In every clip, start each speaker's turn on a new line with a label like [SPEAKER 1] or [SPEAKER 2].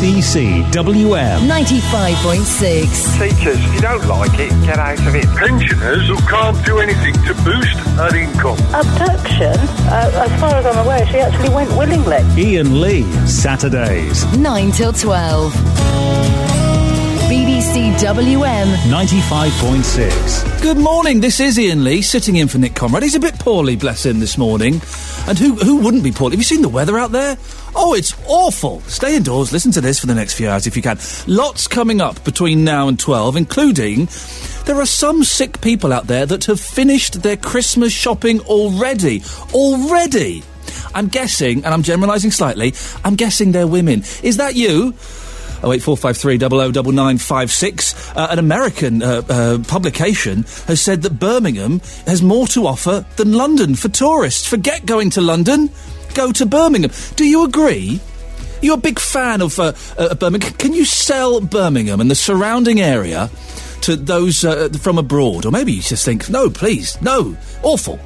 [SPEAKER 1] BBC WM.
[SPEAKER 2] 95.6.
[SPEAKER 3] Teachers, if you don't like it, get out of it.
[SPEAKER 4] Pensioners who can't do anything to boost her income.
[SPEAKER 5] Abduction, as far as I'm aware, she actually went willingly.
[SPEAKER 1] Iain Lee, Saturdays.
[SPEAKER 2] 9 till 12. BBC WM
[SPEAKER 1] 95.6.
[SPEAKER 6] Good morning, this is Iain Lee, sitting in for Nick Conrad. He's a bit poorly, bless him, this morning. And who wouldn't be poorly? Have you seen the weather out there? Oh, it's awful. Stay indoors, listen to this for the next few hours if you can. Lots coming up between now and 12, including there are some sick people out there that have finished their Christmas shopping already. Already! I'm guessing, and I'm generalising slightly, I'm guessing they're women. Is that you? 08453 009956. An American publication has said that Birmingham has more to offer than London for tourists. Forget going to London, go to Birmingham. Do you agree? You're a big fan of Birmingham. Can you sell Birmingham and the surrounding area to those from abroad? Or maybe you just think, no, please, no, awful.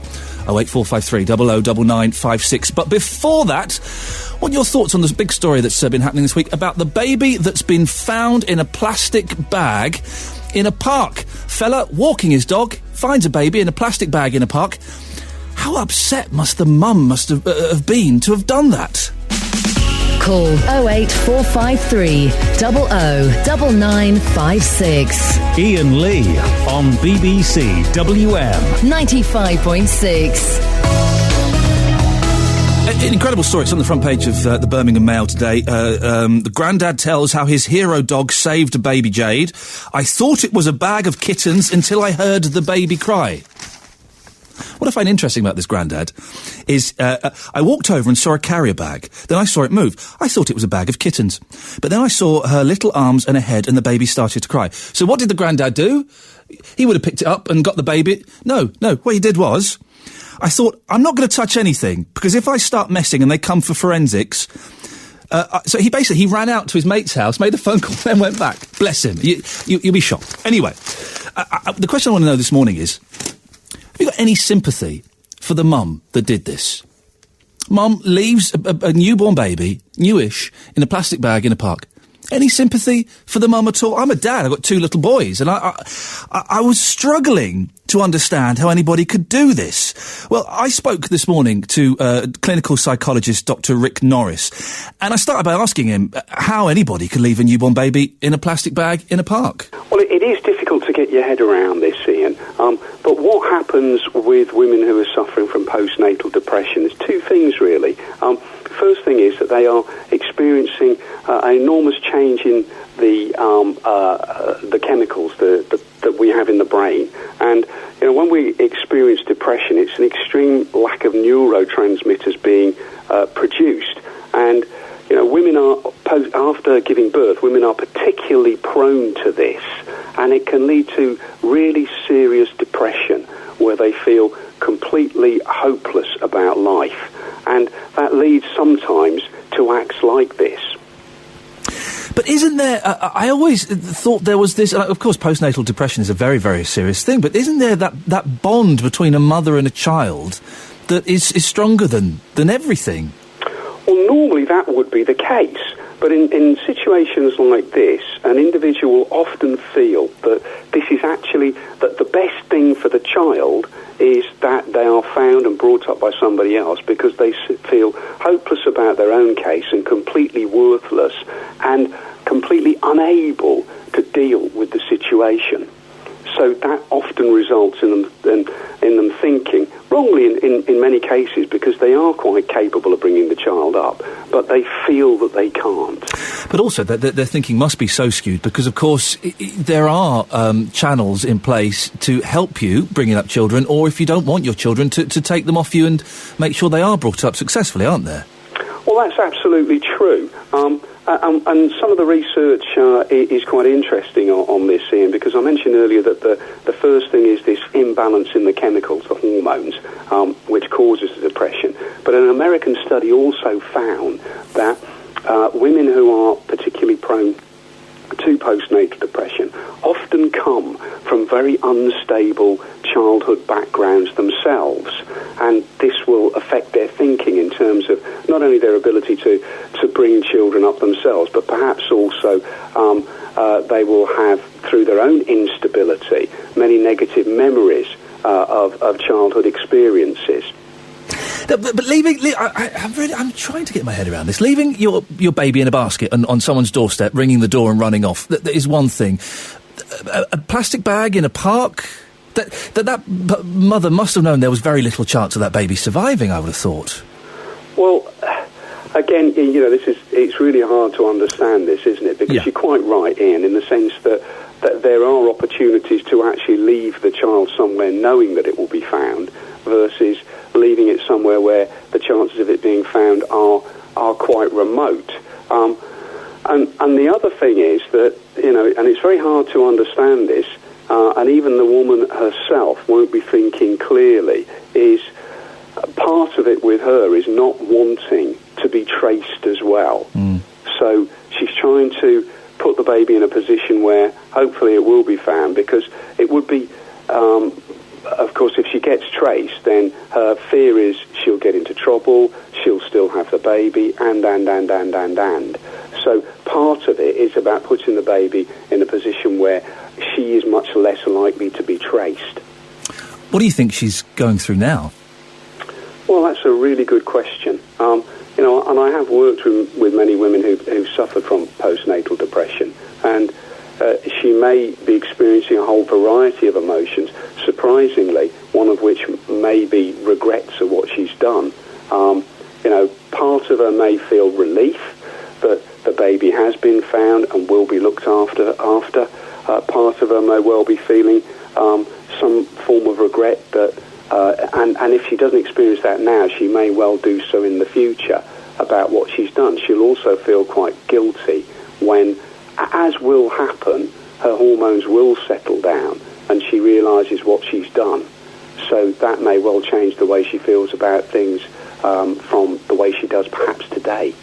[SPEAKER 6] 08453 009956. But before that, what are your thoughts on this big story that's been happening this week about the baby that's been found in a plastic bag in a park? Fella walking his dog finds a baby in a plastic bag in a park. How upset must the mum have been to have done that?
[SPEAKER 2] Call 08453 009956.
[SPEAKER 1] Iain Lee on BBC WM
[SPEAKER 2] 95.6.
[SPEAKER 6] An incredible story. It's on the front page of the Birmingham Mail today. The granddad tells how his hero dog saved a baby jade. I thought it was a bag of kittens until I heard the baby cry. What I find interesting about this granddad is I walked over and saw a carrier bag. Then I saw it move. I thought it was a bag of kittens. But then I saw her little arms and a head and the baby started to cry. So what did the granddad do? He would have picked it up and got the baby. No. What he did was, I thought, I'm not going to touch anything, because if I start messing and they come for forensics... so he ran out to his mate's house, made a phone call, then went back. Bless him. You'll be shocked. Anyway, the question I want to know this morning is, have you got any sympathy for the mum that did this? Mum leaves a newborn baby, newish, in a plastic bag in a park. Any sympathy for the mum at all? I'm a dad, I've got two little boys, and I was struggling to understand how anybody could do this. Well, I spoke this morning to clinical psychologist Dr. Rick Norris, and I started by asking him how anybody could leave a newborn baby in a plastic bag in a park.
[SPEAKER 7] Well, it is difficult to get your head around this, Iain, but what happens with women who are suffering from postnatal depression is two things, really. First thing is that they are experiencing an enormous change in the chemicals that we have in the brain. And, you know, when we experience depression, it's an extreme lack of neurotransmitters being produced. And, you know, women are, after giving birth, women are particularly prone to this. And it can lead to really serious depression, where they feel completely hopeless about life. And that leads sometimes to acts like this.
[SPEAKER 6] But isn't there... I always thought there was this... of course, postnatal depression is a very, very serious thing, but isn't there that bond between a mother and a child that is stronger than everything?
[SPEAKER 7] Well, normally that would be the case. But in situations like this, an individual often feel that this is actually... that the best thing for the child is that they are found and brought up by somebody else, because they feel hopeless about their own case and completely worthless and completely unable to deal with the situation. So that often results in them thinking, wrongly in many cases, because they are quite capable of bringing the child up, but they feel that they can't.
[SPEAKER 6] But also, their thinking must be so skewed, because, of course, there are channels in place to help you bringing up children, or if you don't want your children, to take them off you and make sure they are brought up successfully, aren't there?
[SPEAKER 7] Well, that's absolutely true. And some of the research is quite interesting on this, Iain, because I mentioned earlier that the first thing is this imbalance in the chemicals, the hormones, which causes the depression. But an American study also found that women who are particularly prone to postnatal depression often come from very unstable childhood backgrounds themselves, and this will affect their thinking in terms of not only their ability to bring children up themselves, but perhaps also they will have, through their own instability, many negative memories of childhood experiences.
[SPEAKER 6] No, but I'm trying to get my head around this. Leaving your baby in a basket on someone's doorstep, ringing the door and running off, that is one thing. A plastic bag in a park? That mother must have known there was very little chance of that baby surviving, I would have thought.
[SPEAKER 7] Well, again, it's really hard to understand this, isn't it? Because you're quite right, Ian, in the sense that there are opportunities to actually leave the child somewhere knowing that it will be found versus leaving it somewhere where the chances of it being found are quite remote. And the other thing is that, and it's very hard to understand this, and even the woman herself won't be thinking clearly, is part of it with her is not wanting to be traced as well. So she's trying to put the baby in a position where hopefully it will be found, because it would be, of course, if she gets traced, then her fear is she'll get into trouble, she'll still have the baby, and. So part of it is about putting the baby in a position where she is much less likely to be traced.
[SPEAKER 6] What do you think she's going through now?
[SPEAKER 7] Well, that's a really good question. And I have worked with many women who've suffered from postnatal depression, and she may be experiencing a whole variety of emotions, surprisingly, one of which may be regrets of what she's done. Part of her may feel relief that the baby has been found and will be looked after. Part of her may well be feeling some form of regret that, and if she doesn't experience that now, she may well do so in the future about what she's done. She'll also feel quite guilty when, as will happen, her hormones will settle down and she realises what she's done. So that may well change the way she feels about things from the way she does perhaps today.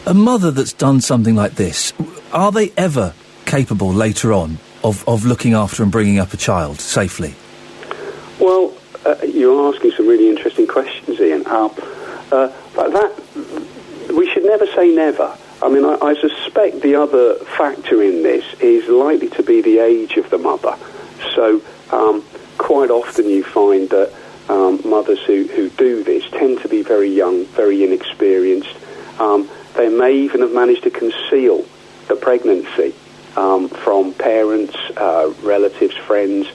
[SPEAKER 6] A mother that's done something like this, are they ever capable later on of looking after and bringing up a child safely?
[SPEAKER 7] Well, you're asking some really interesting questions, Ian. We should never say never. I mean, I suspect the other factor in this is likely to be the age of the mother. So quite often you find that mothers who do this tend to be very young, very inexperienced. They may even have managed to conceal the pregnancy from parents, relatives, friends.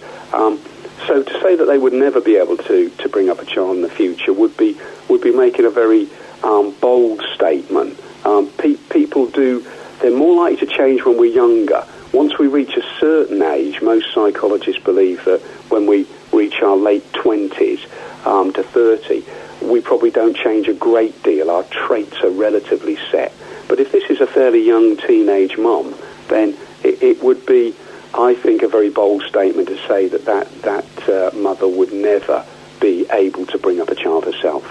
[SPEAKER 7] So to say that they would never be able to bring up a child in the future would be making a very bold statement. People they're more likely to change when we're younger. Once we reach a certain age, most psychologists believe that when we reach our late 20s to 30, we probably don't change a great deal. Our traits are relatively set. But if this is a fairly young teenage mum, then it would be, I think, a very bold statement to say that mother would never be able to bring up a child herself.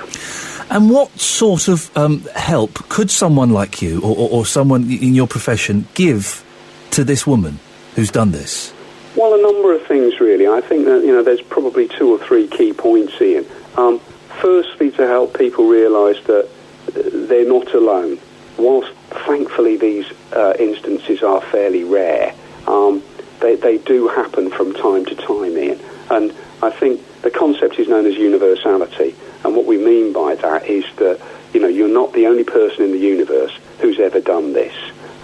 [SPEAKER 6] And what sort of help could someone like you or someone in your profession give to this woman who's done this?
[SPEAKER 7] Well, a number of things, really. I think that, there's probably 2 or 3 key points, Ian. Firstly, to help people realise that they're not alone. Whilst, thankfully, these instances are fairly rare, they do happen from time to time, Ian. And I think the concept is known as universality. And what we mean by that is that, you're not the only person in the universe who's ever done this.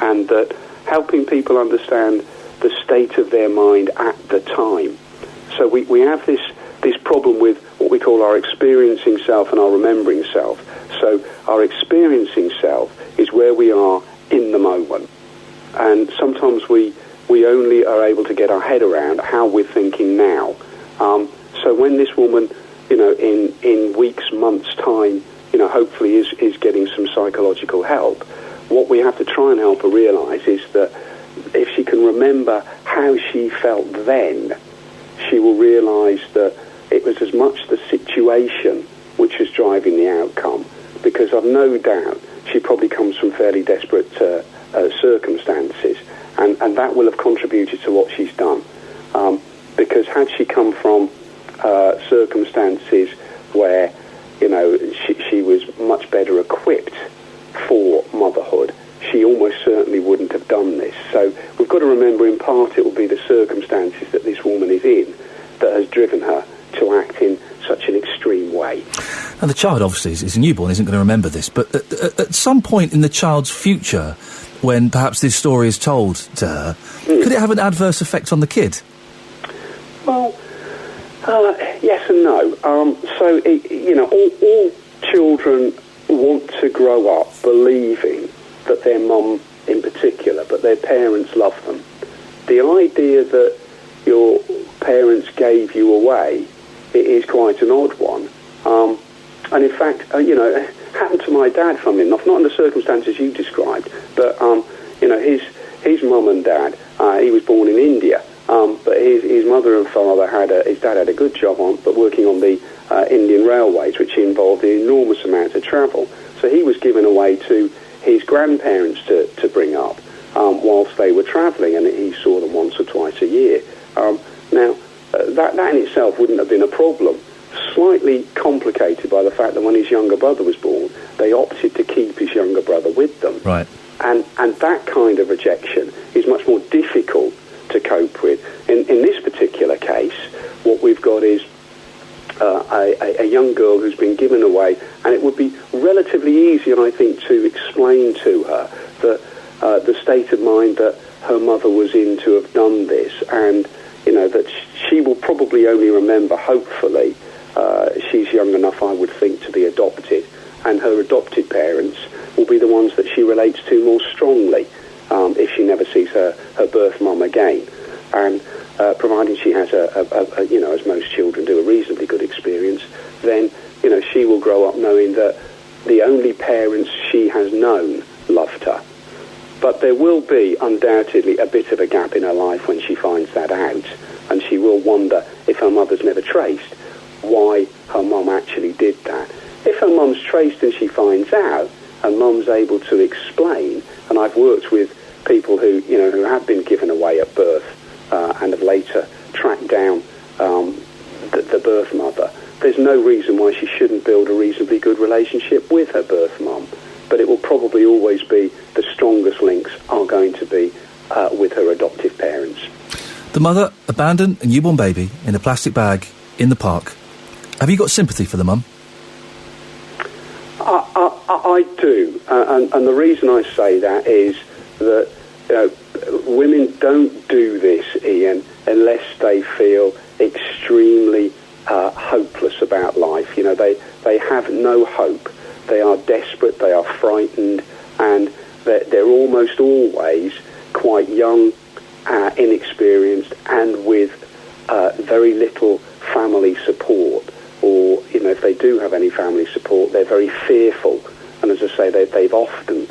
[SPEAKER 7] And that helping people understand the state of their mind at the time. So we have this problem with what we call our experiencing self and our remembering self. So our experiencing self is where we are in the moment. And sometimes we only are able to get our head around how we're thinking now. So when this woman, in weeks, months' time, hopefully is getting some psychological help, what we have to try and help her realise is that if she can remember how she felt then, she will realise that it was as much the situation which was driving the outcome, because I've no doubt she probably comes from fairly desperate circumstances, and that will have contributed to what she's done. Because had she come from circumstances where, she was much better equipped for motherhood, she almost certainly wouldn't have done this. So we've got to remember, in part, it will be the circumstances that this woman is in that has driven her to act in such an extreme way.
[SPEAKER 6] And the child, obviously, is a newborn, isn't going to remember this, but at some point in the child's future, when perhaps this story is told to her, could it have an adverse effect on the kid?
[SPEAKER 7] Well, yes and no. All children want to grow up believing that their mum in particular, but their parents love them. The idea that your parents gave you away, it is quite an odd one. And in fact, it happened to my dad, funnily enough, not in the circumstances you described, but, his mum and dad, he was born in India, but his mother and father his dad had a good job but working on the Indian railways, which involved an enormous amount of travel. So he was given away to his grandparents to bring up whilst they were travelling, and he saw them once or twice a year. That in itself wouldn't have been a problem. Slightly complicated by the fact that when his younger brother was born, they opted to keep his younger brother with them.
[SPEAKER 6] Right.
[SPEAKER 7] And that kind of rejection is much more difficult to cope with. In this particular case, what we've got is a young girl who's been given away, and it would be relatively easy, I think, to explain to her that the state of mind that her mother was in to have done this, and that she will probably only remember, hopefully, she's young enough, I would think, to be adopted, and her adopted parents will be the ones that she relates to more strongly if she never sees her birth mum again. And providing she has as most children do, a reasonably good experience, then she will grow up knowing that the only parents she has known loved her. But there will be undoubtedly a bit of a gap in her life when she finds that out, and she will wonder, if her mother's never traced, why her mum actually did that. If her mum's traced and she finds out, and mum's able to explain, and I've worked with people who have been given away at birth and have later tracked down the birth mother, there's no reason why she shouldn't build a reasonably good relationship with her birth mum. But it will probably always be the strongest links are going to be with her adoptive parents.
[SPEAKER 6] The mother abandoned a newborn baby in a plastic bag in the park. Have you got sympathy for the mum?
[SPEAKER 7] I do, and the reason I say that is that women don't do this, Ian, unless they feel extremely hopeless about life. They have no hope. They are desperate, they are frightened, and they're almost always quite young, inexperienced, and with very little family support. Or, if they do have any family support, they're very fearful. And as I say, they've often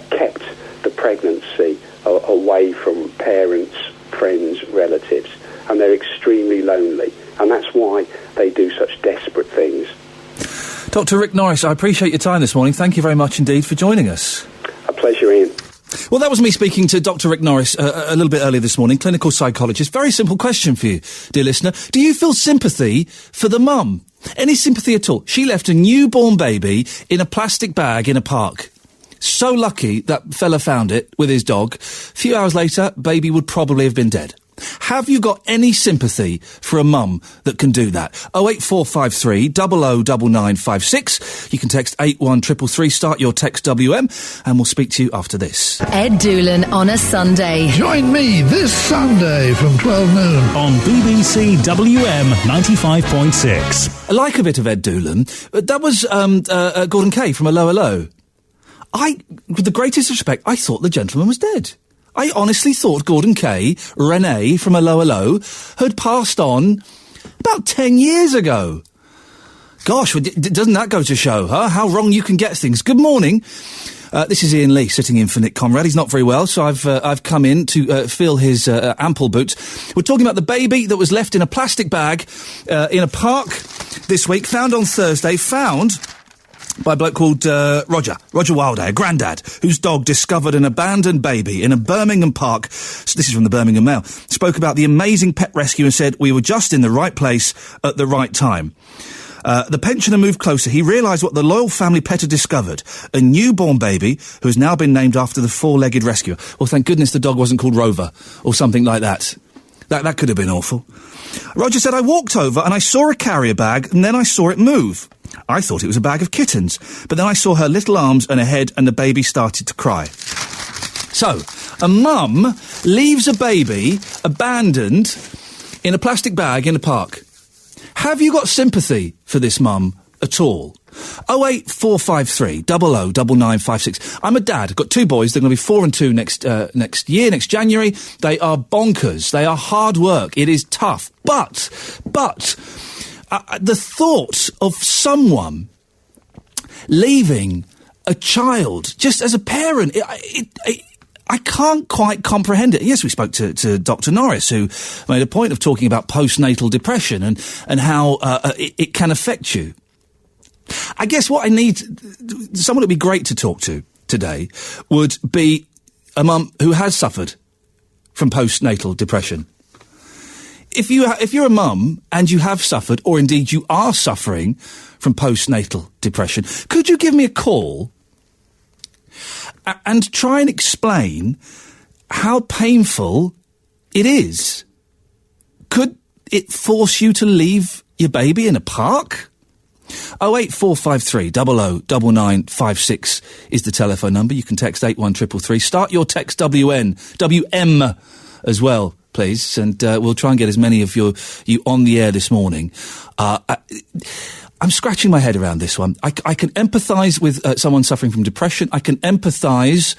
[SPEAKER 7] kept the pregnancy away from parents, friends, relatives, and they're extremely lonely. And that's why they do such desperate things.
[SPEAKER 6] Dr. Rick Norris, I appreciate your time this morning. Thank you very much indeed for joining us.
[SPEAKER 7] A pleasure, Ian.
[SPEAKER 6] Well, that was me speaking to Dr. Rick Norris a little bit earlier this morning, clinical psychologist. Very simple question for you, dear listener. Do you feel sympathy for the mum? Any sympathy at all? She left a newborn baby in a plastic bag in a park. So lucky that fella found it with his dog. A few hours later, baby would probably have been dead. Have you got any sympathy for a mum that can do that? 08453 009956. You can text 81333, start your text WM, and we'll speak to you after this.
[SPEAKER 2] Ed Doolan on a Sunday.
[SPEAKER 8] Join me this Sunday from 12 noon.
[SPEAKER 1] On BBC WM 95.6.
[SPEAKER 6] I like a bit of Ed Doolan. That was Gordon Kay from A Low Low. With the greatest respect, I thought the gentleman was dead. I honestly thought Gordon Kay, Renee from A Low Low, had passed on about 10 years ago. Gosh, doesn't that go to show, huh? How wrong you can get things. Good morning. This is Iain Lee sitting in for Nick Conrad. He's not very well, so I've come in to fill his ample boots. We're talking about the baby that was left in a plastic bag in a park this week, found on Thursday, found by a bloke called Roger Wilday, a granddad, whose dog discovered an abandoned baby in a Birmingham park. So this is from the Birmingham Mail. Spoke about the amazing pet rescue and said, we were just in the right place at the right time. The pensioner moved closer. He realised what the loyal family pet had discovered. A newborn baby who has now been named after the four-legged rescuer. Well, thank goodness the dog wasn't called Rover or something like that. That could have been awful. Roger said, I walked over and I saw a carrier bag and then I saw it move. I thought it was a bag of kittens, but then I saw her little arms and a head and the baby started to cry. So, a mum leaves a baby abandoned in a plastic bag in a park. Have you got sympathy for this mum at all? 08453 00 9956. I'm a dad. I've got two boys. They're going to be 4 and 2 next January. They are bonkers. They are hard work. It is tough. But the thought of someone leaving a child just as a parent, I can't quite comprehend it. Yes, we spoke to Dr. Norris, who made a point of talking about postnatal depression and how it can affect you. I guess what I need, someone who'd be great to talk to today, would be a mum who has suffered from postnatal depression. If you're a mum and you have suffered, or indeed you are suffering from postnatal depression, could you give me a call and try and explain how painful it is? Could it force you to leave your baby in a park? 08453 00 9956 is the telephone number. You can text 81333. Start your text WM as well, please, and we'll try and get as many of you on the air this morning. I'm scratching my head around this one. I can empathise with someone suffering from depression. I can empathise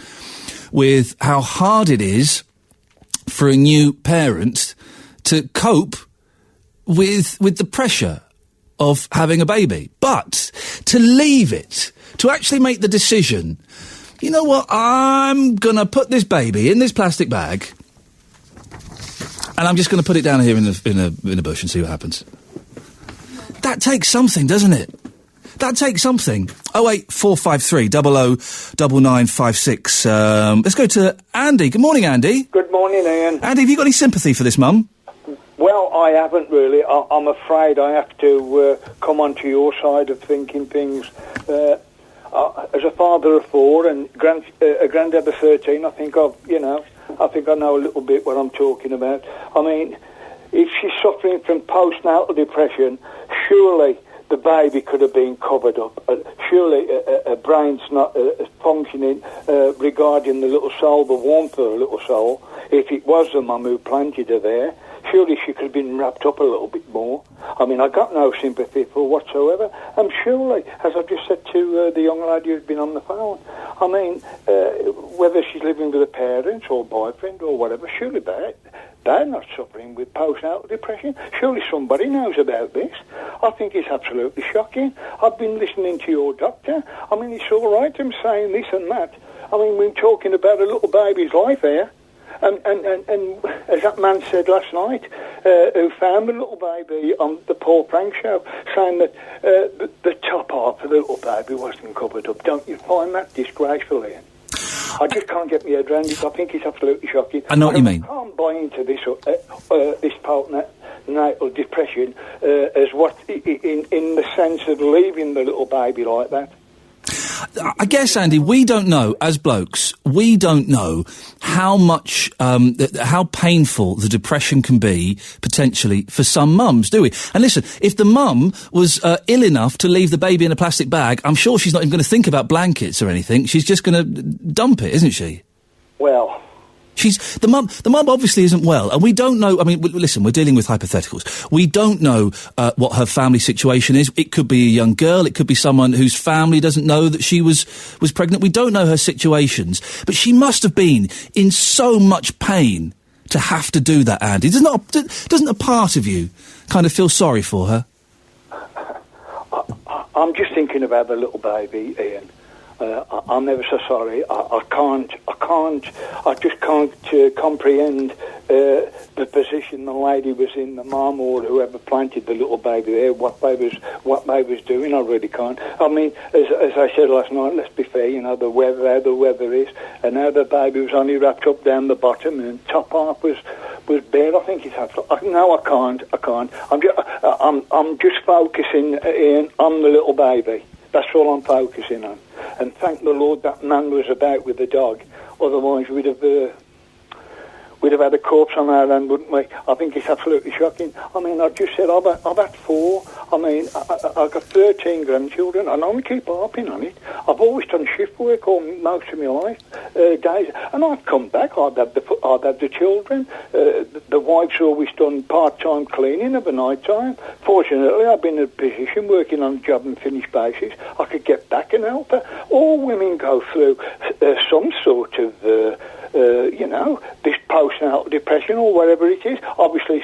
[SPEAKER 6] with how hard it is for a new parent to cope with the pressure of having a baby. But to leave it, to actually make the decision, you know what, I'm going to put this baby in this plastic bag and I'm just going to put it down here in a bush and see what happens. That takes something, doesn't it? That takes something. 08453 00 9956. Let's go to Andy. Good morning, Andy.
[SPEAKER 9] Good morning, Ian.
[SPEAKER 6] Andy, have you got any sympathy for this mum?
[SPEAKER 9] Well, I haven't really. I'm afraid I have to come onto your side of thinking things. As a father of 4 and a granddad of 13, I think I know a little bit what I'm talking about. I mean, if she's suffering from postnatal depression, surely the baby could have been covered up. Surely a brain's not functioning regarding the little soul, the warmth of the little soul. If it was the mum who planted her there, surely she could have been wrapped up a little bit more. I mean, I got no sympathy for whatsoever. And surely, as I've just said to the young lady who's been on the phone, I mean, whether she's living with a parent or boyfriend or whatever, surely they're not suffering with postnatal depression. Surely somebody knows about this. I think it's absolutely shocking. I've been listening to your doctor. I mean, it's all right him saying this and that. I mean, we're talking about a little baby's life here. And as that man said last night, who found the little baby on the Paul Frank show, saying that the top half of the little baby wasn't covered up. Don't you find that disgraceful, Ian? I just can't get my head around it. I think it's absolutely shocking.
[SPEAKER 6] I know what you mean.
[SPEAKER 9] I can't buy into this postnatal depression as what in the sense of leaving the little baby like that.
[SPEAKER 6] I guess, Andy, we don't know, as blokes, we don't know how much, how painful the depression can be, potentially, for some mums, do we? And listen, if the mum was ill enough to leave the baby in a plastic bag, I'm sure she's not even going to think about blankets or anything. She's just going to dump it, isn't she?
[SPEAKER 9] Well...
[SPEAKER 6] The mum obviously isn't well, and we don't know. I mean, listen, we're dealing with hypotheticals. We don't know what her family situation is. It could be a young girl. It could be someone whose family doesn't know that she was pregnant. We don't know her situations, but she must have been in so much pain to have to do that, Andy. Doesn't a part of you kind of feel sorry for her?
[SPEAKER 9] I'm just thinking about the little baby, Ian. I'm ever so sorry. I just can't comprehend the position the lady was in, the mum or whoever planted the little baby there, what baby was doing. I really can't. I mean, as I said last night, let's be fair, how the weather is, and how the baby was only wrapped up down the bottom and top half was bare. I think it's absolutely... No, I can't. I'm just focusing on the little baby. That's all I'm focusing on. And thank the Lord that man was about with the dog. Otherwise, we'd have had a corpse on our hand, wouldn't we? I think it's absolutely shocking. I mean, I just said I've had 4. I mean, I've got 13 grandchildren, and I keep harping on it. I've always done shift work most of my life, days, and I've come back. I've had the children. The wife's always done part-time cleaning of a night time. Fortunately, I've been in a position working on a job and finished basis. I could get back and help her. All women go through some sort of... this postnatal depression or whatever it is. Obviously,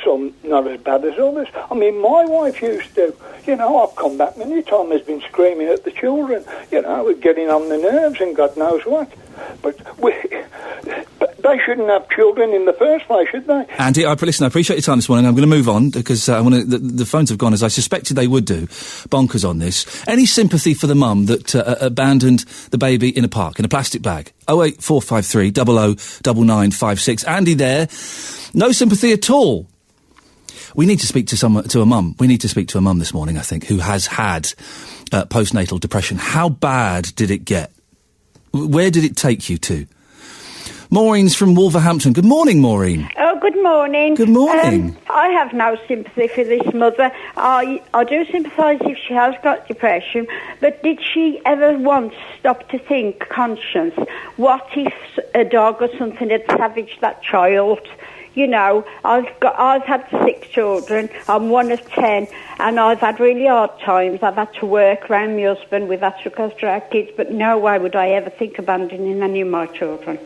[SPEAKER 9] some not as bad as others. I mean, my wife used to. I've come back many times, has been screaming at the children, getting on the nerves and God knows what. But they shouldn't have children in the first place, should they?
[SPEAKER 6] Andy, I appreciate your time this morning. I'm going to move on because the phones have gone as I suspected they would do. Bonkers on this. Any sympathy for the mum that abandoned the baby in a park, in a plastic bag? 08453 009956. Andy there. No sympathy at all. We need to speak to a mum. We need to speak to a mum this morning, I think, who has had postnatal depression. How bad did it get? Where did it take you to? Maureen's from Wolverhampton. Good morning, Maureen.
[SPEAKER 10] Oh, good morning.
[SPEAKER 6] Good morning.
[SPEAKER 10] I have no sympathy for this mother. I do sympathise if she has got depression, but did she ever once stop to think, conscience, what if a dog or something had savaged that child? I've had 6 children. I'm one of 10, and I've had really hard times. I've had to work around my husband. We've had to look after our kids, but no way would I ever think abandoning any of my children.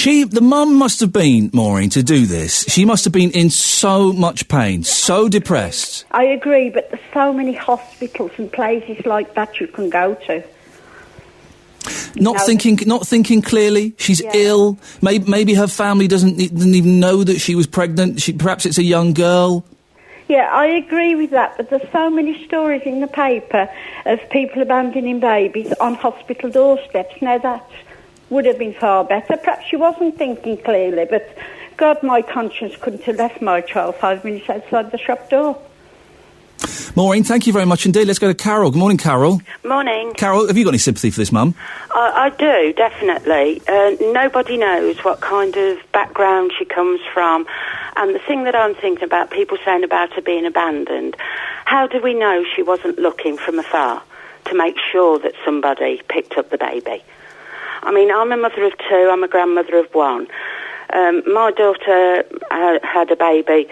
[SPEAKER 6] The mum must have been, Maureen, to do this. She must have been in so much pain, so depressed.
[SPEAKER 10] I agree, but there's so many hospitals and places like that you can go to.
[SPEAKER 6] Not thinking clearly. She's ill. Maybe her family didn't even know that she was pregnant. Perhaps it's a young girl.
[SPEAKER 10] Yeah, I agree with that, but there's so many stories in the paper of people abandoning babies on hospital doorsteps. Now that would have been far better. Perhaps she wasn't thinking clearly, but God, my conscience couldn't have left my child 5 minutes outside the shop door.
[SPEAKER 6] Maureen, thank you very much indeed. Let's go to Carol. Good morning, Carol.
[SPEAKER 11] Morning.
[SPEAKER 6] Carol, have you got any sympathy for this mum?
[SPEAKER 11] I do, definitely. Nobody knows what kind of background she comes from. And the thing that I'm thinking about, people saying about her being abandoned, how do we know she wasn't looking from afar to make sure that somebody picked up the baby? I mean, I'm a mother of 2, I'm a grandmother of 1. My daughter had a baby.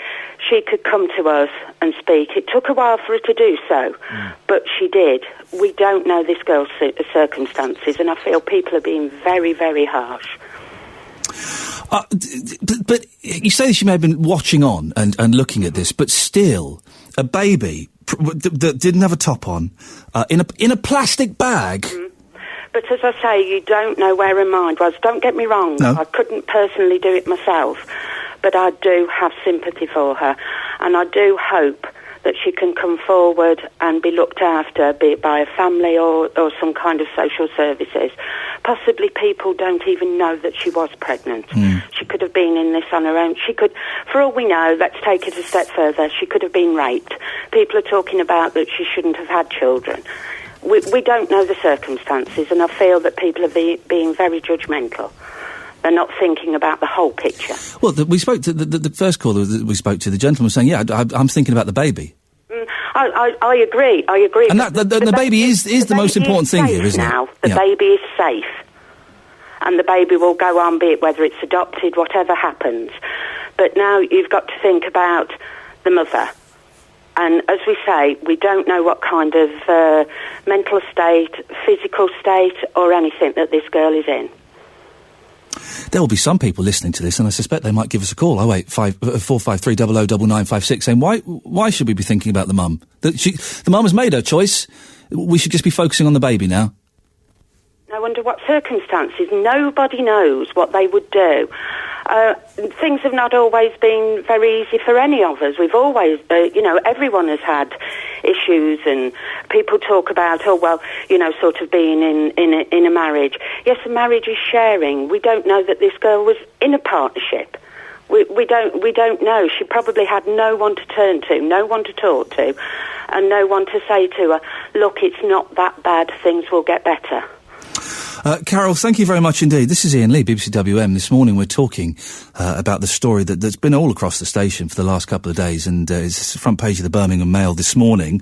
[SPEAKER 11] She could come to us and speak. It took a while for her to do so, but she did. We don't know this girl's circumstances, and I feel people are being very, very harsh.
[SPEAKER 6] But you say she may have been watching on and looking at this, but still, a baby that didn't have a top on, in a plastic bag...
[SPEAKER 11] But as I say, you don't know where her mind was. Don't get me wrong, no. I couldn't personally do it myself, but I do have sympathy for her, and I do hope that she can come forward and be looked after, be it by a family or some kind of social services. Possibly people don't even know that she was pregnant. She could have been in this on her own. She could, for all we know, let's take it a step further, she could have been raped. People are talking about that she shouldn't have had children. We don't know the circumstances, and I feel that people are being very judgmental. They're not thinking about the whole picture.
[SPEAKER 6] Well, we spoke to the first caller that we spoke to. The gentleman was saying, "Yeah, I'm thinking about the baby."
[SPEAKER 11] I agree. I agree.
[SPEAKER 6] And the baby is the most important thing here, isn't it?
[SPEAKER 11] Now the baby is safe, and the baby will go on, be it whether it's adopted, whatever happens. But now you've got to think about the mother. And as we say, we don't know what kind of mental state, physical state, or anything that this girl is in.
[SPEAKER 6] There will be some people listening to this, and I suspect they might give us a call, 453 009956, saying, why should we be thinking about the mum? The mum has made her choice. We should just be focusing on the baby now.
[SPEAKER 11] know under what circumstances. Nobody knows what they would do. Things have not always been very easy for any of us. We've always, everyone has had issues, and people talk about, sort of being in a marriage. Yes, a marriage is sharing. We don't know that this girl was in a partnership. We don't know. She probably had no one to turn to, no one to talk to, and no one to say to her, look, it's not that bad, things will get better.
[SPEAKER 6] Carol, thank you very much indeed. This is Iain Lee, BBC WM. This morning we're talking about the story that's been all across the station for the last couple of days, and it's the front page of the Birmingham Mail this morning.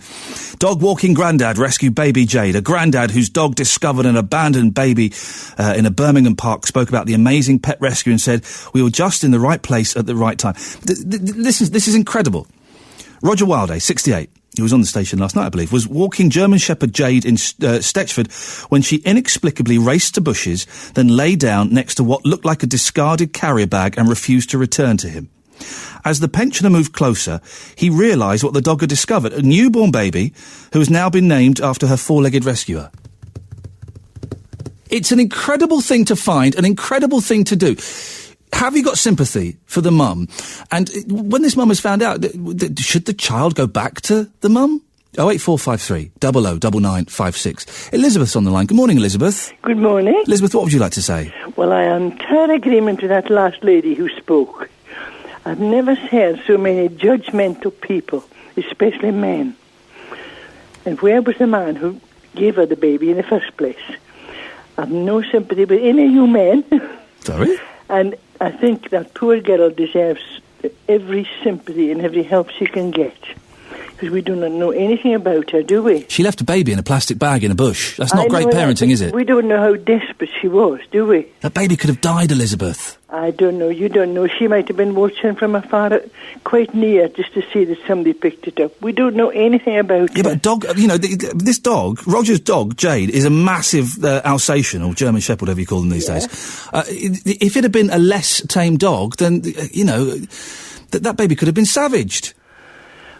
[SPEAKER 6] Dog walking grandad rescued baby Jade. A grandad whose dog discovered an abandoned baby in a Birmingham park spoke about the amazing pet rescue and said, we were just in the right place at the right time. This is incredible. Roger Wilday, 68. He was on the station last night, I believe, was walking German Shepherd Jade in Stetchford when she inexplicably raced to bushes, then lay down next to what looked like a discarded carrier bag and refused to return to him. As the pensioner moved closer, he realised what the dog had discovered, a newborn baby who has now been named after her four-legged rescuer. It's an incredible thing to find, an incredible thing to do. Have you got sympathy for the mum? And when this mum has found out, should the child go back to the mum? 08453 009956. Elizabeth's on the line. Good morning, Elizabeth.
[SPEAKER 12] Good morning.
[SPEAKER 6] Elizabeth, what would you like to say?
[SPEAKER 12] Well, I am in entire agreement with that last lady who spoke. I've never heard so many judgmental people, especially men. And where was the man who gave her the baby in the first place? I've no sympathy with any of you men.
[SPEAKER 6] Sorry?
[SPEAKER 12] And I think that poor girl deserves every sympathy and every help she can get. Because we do not know anything about her, do we?
[SPEAKER 6] She left a baby in a plastic bag in a bush. That's not great parenting, is it?
[SPEAKER 12] We don't know how desperate she was, do we?
[SPEAKER 6] That baby could have died, Elizabeth.
[SPEAKER 12] I don't know. You don't know. She might have been watching from afar, quite near, just to see that somebody picked it up. We don't know anything about her.
[SPEAKER 6] Yeah, but dog, this dog, Roger's dog, Jade, is a massive Alsatian, or German Shepherd, whatever you call them these days. If it had been a less tame dog, then, that baby could have been savaged.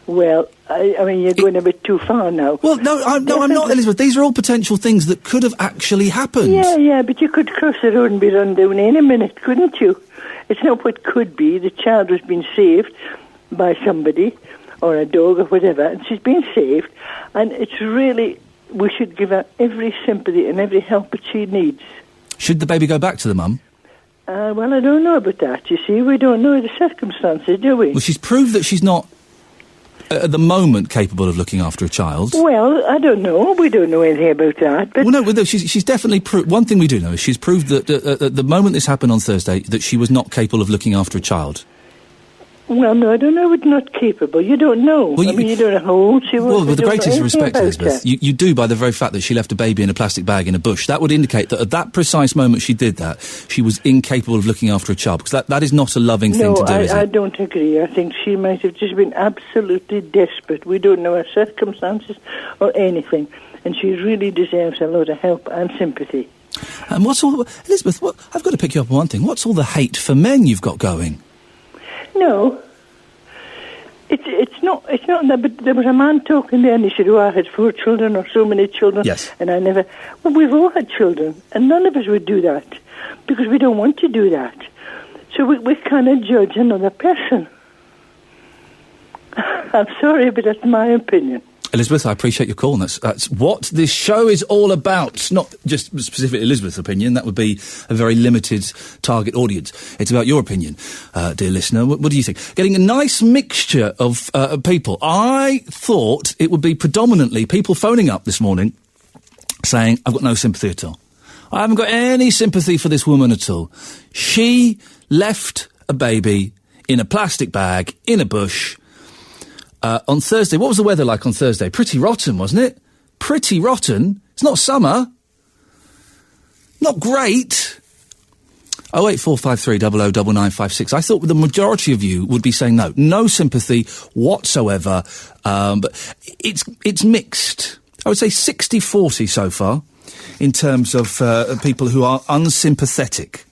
[SPEAKER 12] Well, I mean, you're going a bit too far now.
[SPEAKER 6] Well, I'm not, Elizabeth. These are all potential things that could have actually happened.
[SPEAKER 12] Yeah, but you could cross the road and be run down any minute, couldn't you? It's not what could be. The child was being saved by somebody, or a dog, or whatever, and she's been saved, and it's really, we should give her every sympathy and every help that she needs.
[SPEAKER 6] Should the baby go back to the mum?
[SPEAKER 12] Well, I don't know about that, you see. We don't know the circumstances, do we?
[SPEAKER 6] Well, she's proved that she's not at the moment capable of looking after a child.
[SPEAKER 12] Well, I don't know. We don't know anything about that. But
[SPEAKER 6] well, no, she's definitely proved. One thing we do know is she's proved that at the moment this happened on Thursday, that she was not capable of looking after a child.
[SPEAKER 12] Well, no, I don't know. It's not capable. You don't know. Well, you don't know how old she was.
[SPEAKER 6] Well, with the greatest respect, Elizabeth, you do by the very fact that she left a baby in a plastic bag in a bush. That would indicate that at that precise moment she did that, she was incapable of looking after a child, because that is not a loving thing to do, is it?
[SPEAKER 12] I don't agree. I think she might have just been absolutely desperate. We don't know her circumstances or anything, and she really deserves a lot of help and sympathy.
[SPEAKER 6] And what's all... Elizabeth, I've got to pick you up on one thing. What's all the hate for men you've got going?
[SPEAKER 12] No, it's not that. But there was a man talking there, and he said, "Oh, I had 4 children or so many children."
[SPEAKER 6] Yes.
[SPEAKER 12] And I never. Well, we've all had children, and none of us would do that because we don't want to do that. So we cannot judge another person. I'm sorry, but that's my opinion.
[SPEAKER 6] Elizabeth, I appreciate your call, and that's what this show is all about. It's not just specifically Elizabeth's opinion. That would be a very limited target audience. It's about your opinion, dear listener. What do you think? Getting a nice mixture of people. I thought it would be predominantly people phoning up this morning saying, I've got no sympathy at all. I haven't got any sympathy for this woman at all. She left a baby in a plastic bag in a bush on Thursday. What was the weather like on Thursday? Pretty rotten, wasn't it? Pretty rotten. It's not summer. Not great. 08453 009956. I thought the majority of you would be saying no sympathy whatsoever. But it's mixed. I would say 60-40 so far in terms of people who are unsympathetic.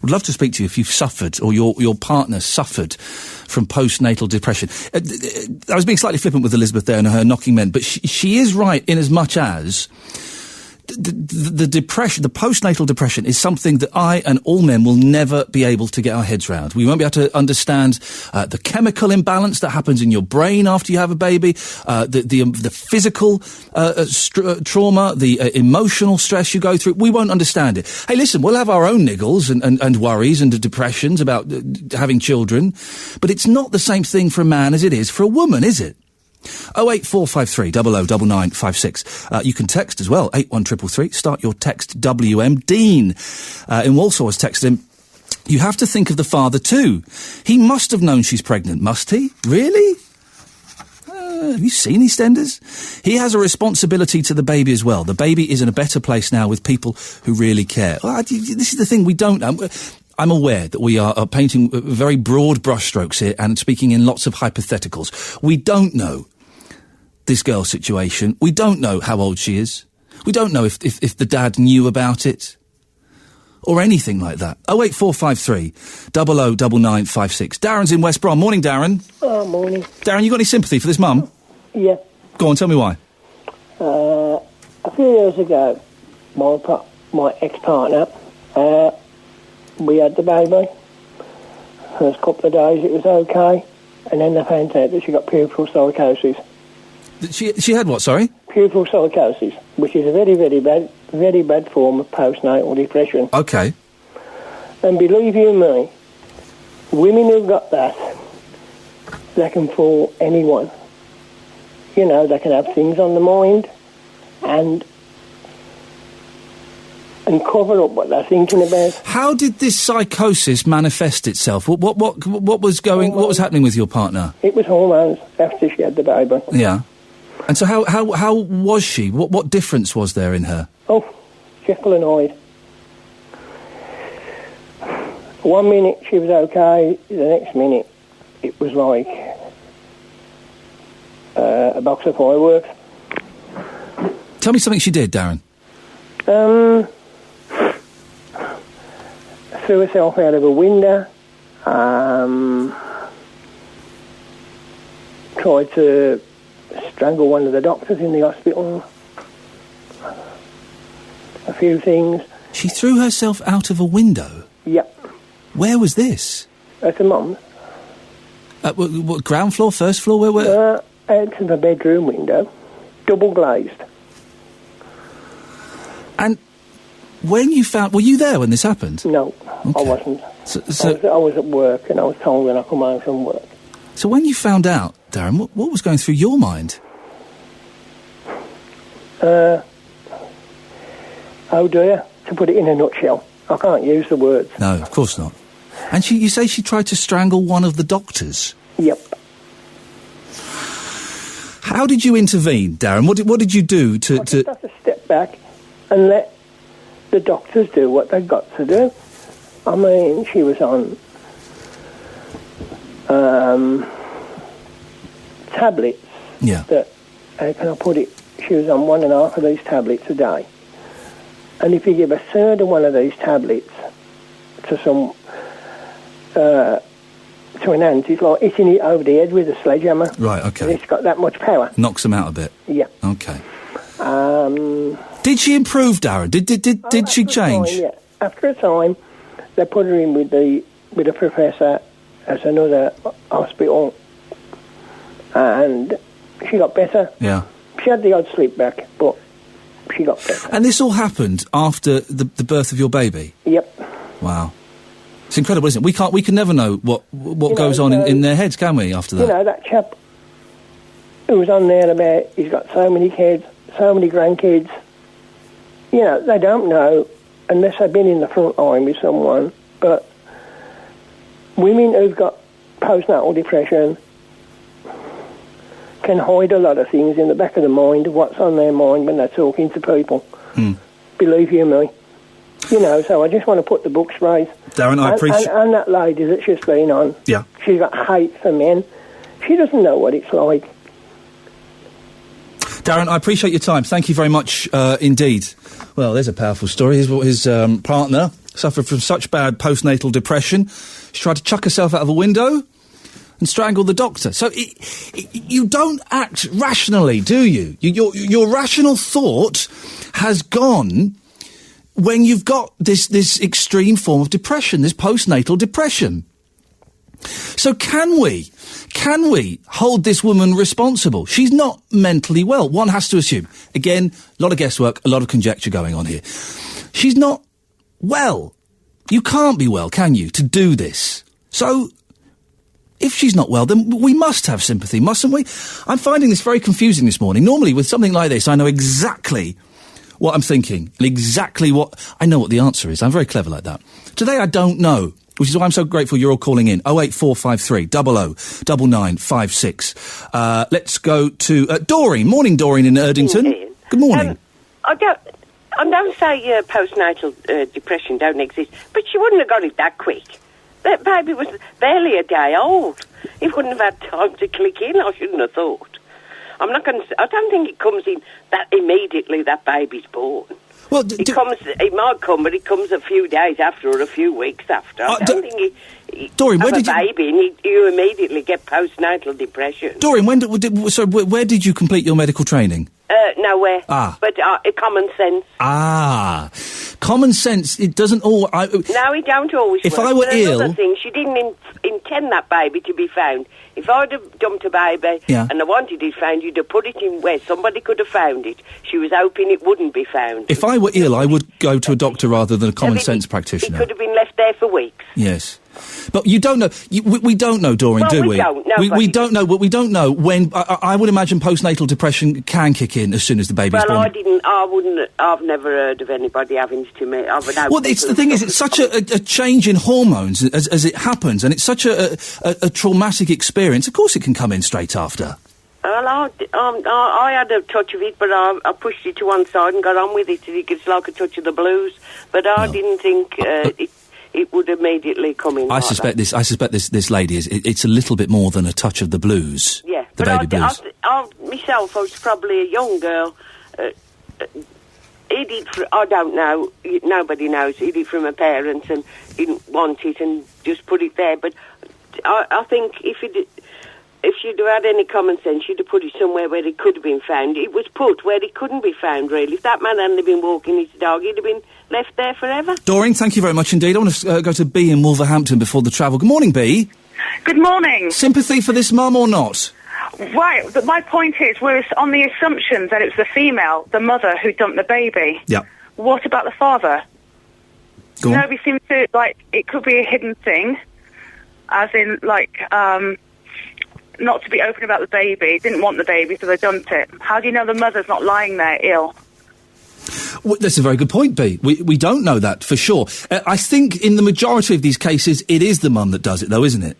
[SPEAKER 6] I'd love to speak to you if you've suffered or your partner suffered from postnatal depression. I was being slightly flippant with Elizabeth there and her knocking men, but she is right in as much as the depression, the postnatal depression, is something that I and all men will never be able to get our heads around. We won't be able to understand the chemical imbalance that happens in your brain after you have a baby, the physical trauma, the emotional stress you go through. We won't understand it. Hey, listen, we'll have our own niggles and worries and depressions about having children, but it's not the same thing for a man as it is for a woman, is it? 08453 009956. You can text as well, 81333. Start your text WM. Dean in Walsall has texted him, you have to think of the father too. He must have known she's pregnant, must he? Really? Have you seen EastEnders? He has a responsibility to the baby as well. The baby is in a better place now with people who really care. Well, this is the thing, we don't know. I'm aware that we are painting very broad brushstrokes here and speaking in lots of hypotheticals. We don't know this girl's situation. We don't know how old she is. We don't know if the dad knew about it or anything like that. 08453 009956. Darren's in West Brom. Morning, Darren.
[SPEAKER 13] Oh, morning.
[SPEAKER 6] Darren, you got any sympathy for this mum?
[SPEAKER 13] Yeah.
[SPEAKER 6] Go on, tell me why.
[SPEAKER 13] A few years ago, my ex-partner, we had the baby. First couple of days it was okay, and then they found out that she got puerperal silicosis.
[SPEAKER 6] She had what, sorry?
[SPEAKER 13] Puerperal silicosis, which is a very bad form of postnatal depression.
[SPEAKER 6] Okay.
[SPEAKER 13] And believe you me, women who've got that, they can fool anyone. You know, they can have things on the mind and cover up what they're thinking about.
[SPEAKER 6] How did this psychosis manifest itself? What was happening with your partner?
[SPEAKER 13] It was hormones after she had the baby.
[SPEAKER 6] Yeah. And so how was she? What difference was there in her?
[SPEAKER 13] Oh, Jekyll and Hyde. 1 minute she was okay, the next minute it was like a box of fireworks.
[SPEAKER 6] Tell me something she did, Darren.
[SPEAKER 13] Threw herself out of a window. Tried to strangle one of the doctors in the hospital. A few things.
[SPEAKER 6] She threw herself out of a window?
[SPEAKER 13] Yep.
[SPEAKER 6] Where was this?
[SPEAKER 13] At her mum's.
[SPEAKER 6] What, ground floor, first floor? Where?
[SPEAKER 13] Out of the bedroom window. Double glazed.
[SPEAKER 6] And when you found... Were you there when this happened?
[SPEAKER 13] No, okay. I wasn't. I was at work, and I was told when I come home from work.
[SPEAKER 6] So when you found out, Darren, what was going through your mind?
[SPEAKER 13] Oh dear, to put it in a nutshell. I can't use the words.
[SPEAKER 6] No, of course not. And you say she tried to strangle one of the doctors?
[SPEAKER 13] Yep.
[SPEAKER 6] How did you intervene, Darren? What did you do to...
[SPEAKER 13] I just have to step back and let the doctors do what they've got to do. I mean, she was on tablets.
[SPEAKER 6] Yeah.
[SPEAKER 13] That, how can I put it? She was on 1.5 of these tablets a day. And if you give a third of one of these tablets to some... to an ant, it's like hitting it over the head with a sledgehammer.
[SPEAKER 6] Right, okay.
[SPEAKER 13] It's got that much power.
[SPEAKER 6] Knocks them out a bit.
[SPEAKER 13] Yeah.
[SPEAKER 6] Okay. Did she improve, Darren? Did she change?
[SPEAKER 13] Time, yeah. After a time, they put her in with a professor at another hospital, and she got better.
[SPEAKER 6] Yeah.
[SPEAKER 13] She had the odd slip back, but she got better.
[SPEAKER 6] And this all happened after the birth of your baby?
[SPEAKER 13] Yep.
[SPEAKER 6] Wow. It's incredible, isn't it? We can never know what goes on in their heads, can we, after that?
[SPEAKER 13] You know, that chap who was on there about he's got so many kids, so many grandkids. You know, they don't know unless they've been in the front line with someone. But women who've got postnatal depression can hide a lot of things in the back of the mind of what's on their mind when they're talking to people. Believe you me. You know, so I just want to put the books right.
[SPEAKER 6] Darren, I appreciate...
[SPEAKER 13] And that lady that she's been on,
[SPEAKER 6] yeah,
[SPEAKER 13] she's got hate for men. She doesn't know what it's like.
[SPEAKER 6] Darren, I appreciate your time. Thank you very much indeed. Well, there's a powerful story. His partner suffered from such bad postnatal depression. She tried to chuck herself out of a window. and strangle the doctor. So you don't act rationally, do you? Your rational thought has gone when you've got this extreme form of depression, this postnatal depression. So can we hold this woman responsible? She's not mentally well. One has to assume. Again, a lot of guesswork, a lot of conjecture going on here. She's not well. You can't be well, can you, to do this? So, if she's not well, then we must have sympathy, mustn't we? I'm finding this very confusing this morning. Normally, with something like this, I know exactly what I'm thinking, and exactly I know what the answer is. I'm very clever like that. Today, I don't know, which is why I'm so grateful you're all calling in. 08453 00 9956. Let's go to Doreen. Morning, Doreen in Erdington. Good morning.
[SPEAKER 14] I don't say postnatal depression don't exist, but she wouldn't have got it that quick. That baby was barely a day old. He wouldn't have had time to click in, I shouldn't have thought. I don't think it comes in that immediately that baby's born. Well, it might come, but it comes a few days after or a few weeks after. I don't think
[SPEAKER 6] Doreen, where did
[SPEAKER 14] baby and you immediately get postnatal depression.
[SPEAKER 6] Doreen, where did you complete your medical training?
[SPEAKER 14] Nowhere. But common sense.
[SPEAKER 6] Common sense. It doesn't all.
[SPEAKER 14] No, it don't always.
[SPEAKER 6] If
[SPEAKER 14] work.
[SPEAKER 6] I were
[SPEAKER 14] but
[SPEAKER 6] ill,
[SPEAKER 14] another thing, she didn't intend that baby to be found. If I'd have dumped a baby and I wanted it found, you'd have put it in where somebody could have found it. She was hoping it wouldn't be found.
[SPEAKER 6] If I were ill, I would go to a doctor rather than a common sense practitioner.
[SPEAKER 14] It could have been left there for weeks.
[SPEAKER 6] Yes. But you don't know. We don't know, Doreen, do we?
[SPEAKER 14] We don't.
[SPEAKER 6] We don't know. But we don't know when. I would imagine postnatal depression can kick in as soon as the baby's born.
[SPEAKER 14] I've never heard of anybody having to me.
[SPEAKER 6] Well, the thing is, it's such a change in hormones as it happens, and it's such a traumatic experience. Of course, it can come in straight after.
[SPEAKER 14] Well, I had a touch of it, but I pushed it to one side and got on with it. It's like a touch of the blues, but I didn't think it would immediately come in.
[SPEAKER 6] I suspect this lady it's a little bit more than a touch of the blues.
[SPEAKER 14] Yeah,
[SPEAKER 6] the baby blues.
[SPEAKER 14] Myself, I was probably a young girl. I don't know. Nobody knows. He did from her parents and didn't want it and just put it there. But I think if she'd have had any common sense, she'd have put it somewhere where it could have been found. It was put where it couldn't be found, really. If that man hadn't been walking his dog, he'd have been left there forever.
[SPEAKER 6] Doreen, thank you very much indeed. I want to go to B in Wolverhampton before the travel. Good morning, B.
[SPEAKER 15] Good morning.
[SPEAKER 6] Sympathy for this mum or not?
[SPEAKER 15] Right, but my point is, we're on the assumption that it was the female, the mother, who dumped the baby.
[SPEAKER 6] Yeah.
[SPEAKER 15] What about the father?
[SPEAKER 6] Go on.
[SPEAKER 15] Nobody seems to, it could be a hidden thing, as in, not to be open about the baby, didn't want the baby, so they dumped it. How do you know the mother's not lying there ill?
[SPEAKER 6] Well, that's a very good point, B. We don't know that for sure. I think in the majority of these cases, it is the mum that does it, though, isn't it?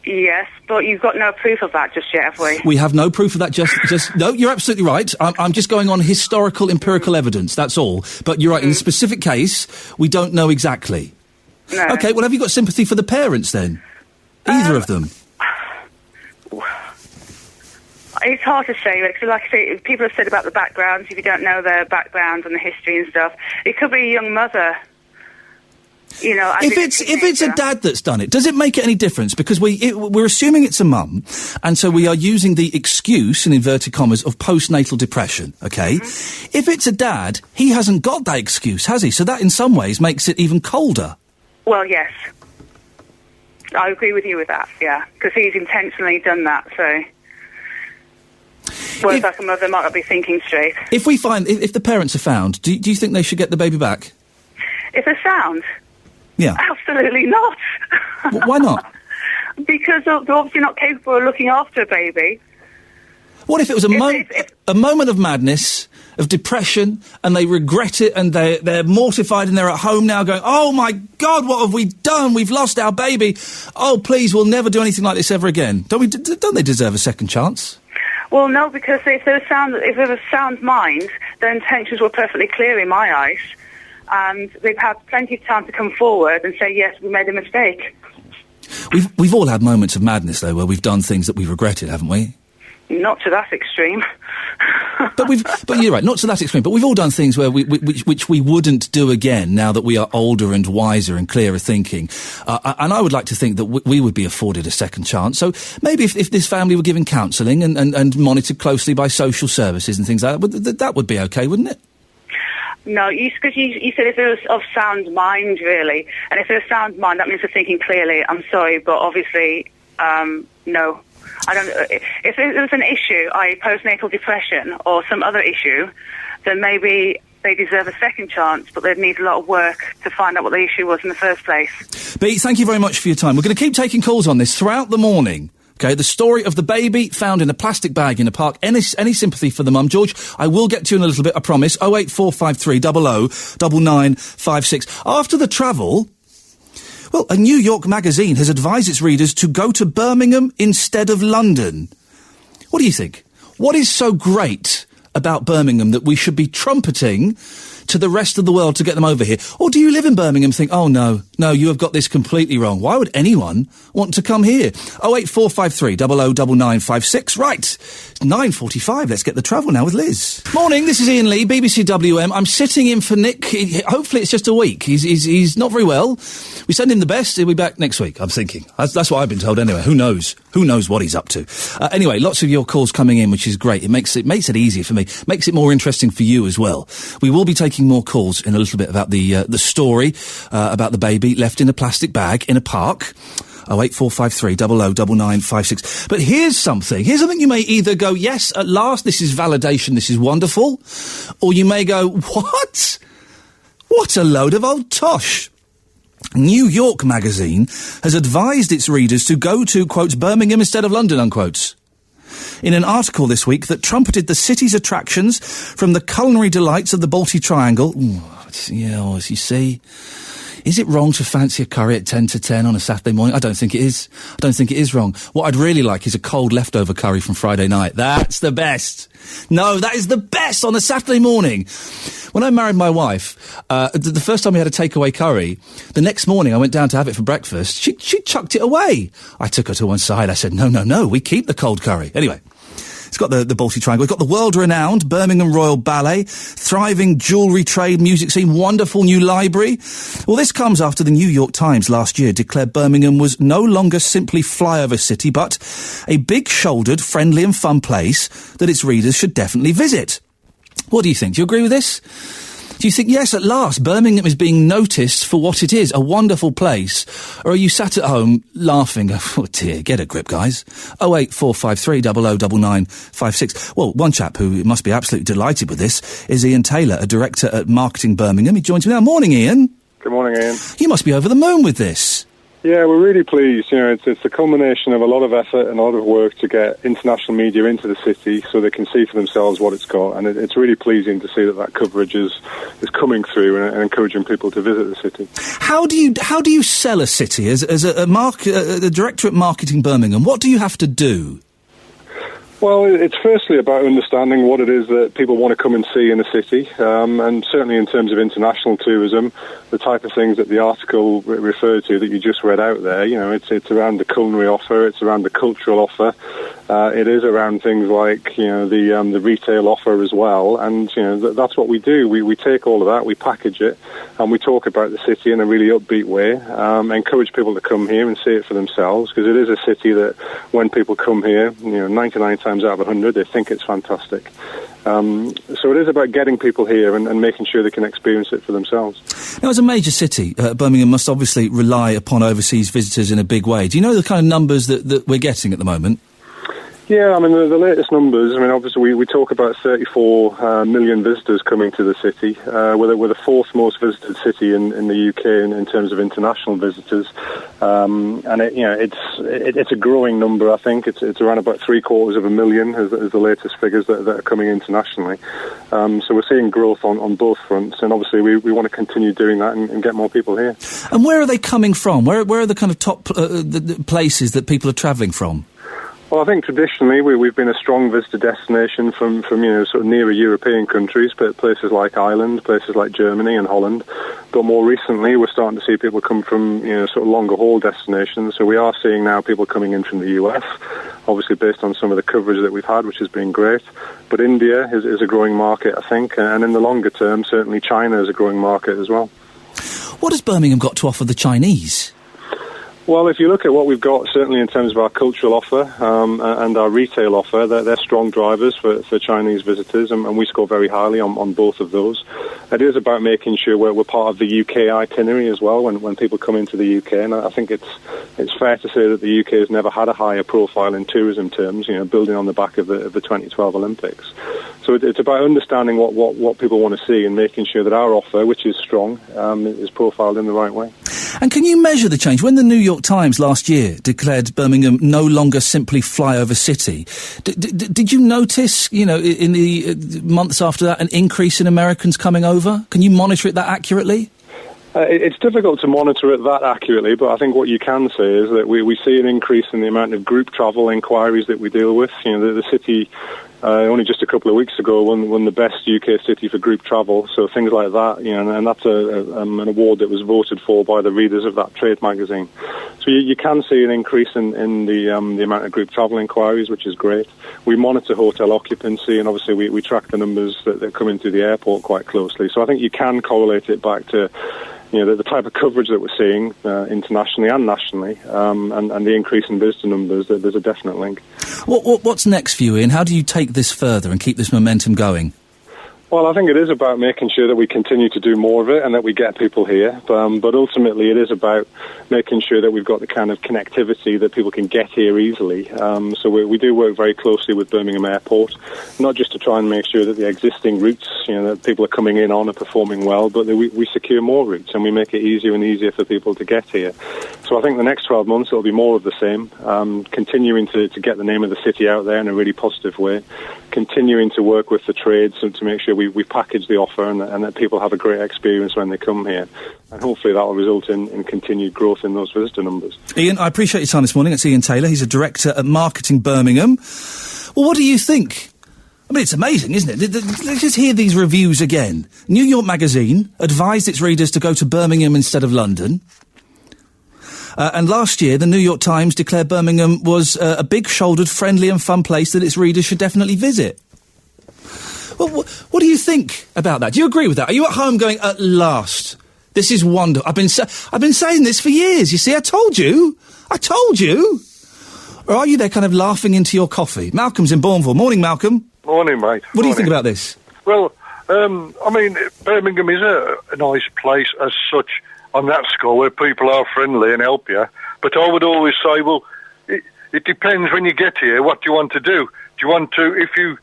[SPEAKER 15] Yes, but you've got no proof of that just yet, have we?
[SPEAKER 6] We have no proof of that just... No, you're absolutely right. I'm just going on historical, empirical evidence, that's all. But you're right, in a specific case, we don't know exactly.
[SPEAKER 15] No.
[SPEAKER 6] OK, well, have you got sympathy for the parents, then? Either of them?
[SPEAKER 15] It's hard to say, because like I say, people have said about the backgrounds, if you don't know their backgrounds and the history and stuff, it could be a young mother. You know,
[SPEAKER 6] if it's a dad that's done it, does it make it any difference? Because we're assuming it's a mum, and so we are using the excuse, in inverted commas, of postnatal depression, OK? Mm-hmm. If it's a dad, he hasn't got that excuse, has he? So that, in some ways, makes it even colder.
[SPEAKER 15] Well, yes. I agree with you with that, yeah, because he's intentionally done that, so... Whereas like a mother might not be thinking straight.
[SPEAKER 6] If the parents are found, do you think they should get the baby back?
[SPEAKER 15] If they're sound?
[SPEAKER 6] Yeah.
[SPEAKER 15] Absolutely not.
[SPEAKER 6] Why not?
[SPEAKER 15] Because they're obviously not capable of looking after a baby.
[SPEAKER 6] What if it was a moment of madness, of depression, and they regret it, and they're mortified, and they're at home now going, oh my God, what have we done? We've lost our baby. Oh, please, we'll never do anything like this ever again. Don't they deserve a second chance?
[SPEAKER 15] Well, no, because if there was sound mind, their intentions were perfectly clear in my eyes, and they've had plenty of time to come forward and say, yes, we made a mistake.
[SPEAKER 6] We've all had moments of madness, though, where we've done things that we've regretted, haven't we?
[SPEAKER 15] Not to that extreme.
[SPEAKER 6] But you're right, not to that extreme. But we've all done things where which we wouldn't do again now that we are older and wiser and clearer thinking. And I would like to think that we would be afforded a second chance. So maybe if this family were given counselling and monitored closely by social services and things like that, that would be okay, wouldn't it?
[SPEAKER 15] No, because you said if it was of sound mind, really. And if it's sound mind, that means they're thinking clearly. I'm sorry, but obviously, no. I don't. If it was an issue, i.e. postnatal depression or some other issue, then maybe they deserve a second chance, but they'd need a lot of work to find out what the issue was in the first place.
[SPEAKER 6] B, thank you very much for your time. We're going to keep taking calls on this throughout the morning. Okay, the story of the baby found in a plastic bag in a park. Any sympathy for the mum, George? I will get to you in a little bit, I promise. 08453 00 9956. After the travel, well, a New York magazine has advised its readers to go to Birmingham instead of London. What do you think? What is so great about Birmingham that we should be trumpeting to the rest of the world to get them over here? Or do you live in Birmingham and think, oh, no, you have got this completely wrong. Why would anyone want to come here? 08453 00 9956. Right, it's 9:45. Let's get the travel now with Liz. Morning, this is Iain Lee, BBC WM. I'm sitting in for Nick. Hopefully it's just a week. He's not very well. We send him the best. He'll be back next week, I'm thinking. That's what I've been told anyway. Who knows? Who knows what he's up to? Anyway, lots of your calls coming in, which is great. It makes it easier for me. Makes it more interesting for you as well. We will be taking more calls in a little bit about the story about the baby left in a plastic bag in a park. 08453 00 9956. But here's something you may either go, yes, at last, this is validation, this is wonderful, or you may go, what a load of old tosh. New York magazine has advised its readers to go to, quotes, Birmingham instead of London, unquotes. In an article this week that trumpeted the city's attractions from the culinary delights of the Balti Triangle. As you see, is it wrong to fancy a curry at 10 to 10 on a Saturday morning? I don't think it is. I don't think it is wrong. What I'd really like is a cold leftover curry from Friday night. That's the best. No, that is the best on a Saturday morning. When I married my wife, the first time we had a takeaway curry, the next morning I went down to have it for breakfast. She chucked it away. I took her to one side. I said, no, we keep the cold curry. Anyway, it's got the Balti Triangle. It's got the world-renowned Birmingham Royal Ballet, thriving jewellery trade, music scene, wonderful new library. Well, this comes after the New York Times last year declared Birmingham was no longer simply flyover city, but a big-shouldered, friendly and fun place that its readers should definitely visit. What do you think? Do you agree with this? Do you think, yes, at last, Birmingham is being noticed for what it is, a wonderful place? Or are you sat at home laughing, oh dear, get a grip, guys. 08453 00 9956. Well, one chap who must be absolutely delighted with this is Iain Taylor, a director at Marketing Birmingham. He joins me now. Morning, Iain.
[SPEAKER 16] Good morning, Iain.
[SPEAKER 6] You must be over the moon with this.
[SPEAKER 16] Yeah, we're really pleased. It's a culmination of a lot of effort and a lot of work to get international media into the city so they can see for themselves what it's got. And it's really pleasing to see that coverage is coming through and encouraging people to visit the city. How do
[SPEAKER 6] you sell a city as a director at Marketing Birmingham? What do you have to do?
[SPEAKER 16] Well, it's firstly about understanding what it is that people want to come and see in the city, and certainly in terms of international tourism, the type of things that the article referred to that you just read out there, it's around the culinary offer, it's around the cultural offer, it is around things like, the retail offer as well, and, that's what we do. We take all of that, we package it, and we talk about the city in a really upbeat way, encourage people to come here and see it for themselves, because it is a city that when people come here, 99 times out of 100, they think it's fantastic. So it is about getting people here and making sure they can experience it for themselves.
[SPEAKER 6] Now, as a major city, Birmingham must obviously rely upon overseas visitors in a big way. Do you know the kind of numbers that we're getting at the moment?
[SPEAKER 16] Yeah, the latest numbers, obviously we talk about 34 million visitors coming to the city. We're the fourth most visited city in the UK in terms of international visitors. And it's a growing number, I think. It's around about 750,000 as the latest figures that are coming internationally. So we're seeing growth on both fronts, and obviously we want to continue doing that and get more people here.
[SPEAKER 6] And where are they coming from? Where are the kind of top the places that people are travelling from?
[SPEAKER 16] Well, I think traditionally we've been a strong visitor destination from sort of nearer European countries, but places like Ireland, places like Germany and Holland. But more recently, we're starting to see people come from sort of longer haul destinations. So we are seeing now people coming in from the US, obviously based on some of the coverage that we've had, which has been great. But India is a growing market, I think, and in the longer term, certainly China is a growing market as well.
[SPEAKER 6] What has Birmingham got to offer the Chinese?
[SPEAKER 16] Well, if you look at what we've got, certainly in terms of our cultural offer and our retail offer, they're strong drivers for Chinese visitors, and we score very highly on both of those. It is about making sure we're part of the UK itinerary as well when people come into the UK, and I think it's fair to say that the UK has never had a higher profile in tourism terms, building on the back of the 2012 Olympics. So it's about understanding what people want to see and making sure that our offer, which is strong, is profiled in the right way.
[SPEAKER 6] And can you measure the change? When the New York Times last year declared Birmingham no longer simply flyover city, did you notice, in the months after that, an increase in Americans coming over? Can you monitor it that accurately?
[SPEAKER 16] It's difficult to monitor it that accurately, but I think what you can say is that we see an increase in the amount of group travel inquiries that we deal with. The city only just a couple of weeks ago won the best UK city for group travel, so things like that, and that's an award that was voted for by the readers of that trade magazine. So you can see an increase in the amount of group travel inquiries, which is great. We monitor hotel occupancy, and obviously we track the numbers that come into the airport quite closely. So I think you can correlate it back to the type of coverage that we're seeing internationally and nationally, and the increase in visitor numbers. There's a definite link.
[SPEAKER 6] What's next for you, Iain? How do you take this further and keep this momentum going?
[SPEAKER 16] Well, I think it is about making sure that we continue to do more of it and that we get people here. But ultimately, it is about making sure that we've got the kind of connectivity that people can get here easily. So we do work very closely with Birmingham Airport, not just to try and make sure that the existing routes, that people are coming in on are performing well, but that we secure more routes and we make it easier and easier for people to get here. So I think the next 12 months it'll be more of the same, continuing to get the name of the city out there in a really positive way, continuing to work with the trades and to make sure we package the offer and that people have a great experience when they come here. And hopefully that will result in continued growth in those visitor numbers.
[SPEAKER 6] Iain, I appreciate your time this morning. It's Iain Taylor. He's a director at Marketing Birmingham. Well, what do you think? I mean, it's amazing, isn't it? Let's just hear these reviews again. New York Magazine advised its readers to go to Birmingham instead of London. And last year, the New York Times declared Birmingham was a big-shouldered, friendly and fun place that its readers should definitely visit. Well, what do you think about that? Do you agree with that? Are you at home going, at last, this is wonderful? I've been saying this for years, you see, I told you. Or are you there kind of laughing into your coffee? Malcolm's in Bourneville. Morning, Malcolm.
[SPEAKER 4] Morning, mate.
[SPEAKER 6] What do you think about this?
[SPEAKER 4] Well, I mean, Birmingham is a nice place as such on that score where people are friendly and help you. But I would always say, well, it depends when you get here, what do you want to do? Do you want to,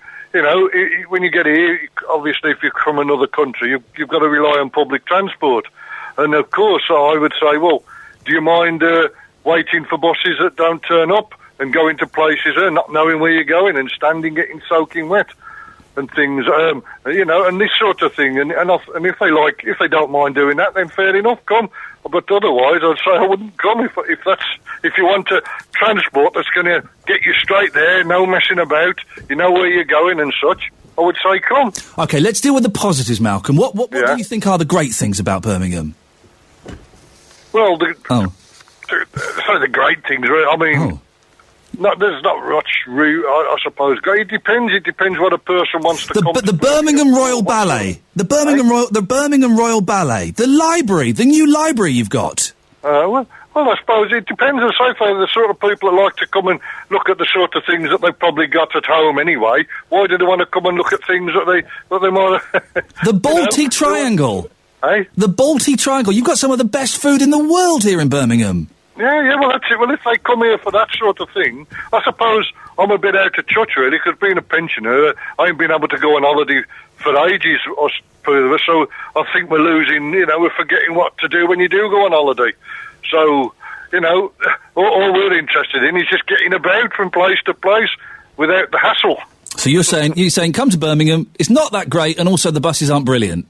[SPEAKER 4] when you get here, obviously if you're from another country, you've got to rely on public transport. And of course, I would say, well, do you mind waiting for buses that don't turn up and going to places there, not knowing where you're going and getting soaking wet and things, and this sort of thing. And if they don't mind doing that, then fair enough, come. But otherwise, I'd say I wouldn't come if you want a transport that's going to get you straight there, no messing about, you know where you're going and such. I would say come.
[SPEAKER 6] OK, let's deal with the positives, Malcolm. What do you think are the great things about Birmingham?
[SPEAKER 4] Well, the great things, really. I mean, there's not much route, I suppose. It depends what a person wants to come.
[SPEAKER 6] But the Birmingham Royal Ballet, the Birmingham Royal Ballet, the library, the new library you've got.
[SPEAKER 4] Well, I suppose it depends. As I say, for the sort of people that like to come and look at the sort of things that they've probably got at home anyway, why do they want to come and look at things that they might?
[SPEAKER 6] The Baltic Triangle.
[SPEAKER 4] Eh?
[SPEAKER 6] The Baltic Triangle. You've got some of the best food in the world here in Birmingham.
[SPEAKER 4] Yeah, well, that's it. Well, if they come here for that sort of thing, I suppose I'm a bit out of touch, really, because being a pensioner, I ain't been able to go on holiday for ages or further, so I think we're losing, we're forgetting what to do when you do go on holiday. So, all we're interested in is just getting about from place to place without the hassle.
[SPEAKER 6] So you're saying come to Birmingham, it's not that great, and also the buses aren't brilliant?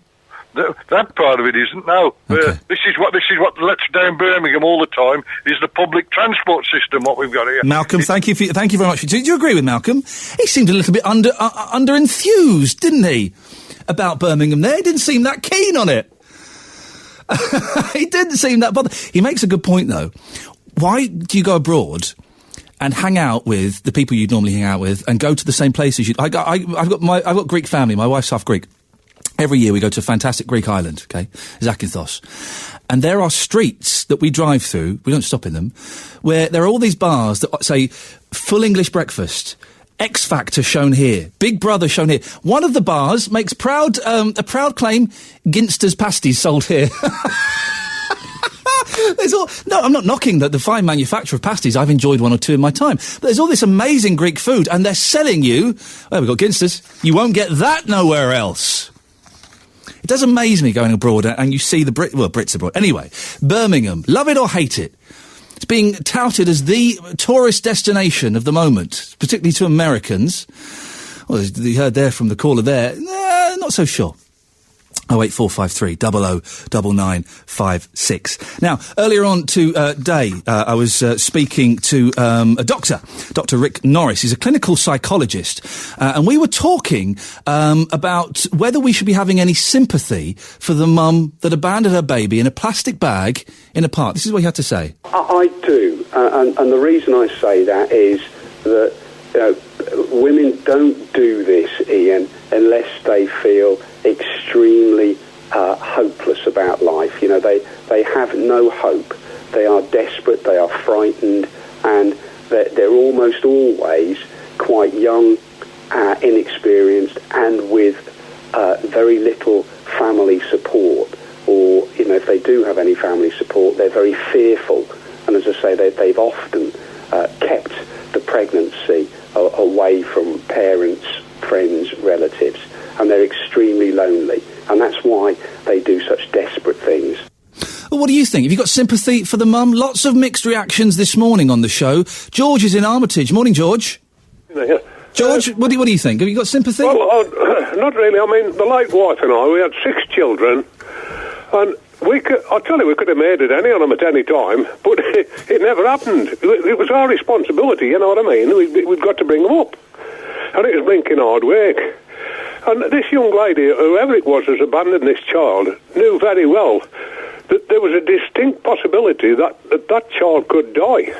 [SPEAKER 4] That part of it isn't. No,
[SPEAKER 6] Okay.
[SPEAKER 4] this is what lets down Birmingham all the time. Is the public transport system what we've got here?
[SPEAKER 6] Malcolm, thank you very much. Do you agree with Malcolm? He seemed a little bit under enthused, didn't he, about Birmingham? There, he didn't seem that keen on it. He didn't seem that bothered. He makes a good point though. Why do you go abroad and hang out with the people you'd normally hang out with, and go to the same places? I've got Greek family. My wife's half Greek. Every year we go to a fantastic Greek island, okay, Zakynthos. And there are streets that we drive through, we don't stop in them, where there are all these bars that say full English breakfast, X Factor shown here, Big Brother shown here. One of the bars makes a proud claim, Ginster's pasties sold here. No, I'm not knocking the fine manufacture of pasties. I've enjoyed one or two in my time. But there's all this amazing Greek food, and they're selling you, we've got Ginster's, you won't get that nowhere else. It does amaze me going abroad and you see the Brits abroad. Anyway, Birmingham, love it or hate it, it's being touted as the tourist destination of the moment, particularly to Americans. Well, you heard there from the caller there, not so sure. 08453 009956. Now, earlier on today, I was speaking to a doctor, Dr. Rick Norris. He's a clinical psychologist, and we were talking about whether we should be having any sympathy for the mum that abandoned her baby in a plastic bag in a park. This is what he had to say.
[SPEAKER 7] I do, and the reason I say that is that women don't do this, Ian, unless they feel extremely hopeless about life. They have no hope. They are desperate, they are frightened, and they're almost always quite young, inexperienced, and with very little family support. Or, if they do have any family support, they're very fearful. And as I say, they've often kept the pregnancy away from parents, friends, relatives, and they're extremely lonely. And that's why they do such desperate things.
[SPEAKER 6] Well, what do you think? Have you got sympathy for the mum? Lots of mixed reactions this morning on the show. George is in Armitage. Morning, George.
[SPEAKER 17] Yeah.
[SPEAKER 6] George, what do you think? Have you got sympathy?
[SPEAKER 17] Well, not really. I mean, the late wife and I, we had 6 children, and I tell you, we could have made it any of them at any time, but it never happened. It was our responsibility, you know what I mean? We've got to bring them up. And it was blinking hard work. And this young lady, whoever it was who's abandoned this child, knew very well that there was a distinct possibility that child could die.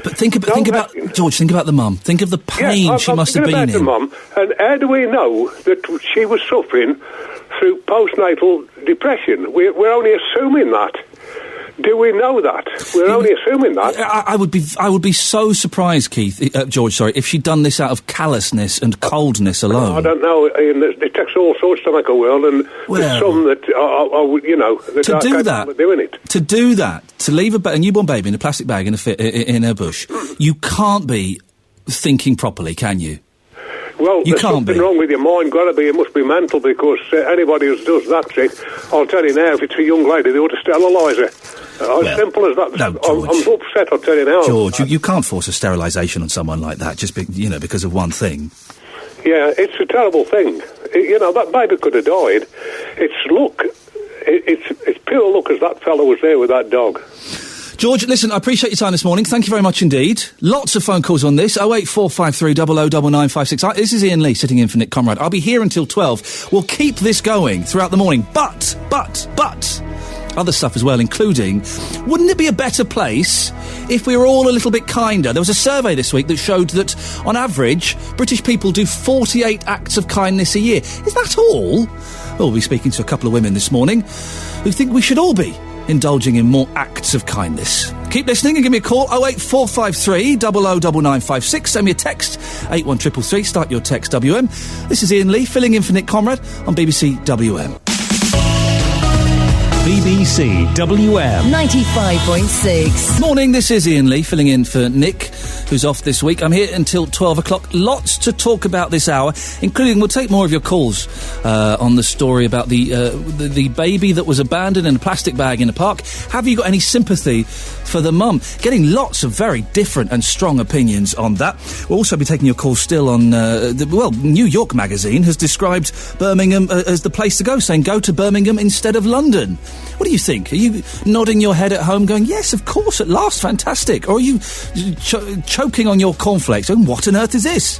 [SPEAKER 6] But think about George. Think about the mum. Think of the pain she must have been in.
[SPEAKER 17] The mum, and how do we know that she was suffering through postnatal depression? We're only assuming that. Do we know that? We're only assuming that.
[SPEAKER 6] I would be so surprised, George, if she'd done this out of callousness and coldness alone.
[SPEAKER 17] I don't know. Ian, it takes all sorts to make a world, and there's some that are doing it.
[SPEAKER 6] To do that, to leave a newborn baby in a plastic bag in a bush, you can't be thinking properly, can you?
[SPEAKER 17] Well, there's something wrong with your mind. It must be mental, because anybody who does that trick, I'll tell you now, if it's a young lady, they ought to sterilise her. As simple as that.
[SPEAKER 6] No, George.
[SPEAKER 17] I'm upset, I'll tell you now.
[SPEAKER 6] George, you can't force a sterilisation on someone like that just because of one thing.
[SPEAKER 17] Yeah, it's a terrible thing. That baby could have died. It's luck. It's pure luck as that fellow was there with that dog.
[SPEAKER 6] George, listen, I appreciate your time this morning. Thank you very much indeed. Lots of phone calls on this. 08453 009956. This is Iain Lee sitting in for Nick Conrad. I'll be here until 12. We'll keep this going throughout the morning. But, other stuff as well, including, wouldn't it be a better place if we were all a little bit kinder? There was a survey this week that showed that, on average, British people do 48 acts of kindness a year. Is that all? Well, we'll be speaking to a couple of women this morning who think we should all be indulging in more acts of kindness. Keep listening and give me a call, 08453 009956. Send me a text, 81333. Start your text WM. This is Iain Lee, filling in for Nick Conrad on BBC WM.
[SPEAKER 1] BBC WM.
[SPEAKER 2] 95.6.
[SPEAKER 6] Morning, this is Iain Lee, filling in for Nick, who's off this week. I'm here until 12 o'clock. Lots to talk about this hour, including we'll take more of your calls on the story about the baby that was abandoned in a plastic bag in a park. Have you got any sympathy for the mum? Getting lots of very different and strong opinions on that. We'll also be taking your calls still on, New York Magazine has described Birmingham as the place to go, saying go to Birmingham instead of London. What do you think? Are you nodding your head at home going, yes, of course, at last, fantastic? Or are you choking on your cornflakes going, what on earth is this?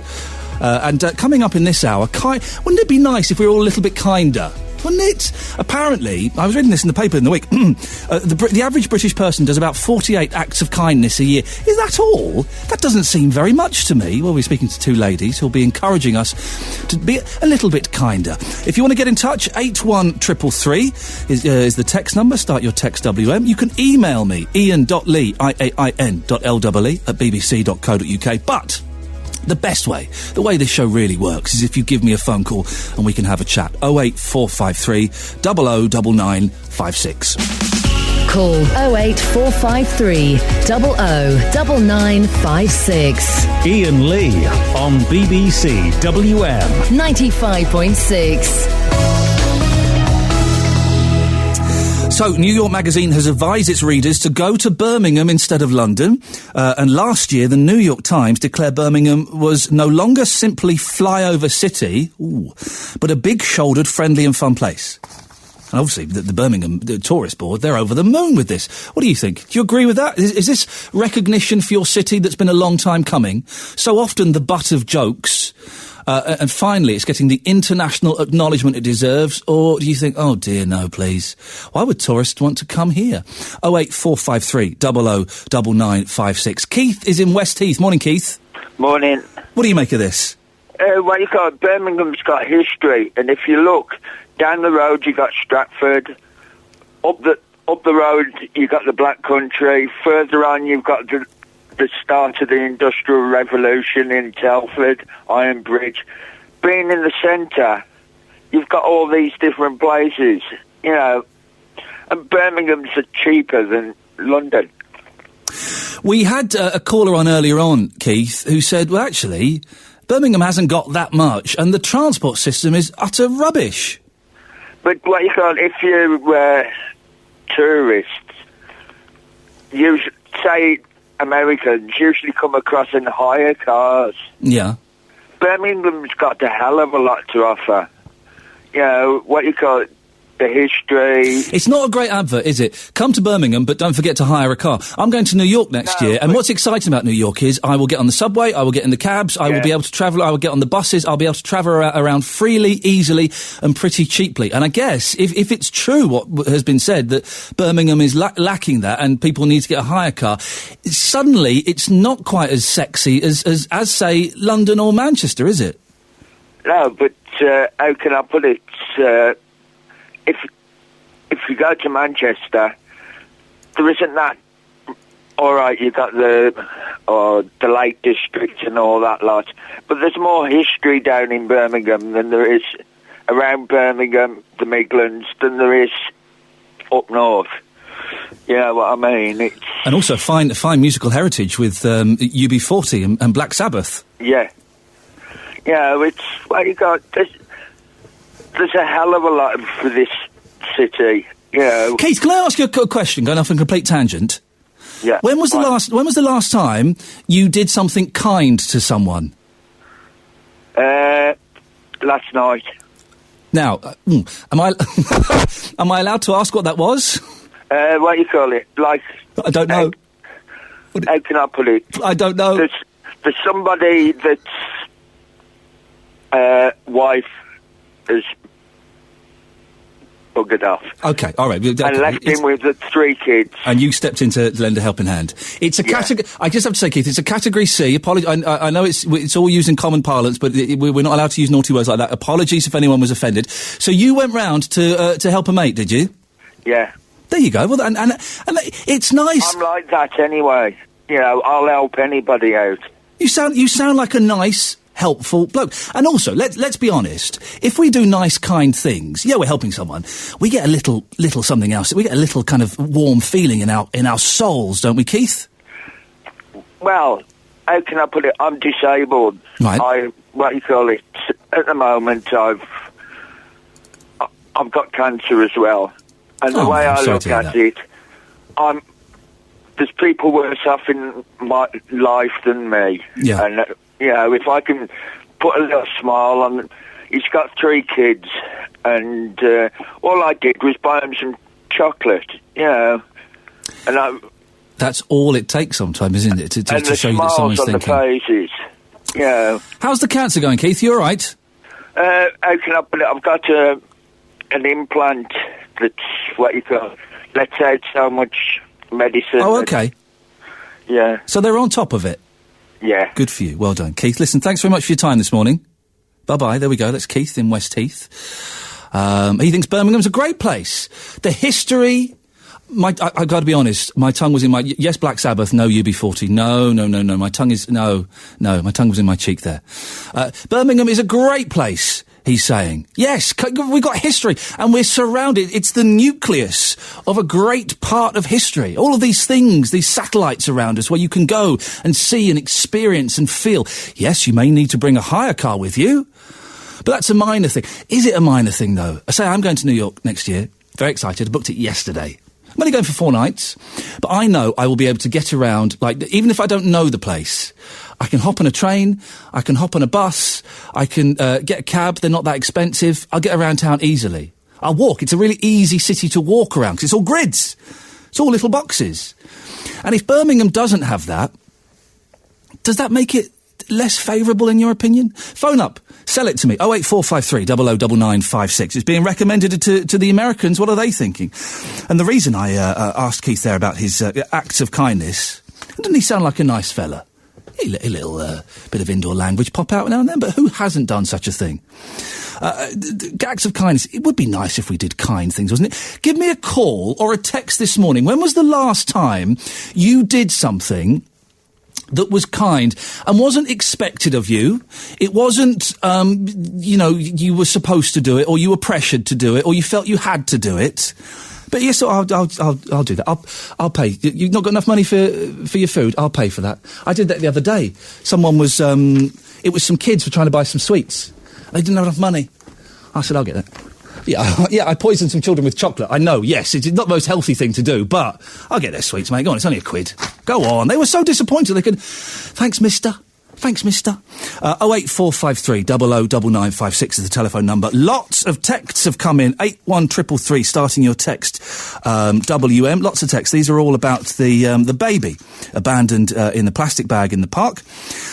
[SPEAKER 6] And coming up in this hour, wouldn't it be nice if we were all a little bit kinder? Wouldn't it? Apparently, I was reading this in the paper in the week, the average British person does about 48 acts of kindness a year. Is that all? That doesn't seem very much to me. Well, we're speaking to two ladies who'll be encouraging us to be a little bit kinder. If you want to get in touch, 81333 is the text number. Start your text WM. You can email me, ian.lee, IAIN.LEE at bbc.co.uk. But the best way, the way this show really works, is if you give me a phone call and we can have a chat. 08453 009956.
[SPEAKER 2] Call 08453 009956.
[SPEAKER 1] Iain Lee on BBC WM.
[SPEAKER 2] 95.6.
[SPEAKER 6] So, New York Magazine has advised its readers to go to Birmingham instead of London. And last year, the New York Times declared Birmingham was no longer simply flyover city, but a big-shouldered, friendly and fun place. And obviously, the Birmingham Tourist Board, they're over the moon with this. What do you think? Do you agree with that? Is this recognition for your city that's been a long time coming? So often the butt of jokes... and finally, it's getting the international acknowledgement it deserves, or do you think, oh dear, no, please? Why would tourists want to come here? 08453 009956. Keith is in West Heath. Morning, Keith.
[SPEAKER 18] Morning.
[SPEAKER 6] What do you make of this?
[SPEAKER 18] Birmingham's got history, and if you look down the road, you got Stratford. Up the road, you got the Black Country. Further on, you've got the start of the Industrial Revolution in Telford, Iron Bridge. Being in the centre, you've got all these different places, and Birmingham's cheaper than London.
[SPEAKER 6] We had a caller on earlier on, Keith, who said, well, actually, Birmingham hasn't got that much, and the transport system is utter rubbish.
[SPEAKER 18] But if you're tourists, you say... Americans usually come across in hire cars.
[SPEAKER 6] Yeah.
[SPEAKER 18] Birmingham's got a hell of a lot to offer. The history.
[SPEAKER 6] It's not a great advert, is it? Come to Birmingham, but don't forget to hire a car. I'm going to New York next year, and what's exciting about New York is I will get on the subway, I will get in the cabs, I will be able to travel, I will get on the buses, I'll be able to travel around freely, easily, and pretty cheaply. And I guess, if it's true what has been said, that Birmingham is lacking that, and people need to get a hire car, suddenly it's not quite as sexy as say, London or Manchester, is it?
[SPEAKER 18] No, but how can I put it? If you go to Manchester, there isn't that. All right, you got the Lake District and all that lot, but there's more history down in Birmingham than there is around Birmingham, the Midlands, than there is up north. You know what I mean?
[SPEAKER 6] And also fine musical heritage with UB40 and Black Sabbath.
[SPEAKER 18] Yeah, it's you got. There's a hell of a lot for this city,
[SPEAKER 6] Keith, can I ask you a question, going off on a complete tangent?
[SPEAKER 18] Yeah.
[SPEAKER 6] When was the last time you did something kind to someone?
[SPEAKER 18] Last night.
[SPEAKER 6] Now, am I allowed to ask what that was?
[SPEAKER 18] What do you call it? Like,
[SPEAKER 6] I don't know.
[SPEAKER 18] How can I put it?
[SPEAKER 6] I don't know.
[SPEAKER 18] There's somebody that's wife is buggered off.
[SPEAKER 6] Okay, all right.
[SPEAKER 18] And left him with the 3 kids.
[SPEAKER 6] And you stepped in to lend a helping hand. It's a category... I just have to say, Keith, it's a Category C. I know it's all used in common parlance, but we're not allowed to use naughty words like that. Apologies if anyone was offended. So you went round to help a mate, did you?
[SPEAKER 18] Yeah.
[SPEAKER 6] There you go. Well, and it's nice.
[SPEAKER 18] I'm like that anyway. I'll help anybody out.
[SPEAKER 6] You sound like a nice... helpful bloke. And also, let's be honest, if we do nice, kind things, we're helping someone, we get a little something else. We get a little kind of warm feeling in our souls, don't we, Keith?
[SPEAKER 18] Well, how can I put it? I'm disabled.
[SPEAKER 6] Right.
[SPEAKER 18] At the moment, I've got cancer as well. And the way I look at it, there's people worse off in my life than me.
[SPEAKER 6] Yeah.
[SPEAKER 18] And, if I can put a little smile on... He's got 3 kids, and all I did was buy him some chocolate, And
[SPEAKER 6] that's all it takes sometimes, isn't it, to show you that someone's thinking.
[SPEAKER 18] And the smiles on the faces,
[SPEAKER 6] How's the cancer going, Keith? You all right?
[SPEAKER 18] How can I put it? I've got an implant that's what you call... lets out so much medicine.
[SPEAKER 6] Oh, okay.
[SPEAKER 18] Yeah.
[SPEAKER 6] So they're on top of it?
[SPEAKER 18] Yeah.
[SPEAKER 6] Good for you. Well done, Keith. Listen, thanks very much for your time this morning. Bye-bye. There we go. That's Keith in West Heath. He thinks Birmingham's a great place. The history... I've got to be honest, my tongue was in my... Yes, Black Sabbath, no, UB40. No. My tongue is... No, my tongue was in my cheek there. Birmingham is a great place, he's saying. Yes, we've got history, and we're surrounded. It's the nucleus of a great part of history. All of these things, these satellites around us, where you can go and see and experience and feel. Yes, you may need to bring a hire car with you, but that's a minor thing. Is it a minor thing, though? I say I'm going to New York next year. Very excited. I booked it yesterday. I'm only going for 4 nights, but I know I will be able to get around, even if I don't know the place. I can hop on a train, I can hop on a bus, I can get a cab, they're not that expensive. I'll get around town easily. I'll walk. It's a really easy city to walk around, because it's all grids. It's all little boxes. And if Birmingham doesn't have that, does that make it less favourable in your opinion? Phone up. Sell it to me. 08453 009956. It's being recommended to the Americans. What are they thinking? And the reason I asked Keith there about his acts of kindness, doesn't he sound like a nice fella? A little bit of indoor language pop out now and then, but who hasn't done such a thing? Acts of kindness. It would be nice if we did kind things, wasn't it? Give me a call or a text this morning. When was the last time you did something that was kind and wasn't expected of you? It wasn't, you were supposed to do it, or you were pressured to do it, or you felt you had to do it. But yes, I'll do that. I'll pay. You've not got enough money for your food? I'll pay for that. I did that the other day. Someone was, it was some kids were trying to buy some sweets. They didn't have enough money. I said, I'll get that. Yeah, I poisoned some children with chocolate. I know, yes, it's not the most healthy thing to do, but I'll get their sweets, mate. Go on, it's only £1. Go on. They were so disappointed they could... Thanks, mister. 08453 009956 is the telephone number. Lots of texts have come in. 81333 starting your text. WM. Lots of texts. These are all about the baby abandoned in the plastic bag in the park.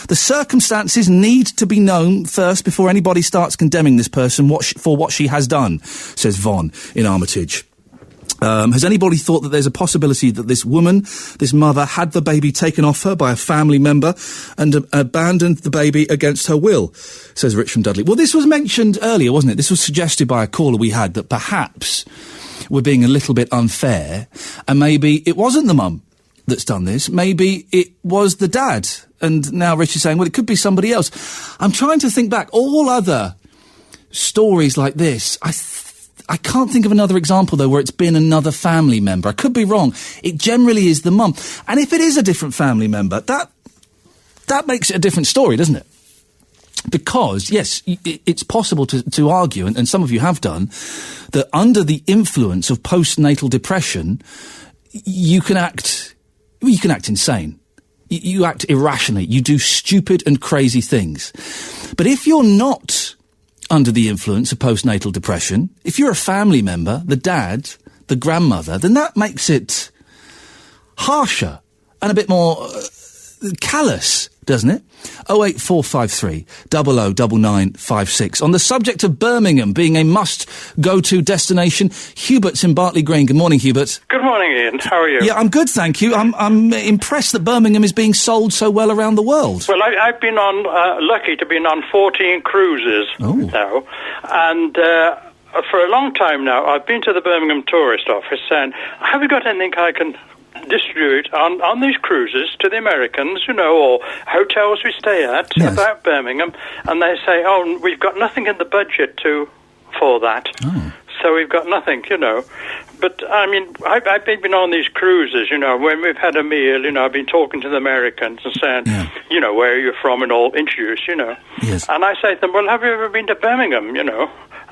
[SPEAKER 6] The circumstances need to be known first before anybody starts condemning this person for what she has done, says Von in Armitage. Has anybody thought that there's a possibility that this woman, this mother, had the baby taken off her by a family member and abandoned the baby against her will, says Rich from Dudley. Well, this was mentioned earlier, wasn't it? This was suggested by a caller we had, that perhaps we're being a little bit unfair, and maybe it wasn't the mum that's done this. Maybe it was the dad. And now Rich is saying, well, it could be somebody else. I'm trying to think back. All other stories like this, I can't think of another example, though, where it's been another family member. I could be wrong. It generally is the mum. And if it is a different family member, that makes it a different story, doesn't it? Because, yes, it's possible to argue, and some of you have done, that under the influence of postnatal depression, you can act insane. You act irrationally. You do stupid and crazy things. But if you're not under the influence of postnatal depression, if you're a family member, the dad, the grandmother, then that makes it harsher and a bit more callous, doesn't it? 08453 009956. On the subject of Birmingham being a must-go-to destination, Hubert's in Bartley Green. Good morning, Hubert.
[SPEAKER 19] Good morning, Ian. How are you?
[SPEAKER 6] Yeah, I'm good, thank you. I'm impressed that Birmingham is being sold so well around the world.
[SPEAKER 19] Well, I've been lucky to be on 14 cruises now, and for a long time now, I've been to the Birmingham Tourist Office saying, have you got anything I can distribute on these cruises to the Americans, or hotels we stay at about Birmingham, and they say, oh, we've got nothing in the budget for that.
[SPEAKER 6] Oh.
[SPEAKER 19] So we've got nothing, But, I mean, I've been on these cruises, when we've had a meal, I've been talking to the Americans and saying, where are you from and all, introduce,
[SPEAKER 6] Yes.
[SPEAKER 19] And I say to them, well, have you ever been to Birmingham,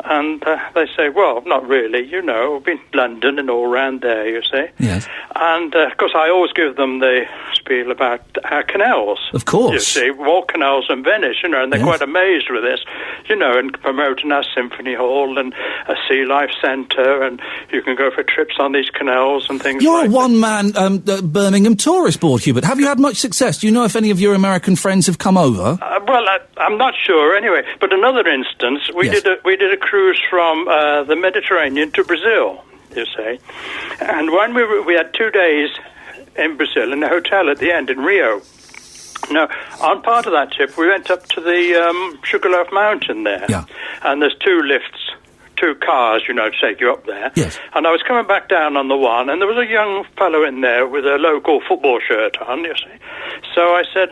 [SPEAKER 19] And they say, well, not really, we've been to London and all around there, you see.
[SPEAKER 6] Yes.
[SPEAKER 19] And, of course, I always give them the spiel about our canals.
[SPEAKER 6] Of course.
[SPEAKER 19] You see, more canals in Venice, and they're quite amazed with this, and promoting our Symphony Hall and a Sea Life Centre, and you can go for trips on these canals and things
[SPEAKER 6] You're
[SPEAKER 19] like
[SPEAKER 6] a one-man Birmingham tourist board, Hubert. Have you had much success? Do you know if any of your American friends have come over?
[SPEAKER 19] I'm not sure, anyway. But another instance, we did a cruise from the Mediterranean to Brazil, you see. And when we had 2 days in Brazil in a hotel at the end in Rio. Now, on part of that trip, we went up to the Sugarloaf Mountain there.
[SPEAKER 6] Yeah.
[SPEAKER 19] And there's 2 lifts, 2 cars, to take you up there.
[SPEAKER 6] Yes.
[SPEAKER 19] And I was coming back down on the one, and there was a young fellow in there with a local football shirt on, you see. So I said,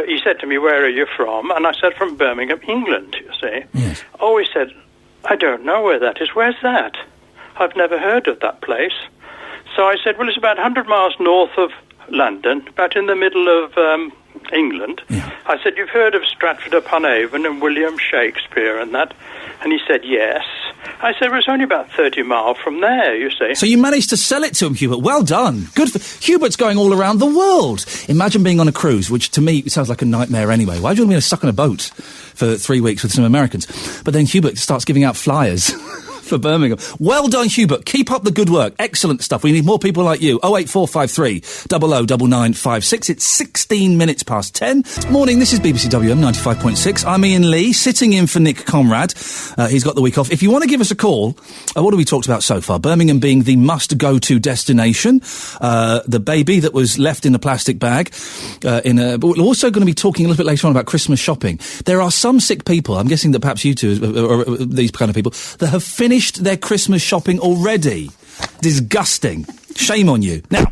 [SPEAKER 19] he said to me, where are you from? And I said, from Birmingham, England, you see.
[SPEAKER 6] Yes.
[SPEAKER 19] Oh, he said, I don't know where that is. Where's that? I've never heard of that place. So I said, well, it's about 100 miles north of London, about in the middle of England.
[SPEAKER 6] Yeah.
[SPEAKER 19] I said, you've heard of Stratford-upon-Avon and William Shakespeare and that? And he said, yes. I said, well, it's only about 30 miles from there, you see.
[SPEAKER 6] So you managed to sell it to him, Hubert. Well done. Good for... Hubert's going all around the world. Imagine being on a cruise, which to me sounds like a nightmare anyway. Why do you want to be stuck on a boat for 3 weeks with some Americans? But then Hubert starts giving out flyers for Birmingham. Well done, Hubert. Keep up the good work. Excellent stuff. We need more people like you. 08453 009956. It's 16 minutes past 10. Morning, this is BBC WM 95.6. I'm Iain Lee, sitting in for Nick Conrad. He's got the week off. If you want to give us a call, what have we talked about so far? Birmingham being the must-go-to destination. The baby that was left in a plastic bag. But we're also going to be talking a little bit later on about Christmas shopping. There are some sick people, I'm guessing that perhaps you two, or these kind of people, that have finished their Christmas shopping already. Disgusting. Shame on you. Now,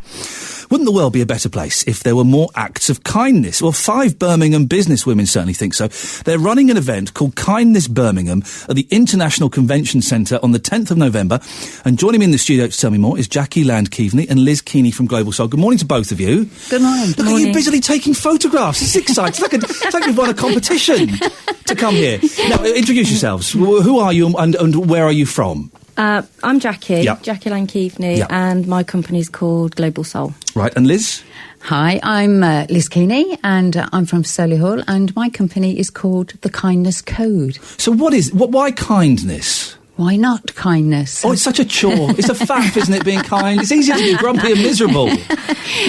[SPEAKER 6] wouldn't the world be a better place if there were more acts of kindness? Well, 5 Birmingham businesswomen certainly think so. They're running an event called Kindness Birmingham at the International Convention Centre on the 10th of November. And joining me in the studio to tell me more is Jackie Land-Keaveney and Liz Keeney from Global Soul. Good morning to both of you.
[SPEAKER 20] Good morning.
[SPEAKER 6] Look at you busily taking photographs. It's exciting. It's like you've won a competition to come here. Now, introduce yourselves. Who are you and where are you from?
[SPEAKER 20] I'm Jackie,
[SPEAKER 6] Yep.
[SPEAKER 20] Jackie Land-Keaveney,
[SPEAKER 6] Yep.
[SPEAKER 20] and my company's called Global Soul.
[SPEAKER 6] Right, and Liz?
[SPEAKER 21] Hi, I'm Liz Keeney, and I'm from Solihull, and my company is called The Kindness Code.
[SPEAKER 6] So why kindness?
[SPEAKER 21] Why not kindness?
[SPEAKER 6] Oh, it's such a chore. It's a faff, isn't it, being kind? It's easier to be grumpy and miserable.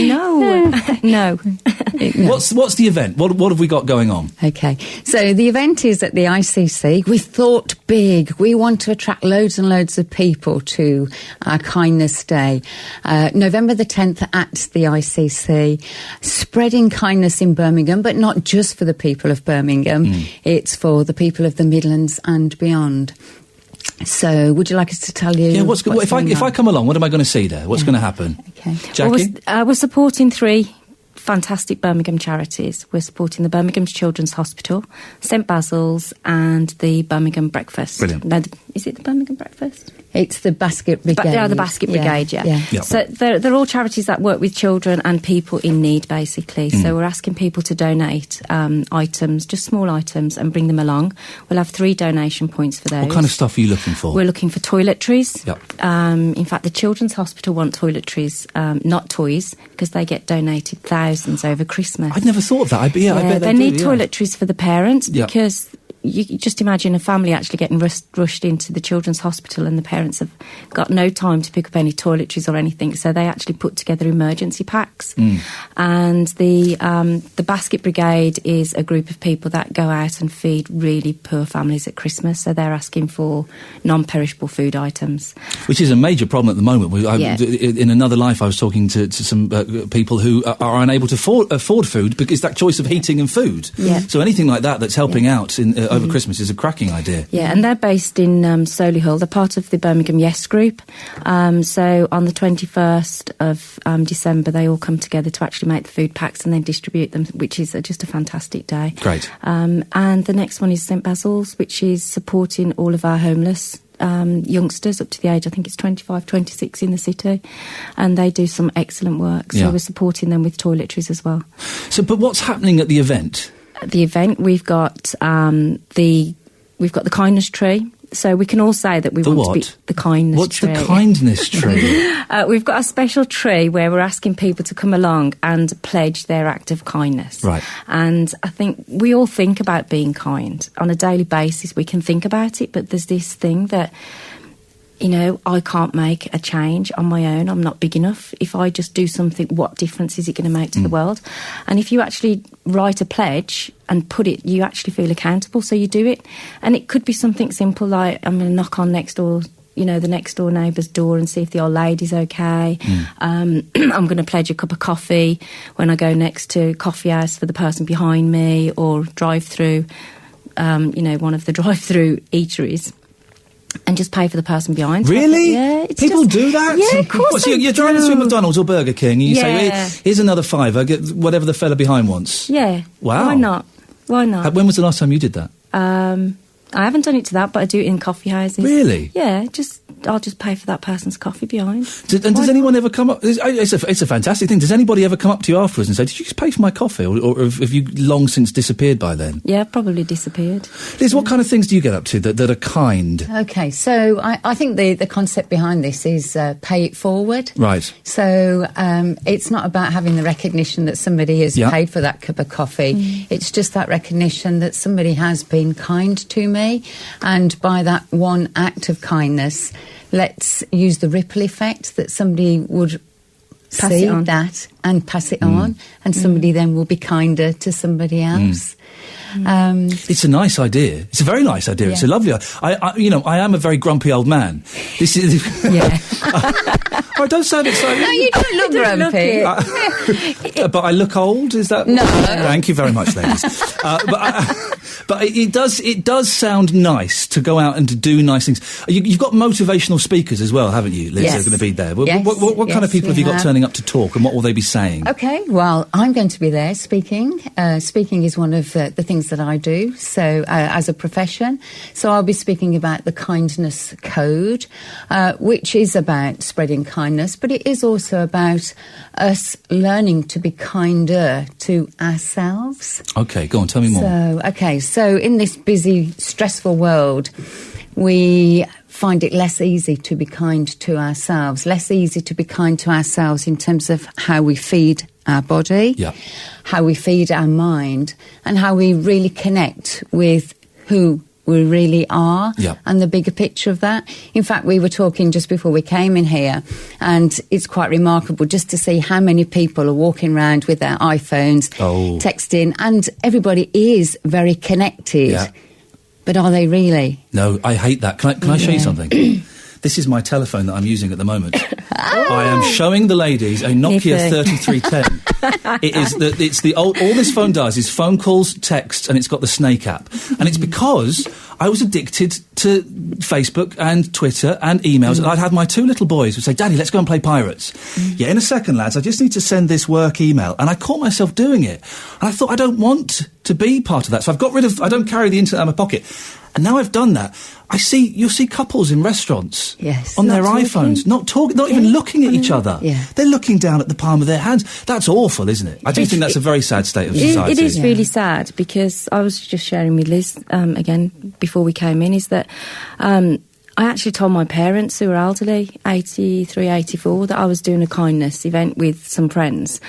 [SPEAKER 20] No.
[SPEAKER 6] What's the event? What have we got going on?
[SPEAKER 21] Okay, so the event is at the ICC. We thought big. We want to attract loads and loads of people to our Kindness Day. November the 10th at the ICC. Spreading kindness in Birmingham, but not just for the people of Birmingham. It's for the people of the Midlands and beyond. So, would you like us to tell you?
[SPEAKER 6] Yeah, if I come along, what am I going to see there? What's going to happen?
[SPEAKER 21] Okay,
[SPEAKER 6] Jackie?
[SPEAKER 20] We're supporting 3 fantastic Birmingham charities. We're supporting the Birmingham Children's Hospital, St Basil's, and the Birmingham Breakfast.
[SPEAKER 6] Brilliant.
[SPEAKER 20] No, is it the Birmingham Breakfast?
[SPEAKER 21] It's the Basket Brigade.
[SPEAKER 20] The Basket Brigade, yeah.
[SPEAKER 6] Yeah.
[SPEAKER 20] So they're all charities that work with children and people in need, basically. So we're asking people to donate items, just small items, and bring them along. We'll have 3 donation points for those.
[SPEAKER 6] What kind of stuff are you looking for?
[SPEAKER 20] We're looking for toiletries.
[SPEAKER 6] Yep.
[SPEAKER 20] In fact, the Children's Hospital want toiletries, not toys, because they get donated thousands over Christmas.
[SPEAKER 6] I'd never thought of that. I bet
[SPEAKER 20] they need toiletries for the parents
[SPEAKER 6] Yeah.
[SPEAKER 20] because you just imagine a family actually getting rushed into the Children's Hospital and the parents have got no time to pick up any toiletries or anything, so they actually put together emergency packs. And the Basket Brigade is a group of people that go out and feed really poor families at Christmas, so they're asking for non-perishable food items.
[SPEAKER 6] Which is a major problem at the moment.
[SPEAKER 20] Yeah.
[SPEAKER 6] In another life, I was talking to some people who are unable to afford food because that choice of heating and food.
[SPEAKER 20] Yeah.
[SPEAKER 6] So anything like that's helping out over Christmas is a cracking idea.
[SPEAKER 20] Yeah, and they're based in Solihull. They're part of the Birmingham Yes Group. So on the 21st of December, they all come together to actually make the food packs and then distribute them, which is just a fantastic day.
[SPEAKER 6] Great.
[SPEAKER 20] And the next one is St Basil's, which is supporting all of our homeless youngsters up to the age, I think it's 25, 26 in the city, and they do some excellent work. So we're supporting them with toiletries as well.
[SPEAKER 6] So, but what's happening at the event?
[SPEAKER 20] At the event, we've got the kindness tree. So we can all say that we want to be the kindness tree.
[SPEAKER 6] What's the kindness tree?
[SPEAKER 20] We've got a special tree where we're asking people to come along and pledge their act of kindness.
[SPEAKER 6] Right.
[SPEAKER 20] And I think we all think about being kind. On a daily basis, we can think about it, but there's this thing that, you know, I can't make a change on my own. I'm not big enough. If I just do something, what difference is it going to make to the world? And if you actually write a pledge and put it, you actually feel accountable, so you do it. And it could be something simple like, I'm going to knock on next door, you know, the next door neighbour's door and see if the old lady's okay. I'm going to pledge a cup of coffee when I go next to coffee house for the person behind me, or drive through, you know, one of the drive-through eateries. And just pay for the person behind.
[SPEAKER 6] Really?
[SPEAKER 20] Yeah. It's
[SPEAKER 6] People
[SPEAKER 20] just,
[SPEAKER 6] do that?
[SPEAKER 20] Yeah, of course.
[SPEAKER 6] So you're driving through McDonald's or Burger King and you
[SPEAKER 20] Yeah.
[SPEAKER 6] say, here's another £5, get whatever the fella behind wants.
[SPEAKER 20] Yeah.
[SPEAKER 6] Wow.
[SPEAKER 20] Why not? Why not?
[SPEAKER 6] When was the last time you did that?
[SPEAKER 20] I haven't done it to that, but I do it in coffee houses.
[SPEAKER 6] Really?
[SPEAKER 20] Yeah, I'll just pay for that person's coffee behind.
[SPEAKER 6] Does anyone ever come up... It's a fantastic thing. Does anybody ever come up to you afterwards and say, did you just pay for my coffee? Or have you long since disappeared by then?
[SPEAKER 20] Yeah, probably disappeared.
[SPEAKER 6] Liz, what kind of things do you get up to that are kind?
[SPEAKER 21] Okay, so I think the concept behind this is pay it forward.
[SPEAKER 6] Right.
[SPEAKER 21] So it's not about having the recognition that somebody has paid for that cup of coffee. It's just that recognition that somebody has been kind to me. And by that one act of kindness, let's use the ripple effect that somebody would see that and pass it on, and somebody then will be kinder to somebody else.
[SPEAKER 6] It's a nice idea. It's a very nice idea.
[SPEAKER 21] Yeah.
[SPEAKER 6] It's a lovely... I am a very grumpy old man. This is...
[SPEAKER 21] Yeah.
[SPEAKER 6] I don't sound excited.
[SPEAKER 21] No, you don't look grumpy.
[SPEAKER 6] But I look old, is that...
[SPEAKER 21] No.
[SPEAKER 6] Thank you very much, ladies. But it does sound nice to go out and to do nice things. You've got motivational speakers as well, haven't you, Liz?
[SPEAKER 21] Yes.
[SPEAKER 6] Who are going to be there.
[SPEAKER 21] Yes.
[SPEAKER 6] What kind of people have you got turning up to talk, and what will they be saying?
[SPEAKER 21] Okay, well, I'm going to be there speaking. Speaking is one of the things that I do, so as a profession. So I'll be speaking about the Kindness Code, which is about spreading kindness, but it is also about us learning to be kinder to ourselves.
[SPEAKER 6] Okay, go on, tell me more.
[SPEAKER 21] So in this busy, stressful world, we find it less easy to be kind to ourselves, less easy to be kind to ourselves in terms of how we feed our body, how we feed our mind, and how we really connect with who we really are, and the bigger picture of that. In fact, we were talking just before we came in here, and it's quite remarkable just to see how many people are walking around with their iPhones, texting, and everybody is very connected.
[SPEAKER 6] Yeah.
[SPEAKER 21] But are they really?
[SPEAKER 6] No, I hate that. Can I show you something? This is my telephone that I'm using at the moment. I am showing the ladies a Nokia 3310. It's the old. All this phone does is phone calls, texts, and it's got the Snake app. And it's because I was addicted to Facebook and Twitter and emails. And I'd have my two little boys would say, "Daddy, let's go and play Pirates." Yeah, in a second, lads. I just need to send this work email, and I caught myself doing it. And I thought I don't want to be part of that, so I've got rid of. I don't carry the internet in my pocket. And now I've done that, you'll see couples in restaurants on their iPhones, not even looking at each other.
[SPEAKER 21] Yeah.
[SPEAKER 6] They're looking down at the palm of their hands. That's awful, isn't it? I do think that's a very sad state of society.
[SPEAKER 20] It is really sad, because I was just sharing with Liz, again, before we came in, is that I actually told my parents, who are elderly, 83, 84, that I was doing a kindness event with some friends.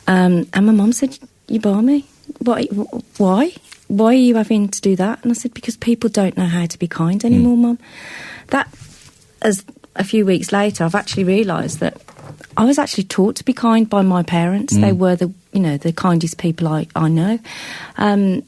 [SPEAKER 20] And my mum said, "You bar me? Why? Why are you having to do that?" And I said, "Because people don't know how to be kind anymore, Mum." That, as a few weeks later, I've actually realised that I was actually taught to be kind by my parents. They were the kindest people I know. And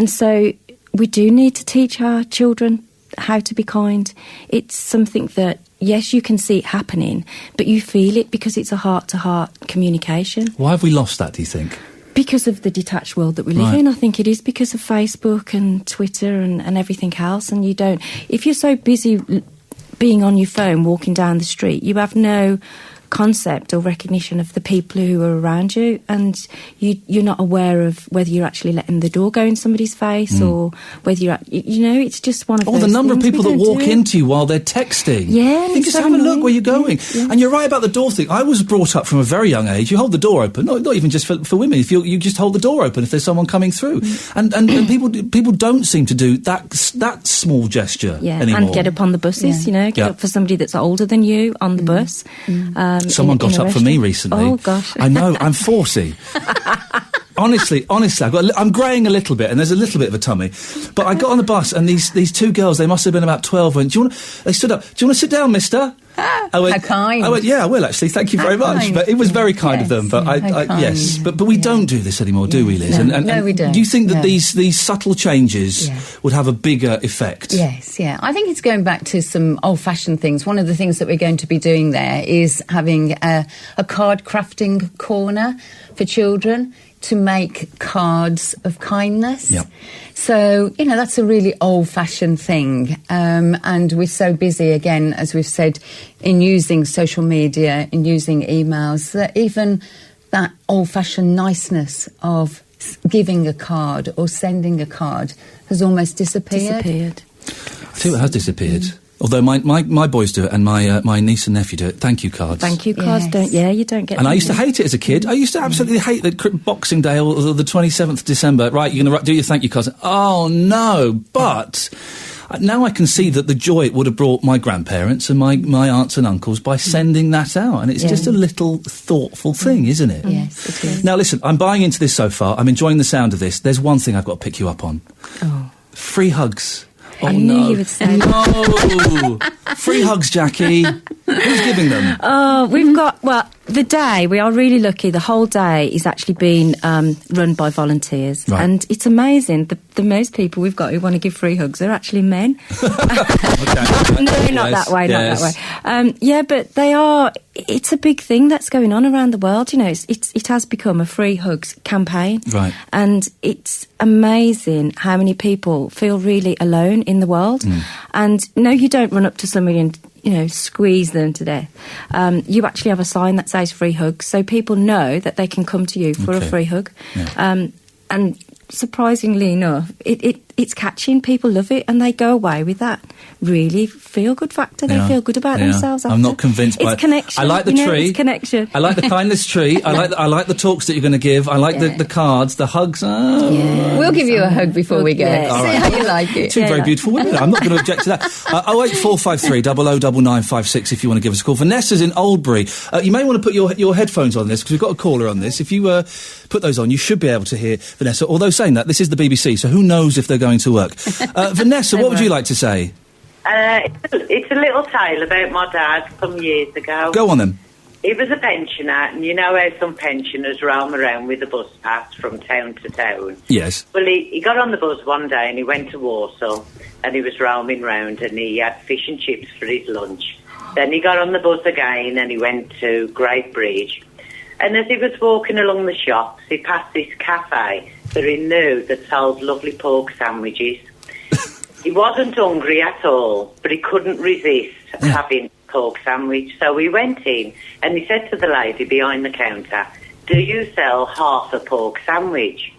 [SPEAKER 20] so we do need to teach our children how to be kind. It's something that, yes, you can see it happening, but you feel it because it's a heart-to-heart communication.
[SPEAKER 6] Why have we lost that, do you think?
[SPEAKER 20] Because of the detached world that we live in. I think it is because of Facebook and Twitter and everything else. And you don't... If you're so busy being on your phone, walking down the street, you have no concept or recognition of the people who are around you, and you're not aware of whether you're actually letting the door go in somebody's face or whether you're, it's just one of those
[SPEAKER 6] the number of
[SPEAKER 20] things
[SPEAKER 6] people
[SPEAKER 20] we
[SPEAKER 6] that
[SPEAKER 20] don't
[SPEAKER 6] walk
[SPEAKER 20] do.
[SPEAKER 6] into you while they're texting.
[SPEAKER 20] Yeah,
[SPEAKER 6] think,
[SPEAKER 20] it's
[SPEAKER 6] just
[SPEAKER 20] so
[SPEAKER 6] have a look
[SPEAKER 20] annoying.
[SPEAKER 6] where you're going.
[SPEAKER 20] Yeah.
[SPEAKER 6] And you're right about the door thing. I was brought up from a very young age. You hold the door open, not even just for women. If you just hold the door open if there's someone coming through, and people don't seem to do that small gesture anymore.
[SPEAKER 20] And get up on the buses. Get up for somebody that's older than you on the bus.
[SPEAKER 6] Someone got up for me recently.
[SPEAKER 20] Oh gosh,
[SPEAKER 6] I know. I'm 40. Honestly, I'm greying a little bit, and there's a little bit of a tummy. But I got on the bus, and these two girls, they must have been about 12. Went, they stood up. Do you want to sit down, Mister? I went,
[SPEAKER 21] how kind.
[SPEAKER 6] I went, yeah, I will actually. Thank you very much.
[SPEAKER 21] Kind.
[SPEAKER 6] But it was very kind of them. But yes, but we don't do this anymore, do we, Liz?
[SPEAKER 21] No, we don't.
[SPEAKER 6] Do you think that
[SPEAKER 21] No.
[SPEAKER 6] these subtle changes would have a bigger effect?
[SPEAKER 21] Yes, yeah. I think it's going back to some old-fashioned things. One of the things that we're going to be doing there is having a card crafting corner for children to make cards of kindness.
[SPEAKER 6] Yep.
[SPEAKER 21] So, that's a really old-fashioned thing. And we're so busy, again, as we've said, in using social media, in using emails, that even that old-fashioned niceness of giving a card or sending a card has almost disappeared.
[SPEAKER 6] I tell you what has disappeared. Although my boys do it, and my niece and nephew do it. Thank you cards.
[SPEAKER 20] Thank you cards. You don't get.
[SPEAKER 6] And I used to hate it as a kid. I used to absolutely hate the Boxing Day or the 27th of December. Right, you're going to do your thank you cards. Oh no! But now I can see that the joy it would have brought my grandparents and my aunts and uncles by sending that out, and it's just a little thoughtful thing, isn't it?
[SPEAKER 21] Yes, it is.
[SPEAKER 6] Now listen, I'm buying into this so far. I'm enjoying the sound of this. There's one thing I've got to pick you up on.
[SPEAKER 20] Oh.
[SPEAKER 6] Free hugs.
[SPEAKER 20] I knew you would say
[SPEAKER 6] no. Free hugs, Jackie. Who's giving them?
[SPEAKER 20] Oh, we've got, the day, we are really lucky, the whole day is actually being run by volunteers.
[SPEAKER 6] Right.
[SPEAKER 20] And it's amazing, the most people we've got who want to give free hugs are actually men.
[SPEAKER 6] Okay.
[SPEAKER 20] No, not that way, not that way. But they are, it's a big thing that's going on around the world, it has become a free hugs campaign.
[SPEAKER 6] Right.
[SPEAKER 20] And it's amazing how many people feel really alone in the world. And no, you don't run up to somebody and squeeze them to death. You actually have a sign that says free hugs, so people know that they can come to you for a free hug. Yeah. And surprisingly enough, it's catching. People love it, and they go away with that really feel-good factor. They feel good about themselves after.
[SPEAKER 6] I'm not convinced by
[SPEAKER 20] it's connection.
[SPEAKER 6] I like the tree.
[SPEAKER 20] It's connection.
[SPEAKER 6] I like the kindness tree. I like the talks that you're going to give. I like the cards, the hugs.
[SPEAKER 21] We'll give you a hug before we go. See how you like it.
[SPEAKER 6] Two very beautiful women. I'm not going to object to that. 08453 009956 if you want to give us a call. Vanessa's in Oldbury. You may want to put your headphones on this because we've got a caller on this. If you put those on, you should be able to hear Vanessa. Although saying that, this is the BBC, so who knows if they're going to work. Vanessa, what would you like to say?
[SPEAKER 3] It's a little tale about my dad some years ago.
[SPEAKER 6] Go on then.
[SPEAKER 3] He was a pensioner, and you know how some pensioners roam around with a bus pass from town to town?
[SPEAKER 6] Yes.
[SPEAKER 3] Well, he got on the bus one day and he went to Warsaw, and he was roaming round, and he had fish and chips for his lunch. Then he got on the bus again and he went to Great Bridge. And as he was walking along the shops, he passed this cafe that he knew that sold lovely pork sandwiches. He wasn't hungry at all, but he couldn't resist having a pork sandwich. So he went in and he said to the lady behind the counter, "Do you sell half a pork sandwich?"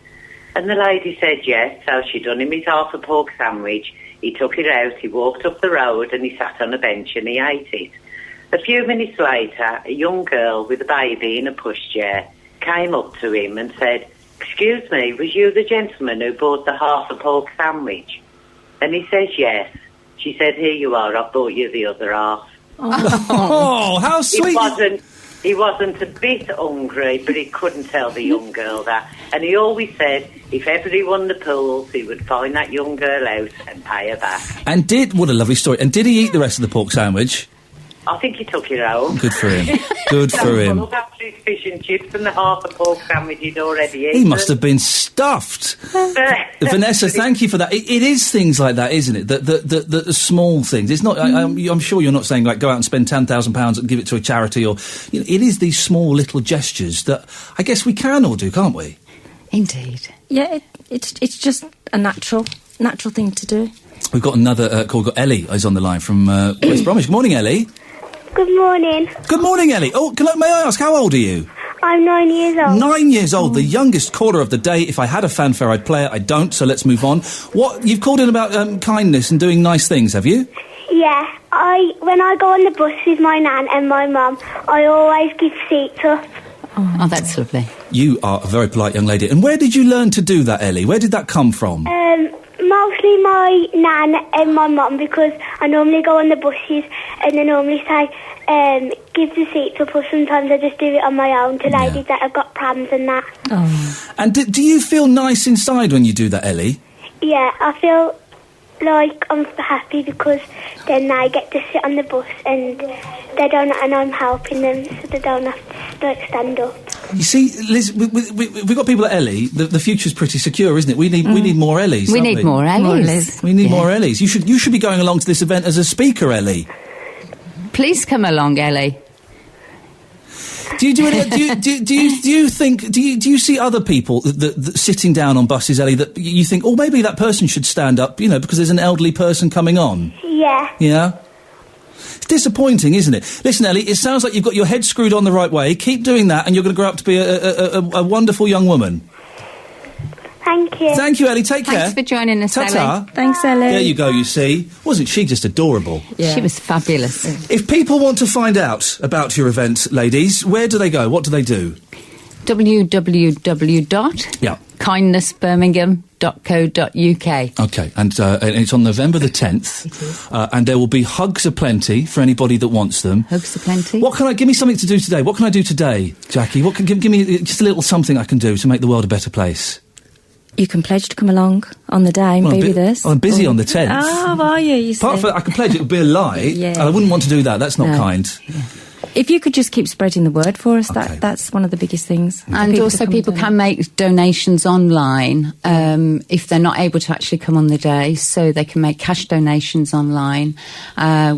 [SPEAKER 3] And the lady said yes, so she done him his half a pork sandwich. He took it out, he walked up the road and he sat on a bench and he ate it. A few minutes later, a young girl with a baby in a pushchair came up to him and said, "Excuse me, was you the gentleman who bought the half a pork sandwich?" And he says, "Yes." She said, "Here you are, I've bought you the other half."
[SPEAKER 6] Oh, how sweet.
[SPEAKER 3] He wasn't a bit hungry, but he couldn't tell the young girl that. And he always said, if ever he won the pools, he would find that young girl out and pay her back.
[SPEAKER 6] And what a lovely story. And did he eat the rest of the pork sandwich?
[SPEAKER 3] I think he took it home.
[SPEAKER 6] Good for him. Good for him.
[SPEAKER 3] Look after his fish and chips and the half a pork sandwich he'd already eaten.
[SPEAKER 6] He must have been stuffed. Vanessa, thank you for that. It is things like that, isn't it? The small things. It's not. I'm sure you're not saying like go out and spend £10,000 and give it to a charity, or it is these small little gestures that I guess we can all do, can't we?
[SPEAKER 21] Indeed.
[SPEAKER 20] Yeah, it's just a natural thing to do.
[SPEAKER 6] We've got another call. We've got Ellie is on the line from West Bromwich. Good morning, Ellie.
[SPEAKER 5] Good morning.
[SPEAKER 6] Good morning, Ellie. Oh, may I ask, how old are you?
[SPEAKER 5] I'm 9 years old.
[SPEAKER 6] 9 years old, the youngest caller of the day. If I had a fanfare, I'd play it. I don't, so let's move on. You've called in about kindness and doing nice things, have you?
[SPEAKER 5] Yeah, when I go on the bus with my nan and my mum, I always give seats up.
[SPEAKER 21] Oh, that's lovely.
[SPEAKER 6] You are a very polite young lady. And where did you learn to do that, Ellie? Where did that come from?
[SPEAKER 5] Mostly my nan and my mum, because I normally go on the buses and they normally say, give the seats up, or sometimes I just do it on my own to ladies that have got prams and that.
[SPEAKER 6] Oh. And do you feel nice inside when you do that, Ellie?
[SPEAKER 5] Yeah, I feel like I'm happy because then they get to sit on the bus and and I'm helping them, so they don't have to stand up.
[SPEAKER 6] You see, Liz, we've got people at Ellie. The future's pretty secure, isn't it? We need more Ellies.
[SPEAKER 21] We need more Ellies.
[SPEAKER 6] We need more Ellies. You should be going along to this event as a speaker, Ellie.
[SPEAKER 21] Please come along, Ellie.
[SPEAKER 6] Do you see other people that sitting down on buses, Ellie, that you think, oh, maybe that person should stand up, because there's an elderly person coming on?
[SPEAKER 5] Yeah.
[SPEAKER 6] Yeah? It's disappointing, isn't it? Listen, Ellie, it sounds like you've got your head screwed on the right way. Keep doing that and you're going to grow up to be a wonderful young woman.
[SPEAKER 5] Thank you.
[SPEAKER 6] Thank you, Ellie. Take care.
[SPEAKER 21] Thanks for joining us,
[SPEAKER 6] Ta-ta.
[SPEAKER 21] Ellie. Thanks, Ellie.
[SPEAKER 6] There you go, you see. Wasn't she just adorable?
[SPEAKER 21] Yeah. She was fabulous.
[SPEAKER 6] If people want to find out about your event, ladies, where do they go? What do they do?
[SPEAKER 21] www.kindnessbirmingham.co.uk.
[SPEAKER 6] OK, and it's on November the 10th.
[SPEAKER 21] It is.
[SPEAKER 6] And there will be hugs aplenty for anybody that wants them.
[SPEAKER 21] Hugs aplenty.
[SPEAKER 6] Give me something to do today. What can I do today, Jackie? Give me just a little something I can do to make the world a better place.
[SPEAKER 20] You can pledge to come along on the day and be with us.
[SPEAKER 6] I'm busy on the 10th.
[SPEAKER 20] Oh, are you? You
[SPEAKER 6] Apart from I can pledge it would be a lie.
[SPEAKER 20] Yeah.
[SPEAKER 6] And I wouldn't want to do that. That's not kind.
[SPEAKER 20] Yeah. If you could just keep spreading the word for us, that's one of the biggest things.
[SPEAKER 21] And also people can make donations online if they're not able to actually come on the day, so they can make cash donations online.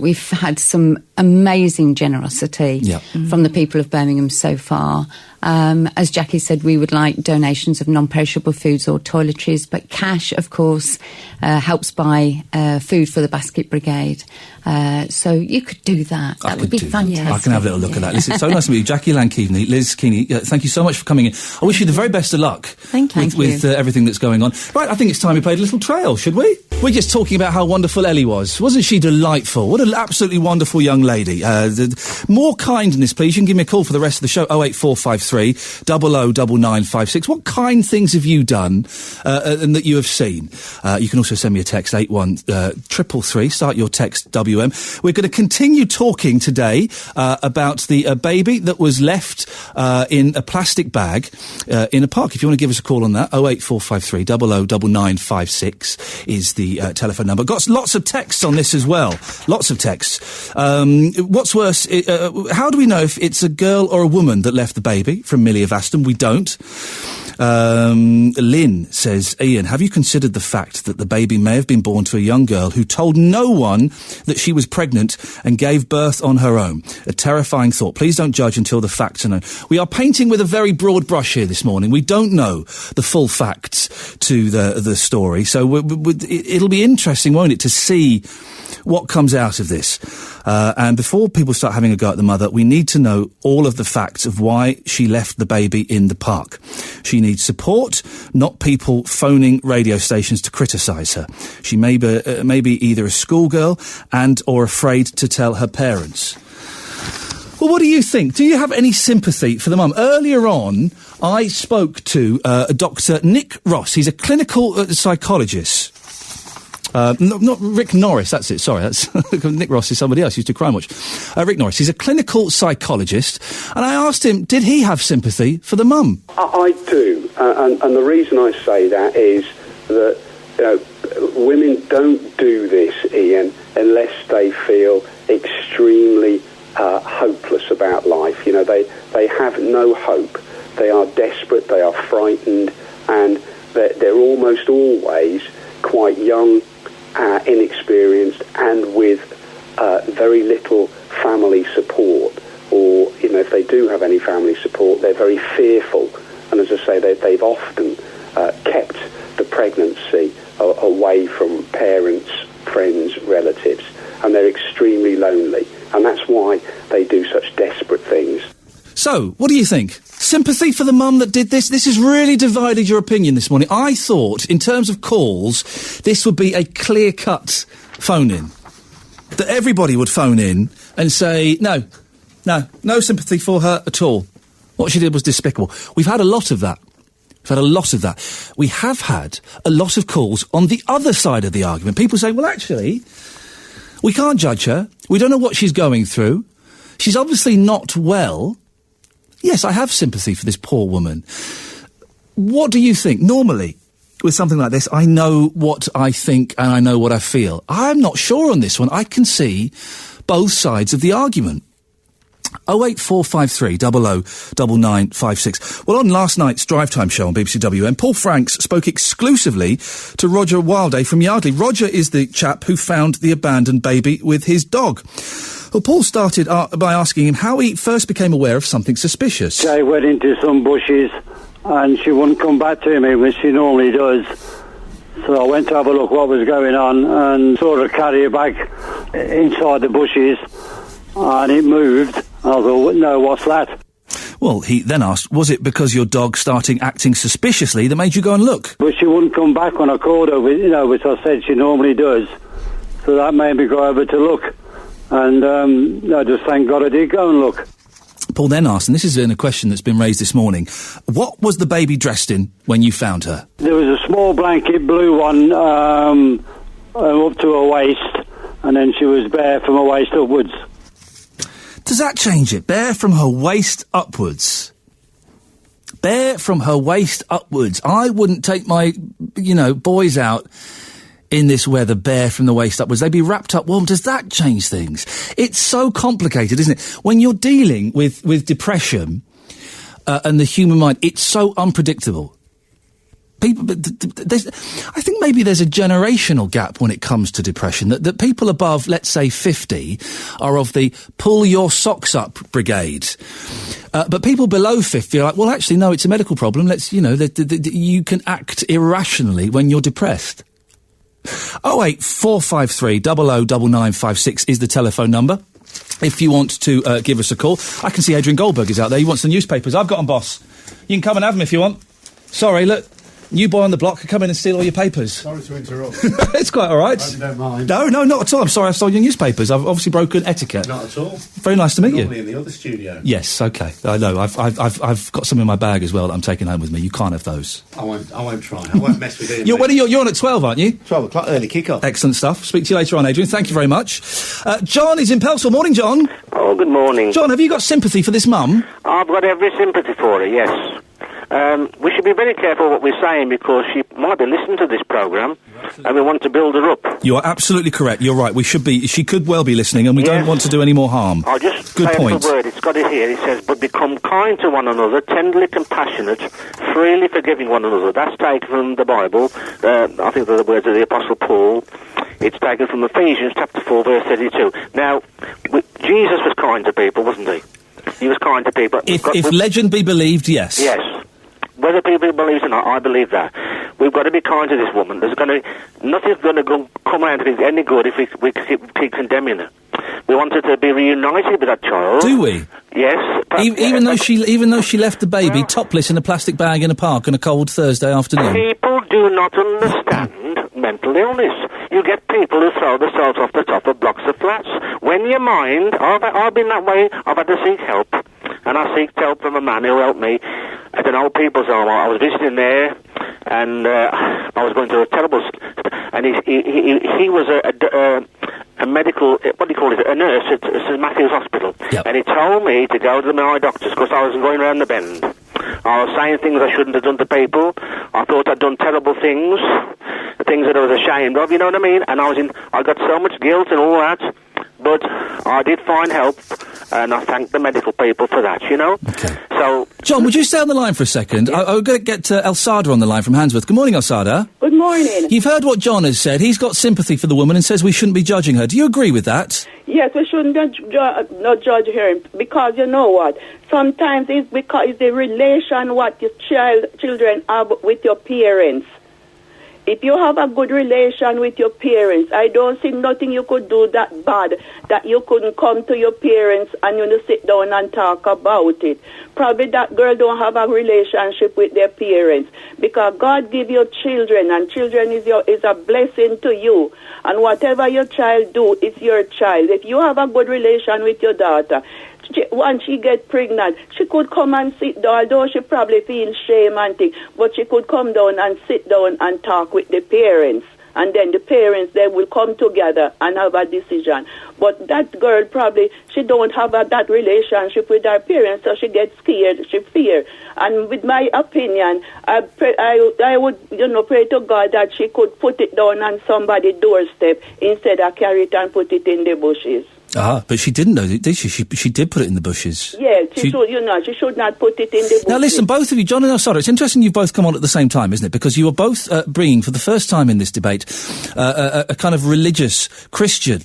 [SPEAKER 21] We've had some amazing generosity from the people of Birmingham so far. As Jackie said, we would like donations of non-perishable foods or toiletries, but cash, of course, helps buy food for the Basket Brigade. So you could do that. That would be fantastic.
[SPEAKER 6] I can have a little look at that. Listen, it's so nice to meet you. Jackie Lankevney, Liz Keeney, thank you so much for coming in. I wish you the very best of luck with everything that's going on. Right, I think it's time we played a little trail, should we? We're just talking about how wonderful Ellie was. Wasn't she delightful? What an absolutely wonderful young lady. More kindness, please. You can give me a call for the rest of the show, 08453 009956. What kind things have you done and that you have seen? You can also send me a text, 81333. Start your text, WM. We're going to continue talking today about the baby that was left in a plastic bag in a park. If you want to give us a call on that, 08453 009956 is the telephone number. Got lots of texts on this as well. Lots of texts. What's worse, how do we know if it's a girl or a woman that left the baby? From Millie of Aston, we don't. Lynn says, Iain, have you considered the fact that the baby may have been born to a young girl who told no one that she was pregnant and gave birth on her own? A terrifying thought. Please don't judge until the facts are known. We are painting with a very broad brush here this morning. We don't know the full facts to the story, so it'll be interesting, won't it, to see what comes out of this. And before people start having a go at the mother, we need to know all of the facts of why she left the baby in the park. She needs support, not people phoning radio stations to criticise her. She may be either a schoolgirl and or afraid to tell her parents. Well, what do you think? Do you have any sympathy for the mum? Earlier on, I spoke to Dr. Nick Ross. He's a clinical psychologist. Not Rick Norris, that's it, sorry, that's Nick Ross is somebody else, used to Crime Watch. Rick Norris, he's a clinical psychologist, and I asked him, did he have sympathy for the mum?
[SPEAKER 7] I do, and the reason I say that is that women don't do this, Iain, unless they feel extremely hopeless about life. They have no hope. They are desperate, they are frightened, and they're almost always quite young, inexperienced, and with very little family support, or if they do have any family support, they're very fearful, and as I say, they've often kept the pregnancy away from parents, friends, relatives, and they're extremely lonely, and that's why they do such desperate things.
[SPEAKER 6] So, what do you think? Sympathy for the mum that did this? This has really divided your opinion this morning. I thought, in terms of calls, this would be a clear-cut phone-in. That everybody would phone in and say, no sympathy for her at all. What she did was despicable. We've had a lot of that. We have had a lot of calls on the other side of the argument. People say, well, actually, we can't judge her. We don't know what she's going through. She's obviously not well. Yes, I have sympathy for this poor woman. What do you think? Normally, with something like this, I know what I think and I know what I feel. I'm not sure on this one. I can see both sides of the argument. 08453 00 9956. Well, on last night's Drive Time show on BBC WM, Paul Franks spoke exclusively to Roger Wilday from Yardley. Roger is the chap who found the abandoned baby with his dog. Well, Paul started by asking him how he first became aware of something suspicious.
[SPEAKER 8] I went into some bushes and she wouldn't come back to me, which she normally does. So I went to have a look what was going on and saw her carry her bag inside the bushes, and it moved. I thought, no, what's that?
[SPEAKER 6] Well, he then asked, was it because your dog started acting suspiciously that made you go and look?
[SPEAKER 8] But she wouldn't come back when I called her, which I said she normally does. So that made me go over to look. And I just thank God I did go and look.
[SPEAKER 6] Paul then asked, and this is a question that's been raised this morning, what was the baby dressed in when you found her?
[SPEAKER 8] There was a small blanket blue one up to her waist, and then she was bare from her waist upwards.
[SPEAKER 6] Does that change it? Bare from her waist upwards. Bare from her waist upwards. I wouldn't take my, boys out in this weather bare from the waist upwards. They'd be wrapped up warm. Does that change things? It's so complicated, isn't it? When you're dealing with depression and the human mind, it's so unpredictable. I think maybe there's a generational gap when it comes to depression, that people above, let's say, 50 are of the pull your socks up brigade. But people below 50 are like, well, actually, no, it's a medical problem. You can act irrationally when you're depressed. 08453 00 9956 is the telephone number. If you want to give us a call. I can see Adrian Goldberg is out there. He wants the newspapers. I've got them, boss. You can come and have them if you want. Sorry, look. New boy on the block could come in and steal all your papers.
[SPEAKER 22] Sorry to interrupt.
[SPEAKER 6] It's quite all right.
[SPEAKER 22] I hope you don't mind.
[SPEAKER 6] No, not at all. I'm sorry I stole your newspapers. I've obviously broken etiquette.
[SPEAKER 22] Not at all.
[SPEAKER 6] Very nice to meet you.
[SPEAKER 22] Normally in the other studio.
[SPEAKER 6] Yes, okay. I know. I've got some in my bag as well that I'm taking home with me. You can't have those.
[SPEAKER 22] I won't try. I won't mess with Iain.
[SPEAKER 6] You're on at 12, aren't you?
[SPEAKER 22] 12 o'clock, early kick-off.
[SPEAKER 6] Excellent stuff. Speak to you later on, Adrian. Thank you very much. John is in Pelsall. Morning, John.
[SPEAKER 23] Oh, good morning.
[SPEAKER 6] John, have you got sympathy for this mum?
[SPEAKER 23] I've got every sympathy for her, yes. We should be very careful what we're saying because she might be listening to this programme and we want to build her up.
[SPEAKER 6] You are absolutely correct. You're right. She could well be listening and we don't want to do any more harm.
[SPEAKER 23] I'll just
[SPEAKER 6] Good
[SPEAKER 23] say
[SPEAKER 6] point.
[SPEAKER 23] a word. It's got it here. It says, but become kind to one another, tenderly compassionate, freely forgiving one another. That's taken from the Bible. I think they're the words of the Apostle Paul. It's taken from Ephesians chapter 4, verse 32. Now, Jesus was kind to people, wasn't he? He was kind to people.
[SPEAKER 6] If legend be believed, yes.
[SPEAKER 23] Yes. Whether people believe it or not, I believe that. We've got to be kind to this woman. Nothing's going to come out of it any good if we keep condemning her. We want her to be reunited with that child.
[SPEAKER 6] Do we?
[SPEAKER 23] Yes.
[SPEAKER 6] Even though she left the baby topless in a plastic bag in a park on a cold Thursday afternoon.
[SPEAKER 23] People do not understand mental illness. You get people who throw themselves off the top of blocks of flats. When your mind, I've been that way. I've had to seek help. And I seeked help from a man who helped me at an old people's home. I was visiting there, and I was going through a terrible... And he was a medical... What do you call it? A nurse at St Matthew's Hospital. Yep. And he told me to go to the eye doctors because I was going around the bend. I was saying things I shouldn't have done to people. I thought I'd done terrible things that I was ashamed of, you know what I mean? And I got so much guilt and all that. But I did find help, and I thank the medical people for that, you know?
[SPEAKER 6] Okay.
[SPEAKER 23] So...
[SPEAKER 6] John, would you stay on the line for a second? I'm going to get Elsada on the line from Handsworth. Good morning, Elsada.
[SPEAKER 24] Good
[SPEAKER 9] morning.
[SPEAKER 6] You've heard what John has said. He's got sympathy for the woman and says we shouldn't be judging her. Do you agree with that?
[SPEAKER 9] Yes, we shouldn't not judge her, because you know what? Sometimes it's because it's the relation what your children have with your parents. If you have a good relation with your parents, I don't see nothing you could do that bad that you couldn't come to your parents and sit down and talk about it. Probably that girl don't have a relationship with their parents, because God give you children, and children is a blessing to you. And whatever your child do, it's your child. If you have a good relation with your daughter, once she get pregnant, she could come and sit down, although she probably feels shame and things, but she could come down and sit down and talk with the parents. And then the parents, they will come together and have a decision. But that girl probably, she don't have that relationship with her parents, so she gets scared, she fear. And with my opinion, I would pray to God that she could put it down on somebody's doorstep instead of carry it and put it in the bushes.
[SPEAKER 6] But she didn't know, did she? She did put it in the bushes.
[SPEAKER 9] Yeah, she should not put it in the bushes.
[SPEAKER 6] Now listen, both of you, John and Elsada, it's interesting you've both come on at the same time, isn't it? Because you are both bringing, for the first time in this debate, a kind of religious, Christian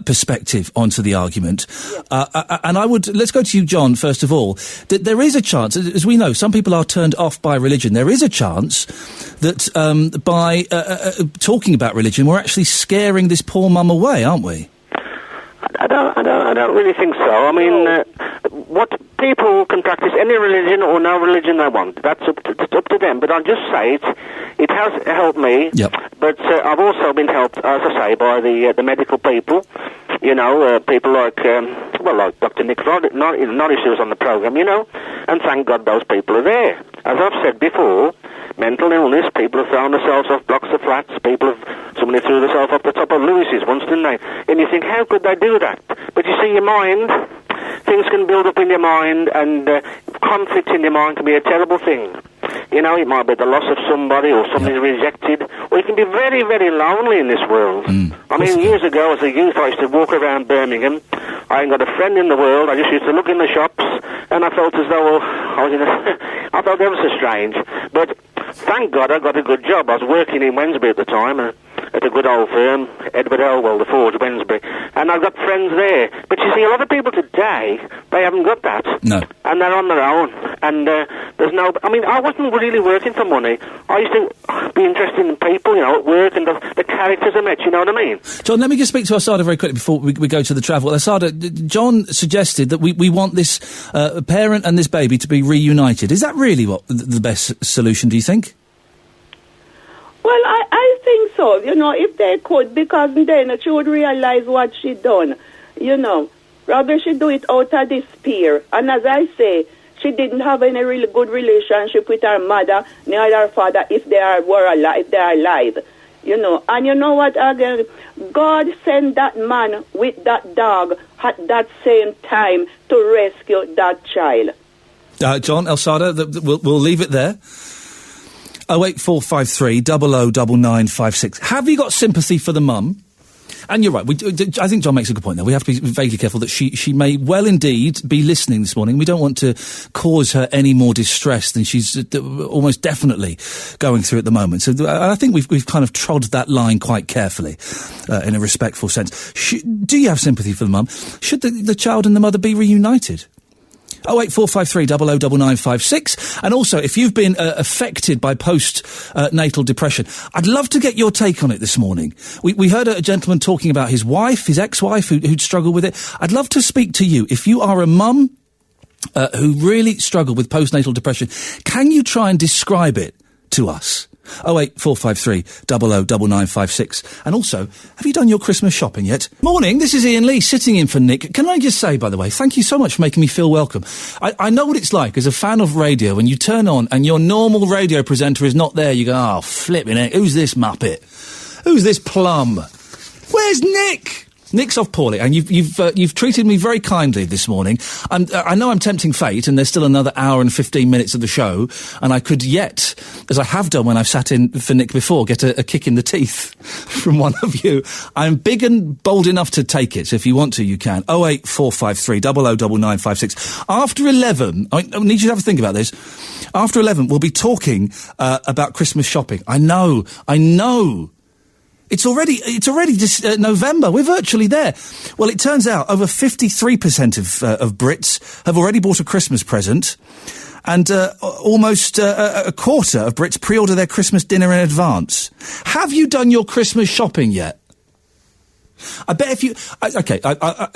[SPEAKER 6] perspective onto the argument. Yeah. And let's go to you, John, first of all. There is a chance, as we know, some people are turned off by religion. There is a chance that by talking about religion, we're actually scaring this poor mum away, aren't we?
[SPEAKER 23] I don't really think so. I mean, what people can practice any religion or no religion they want. That's up to them. But I'll just say it has helped me.
[SPEAKER 6] Yep.
[SPEAKER 23] But I've also been helped, as I say, by the medical people. People like Dr. Nick Norris, who was on the program. And thank God those people are there. As I've said before, mental illness, people have thrown themselves off blocks of flats, somebody threw themselves off the top of Lewis's once, didn't they? And you think, how could they do that? But you see, your mind, things can build up in your mind, and conflict in your mind can be a terrible thing. It might be the loss of somebody, or somebody rejected, or you can be very, very lonely in this world. I mean, years ago, as a youth, I used to walk around Birmingham. I ain't got a friend in the world. I just used to look in the shops, and I felt as though I felt ever so strange. But thank God I got a good job. I was working in Wednesbury at the time, at a good old firm, Edward Elwell, the Forge, Wednesbury. And I've got friends there. But you see, a lot of people today, they haven't got that.
[SPEAKER 6] No.
[SPEAKER 23] And they're on their own. And there's no... I mean, I wasn't really working for money. I used to be interested in people, at work, and the characters I met, you know what I mean?
[SPEAKER 6] John, let me just speak to Asada very quickly before we go to the travel. Asada, John suggested that we want this parent and this baby to be reunited. Is that really what the best solution, do you think?
[SPEAKER 9] Well, I think so, if they could, because then she would realise what she done, Rather she do it out of despair. And as I say, she didn't have any really good relationship with her mother, neither her father, if they are alive. And you know what, again, God sent that man with that dog at that same time to rescue that child.
[SPEAKER 6] John, Elsada, we'll leave it there. 08453 009956. Have you got sympathy for the mum? And you're right. I think John makes a good point there. We have to be vaguely careful that she may well indeed be listening this morning. We don't want to cause her any more distress than she's almost definitely going through at the moment. So I think we've kind of trod that line quite carefully, in a respectful sense. Do you have sympathy for the mum? Should the child and the mother be reunited? 08453 009956. And also, if you've been affected by post-natal depression, I'd love to get your take on it this morning. We heard a gentleman talking about his wife, his ex-wife, who'd struggled with it. I'd love to speak to you. If you are a mum who really struggled with post-natal depression, can you try and describe it to us? 08453 009956. And also, have you done your Christmas shopping yet? Morning, this is Iain Lee sitting in for Nick. Can I just say, by the way, thank you so much for making me feel welcome. I know what it's like as a fan of radio when you turn on and your normal radio presenter is not there. You go, oh, flipping it, who's this muppet? Who's this plum? Where's Nick? Nick's off poorly, and you've treated me very kindly this morning. I know I'm tempting fate, and there's still another hour and 15 minutes of the show, and I could yet, as I have done when I've sat in for Nick before, get a kick in the teeth from one of you. I'm big and bold enough to take it, so if you want to, you can. 08453 009956. After 11, I need you to have a think about this. After 11, we'll be talking about Christmas shopping. I know. It's already just November. We're virtually there. Well, it turns out over 53% of Brits have already bought a Christmas present, and almost a quarter of Brits pre-order their Christmas dinner in advance. Have you done your Christmas shopping yet? I bet if you...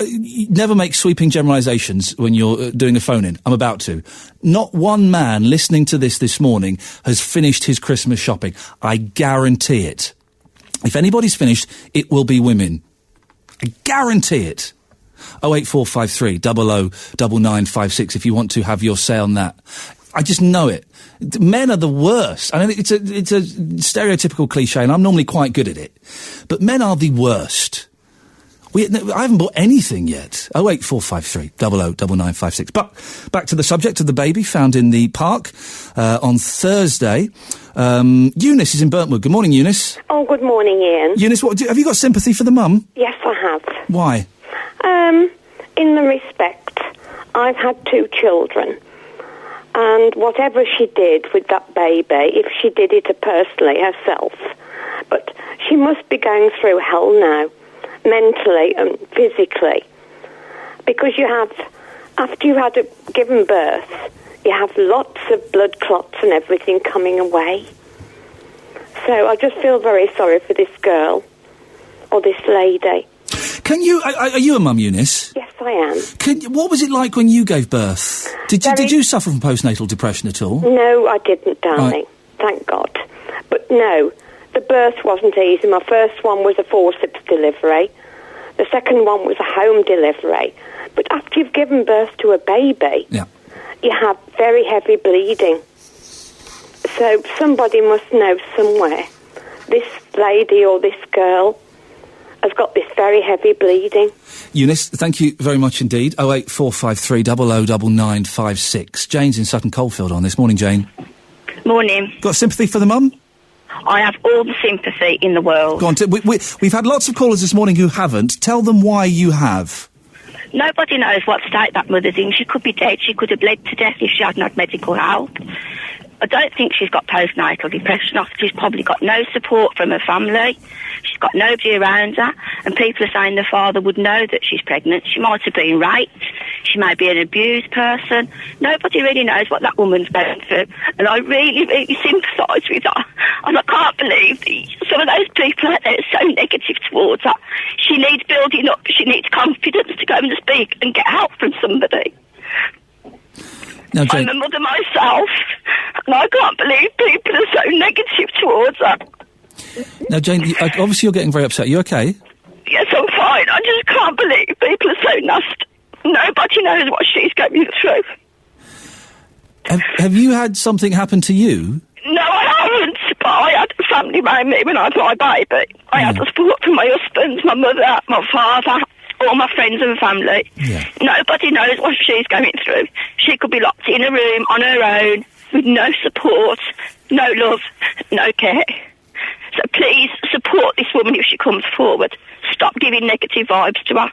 [SPEAKER 6] you never make sweeping generalisations when you're doing a phone-in. I'm about to. Not one man listening to this morning has finished his Christmas shopping. I guarantee it. If anybody's finished, it will be women. I guarantee it. 08453 009956 if you want to have your say on that. I just know it. Men are the worst. I know it's a stereotypical cliche, and I'm normally quite good at it. But men are the worst. I haven't bought anything yet. 08453 009956. But back to the subject of the baby found in the park on Thursday. Eunice is in Burntwood. Good morning, Eunice.
[SPEAKER 10] Oh, good morning, Ian.
[SPEAKER 6] Eunice, have you got sympathy for the mum?
[SPEAKER 10] Yes, I have.
[SPEAKER 6] Why?
[SPEAKER 10] In the respect, I've had 2 children, and whatever she did with that baby, if she did it personally herself, but she must be going through hell now, mentally and physically, because after you had given birth, you have lots of blood clots and everything coming away. So I just feel very sorry for this girl, or this lady.
[SPEAKER 6] Can you... Are you a mum, Eunice?
[SPEAKER 10] Yes, I am.
[SPEAKER 6] What was it like when you gave birth? Did you suffer from postnatal depression at all?
[SPEAKER 10] No, I didn't, darling. Thank God. But no, the birth wasn't easy. My first one was a forceps delivery. The second one was a home delivery. But after you've given birth to a baby, you have very heavy bleeding. So somebody must know somewhere. This lady or this girl has got this very heavy bleeding.
[SPEAKER 6] Eunice, thank you very much indeed. 08453 009956. Jane's in Sutton Coldfield on this. Morning, Jane.
[SPEAKER 11] Morning.
[SPEAKER 6] Got sympathy for the mum?
[SPEAKER 11] I have all the sympathy in the world.
[SPEAKER 6] Go on, we've had lots of callers this morning who haven't. Tell them why you have.
[SPEAKER 11] Nobody knows what state that mother's in. She could be dead. She could have bled to death if she hadn't had medical help. I don't think she's got postnatal depression. She's probably got no support from her family. She's got nobody around her. And people are saying the father would know that she's pregnant. She might have been raped. She may be an abused person. Nobody really knows what that woman's going through. And I really, really sympathise with her. And I can't believe some of those people out there are so negative towards her. She needs building up. She needs confidence to go and speak and get help from somebody.
[SPEAKER 6] Now, Jane,
[SPEAKER 11] I'm a mother myself, and I can't believe people are so negative towards her.
[SPEAKER 6] Now, Jane, obviously you're getting very upset. Are you okay?
[SPEAKER 11] Yes, I'm fine. I just can't believe people are so nasty. Nobody knows what she's going through.
[SPEAKER 6] Have you had something happen to you?
[SPEAKER 11] No, I haven't, but I had a family around me when I had my baby. I had the support from my husband, my mother, my father, all my friends and family.
[SPEAKER 6] Yeah.
[SPEAKER 11] Nobody knows what she's going through. She could be locked in a room on her own with no support, no love, no care. So please support this woman if she comes forward. Stop giving negative vibes to her.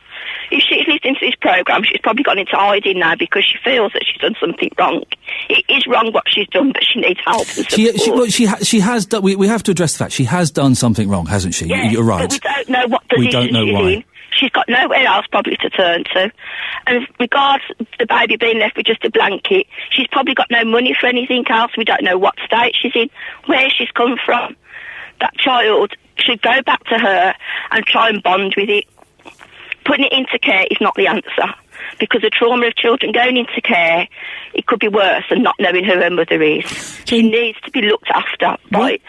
[SPEAKER 11] If she's listening to this programme, she's probably gone into hiding now because she feels that she's done something wrong. It is wrong what she's done, but she needs help and support.
[SPEAKER 6] She has done... We have to address the fact. She has done something wrong, hasn't she?
[SPEAKER 11] Yeah,
[SPEAKER 6] You're right.
[SPEAKER 11] But we don't know what position she's in. She's got nowhere else probably to turn to. And regards the baby being left with just a blanket, she's probably got no money for anything else. We don't know what state she's in, where she's come from. That child should go back to her and try and bond with it. Putting it into care is not the answer, because the trauma of children going into care, it could be worse than not knowing who her mother is. She needs to be looked after by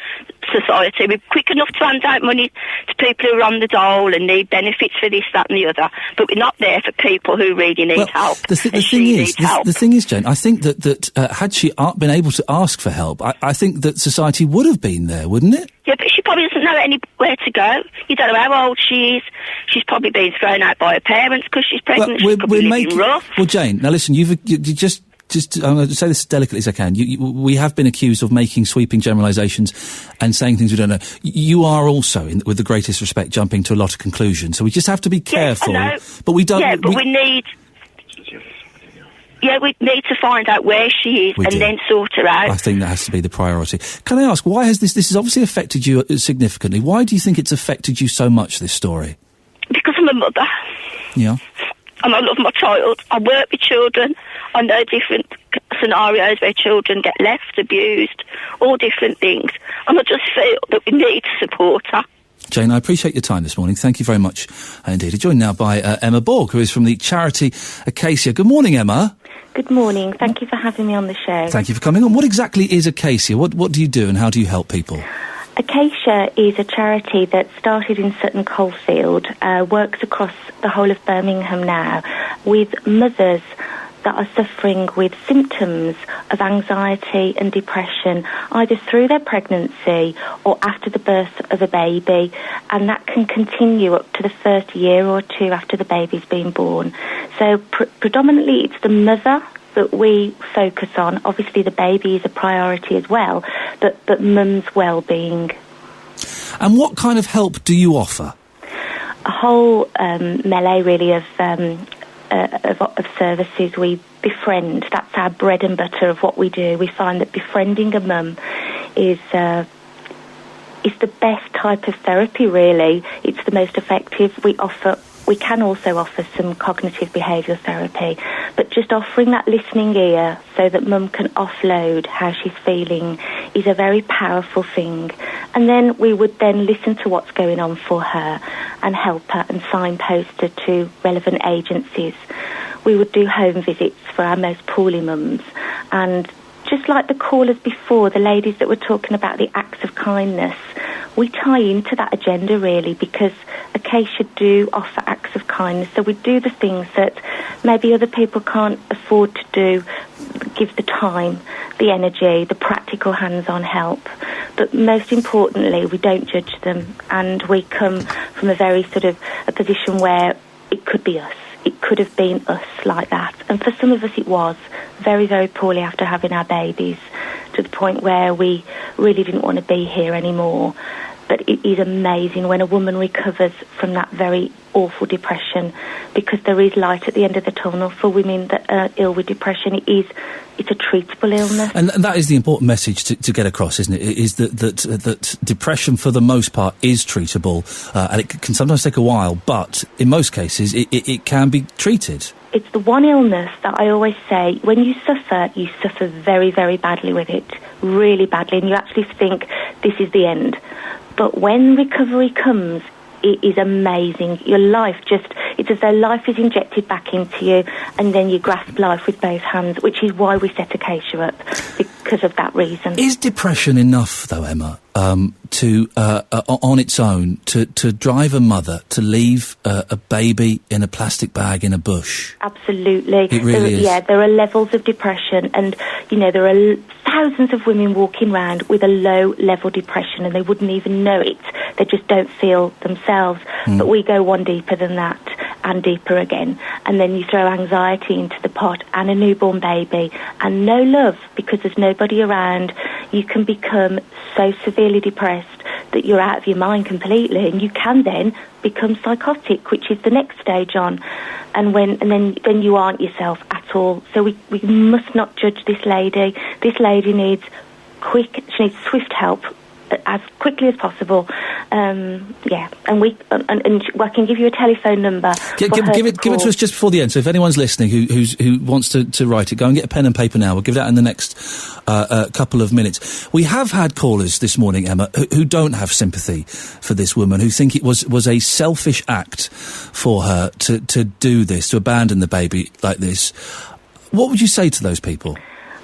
[SPEAKER 11] society. We're quick enough to hand out money to people who are on the dole and need benefits for this, that and the other, but we're not there for people who really need help.
[SPEAKER 6] The thing is, Jane, I think that had she been able to ask for help, I think that society would have been there, wouldn't it?
[SPEAKER 11] Yeah, but she probably doesn't know anywhere to go. You don't know how old she is. She's probably been thrown out by her parents because she's pregnant. She could be living rough.
[SPEAKER 6] Well, Jane, now listen, you just I'm going to say this as delicately as I can. We have been accused of making sweeping generalisations and saying things we don't know. You are also, with the greatest respect, jumping to a lot of conclusions. So we just have to be careful.
[SPEAKER 11] Yes, I know.
[SPEAKER 6] But we don't.
[SPEAKER 11] Yeah, but we need. Yeah, we need to find out where she is then sort her out.
[SPEAKER 6] I think that has to be the priority. Can I ask, why has this has obviously affected you significantly. Why do you think it's affected you so much, this story?
[SPEAKER 11] Because I'm a mother.
[SPEAKER 6] Yeah.
[SPEAKER 11] And I love my child. I work with children. I know different scenarios where children get left, abused, all different things. And I just feel that we need to support her.
[SPEAKER 6] Jane, I appreciate your time this morning. Thank you very much indeed. Joined now by Emma Borg, who is from the charity Acacia. Good morning, Emma.
[SPEAKER 12] Good morning. Thank you for having me on the show.
[SPEAKER 6] Thank you for coming on. What exactly is Acacia? What do you do and how do you help people?
[SPEAKER 12] Acacia is a charity that started in Sutton Coldfield, works across the whole of Birmingham now, with mothers that are suffering with symptoms of anxiety and depression, either through their pregnancy or after the birth of a baby, and that can continue up to the first year or two after the baby's been born. So predominantly it's the mother that we focus on. Obviously the baby is a priority as well, but mum's well-being.
[SPEAKER 6] And what kind of help do you offer?
[SPEAKER 12] A whole melee really of services. We befriend. That's our bread and butter of what we do. We find that befriending a mum is the best type of therapy, really. It's the most effective. We can also offer some cognitive behavioural therapy, but just offering that listening ear so that mum can offload how she's feeling is a very powerful thing. And then we would then listen to what's going on for her and help her and signpost her to relevant agencies. We would do home visits for our most poorly mums, and just like the callers before, the ladies that were talking about the acts of kindness, we tie into that agenda really, because Acacia do offer acts of kindness. So we do the things that maybe other people can't afford to do, give the time, the energy, the practical hands-on help. But most importantly, we don't judge them, and we come from a very sort of a position where it could be us. It could have been us like that. And for some of us it was very, very poorly after having our babies, to the point where we really didn't want to be here anymore. But it is amazing when a woman recovers from that very awful depression, because there is light at the end of the tunnel for women that are ill with depression. It's a treatable illness.
[SPEAKER 6] And that is the important message to get across, isn't it? It is that depression, for the most part, is treatable, and it can sometimes take a while, but in most cases, it can be treated.
[SPEAKER 12] It's the one illness that I always say, when you suffer very, very badly with it, really badly, and you actually think this is the end. But when recovery comes, it is amazing. Your life it's as though life is injected back into you, and then you grasp life with both hands, which is why we set Acacia up, because of that reason.
[SPEAKER 6] Is depression enough, though, Emma, to on its own, to drive a mother to leave a baby in a plastic bag in a bush?
[SPEAKER 12] Absolutely.
[SPEAKER 6] It really is.
[SPEAKER 12] Yeah, there are levels of depression, and, there are thousands of women walking around with a low-level depression, and they wouldn't even know it. They just don't feel themselves. But we go one deeper than that, and deeper again. And then you throw anxiety into the pot, and a newborn baby, and no love, because there's nobody around. You can become so severely depressed that you're out of your mind completely, and you can then become psychotic, which is the next stage on, and then you aren't yourself at all. So we must not judge this lady. This lady needs swift help as quickly as possible. And I can give you a telephone number.
[SPEAKER 6] Give it to us just before the end. So if anyone's listening who wants to write it, go and get a pen and paper now. We'll give that in the next couple of minutes. We have had callers this morning, Emma, who don't have sympathy for this woman, who think it was a selfish act for her to do this, to abandon the baby like this. What would you say to those people?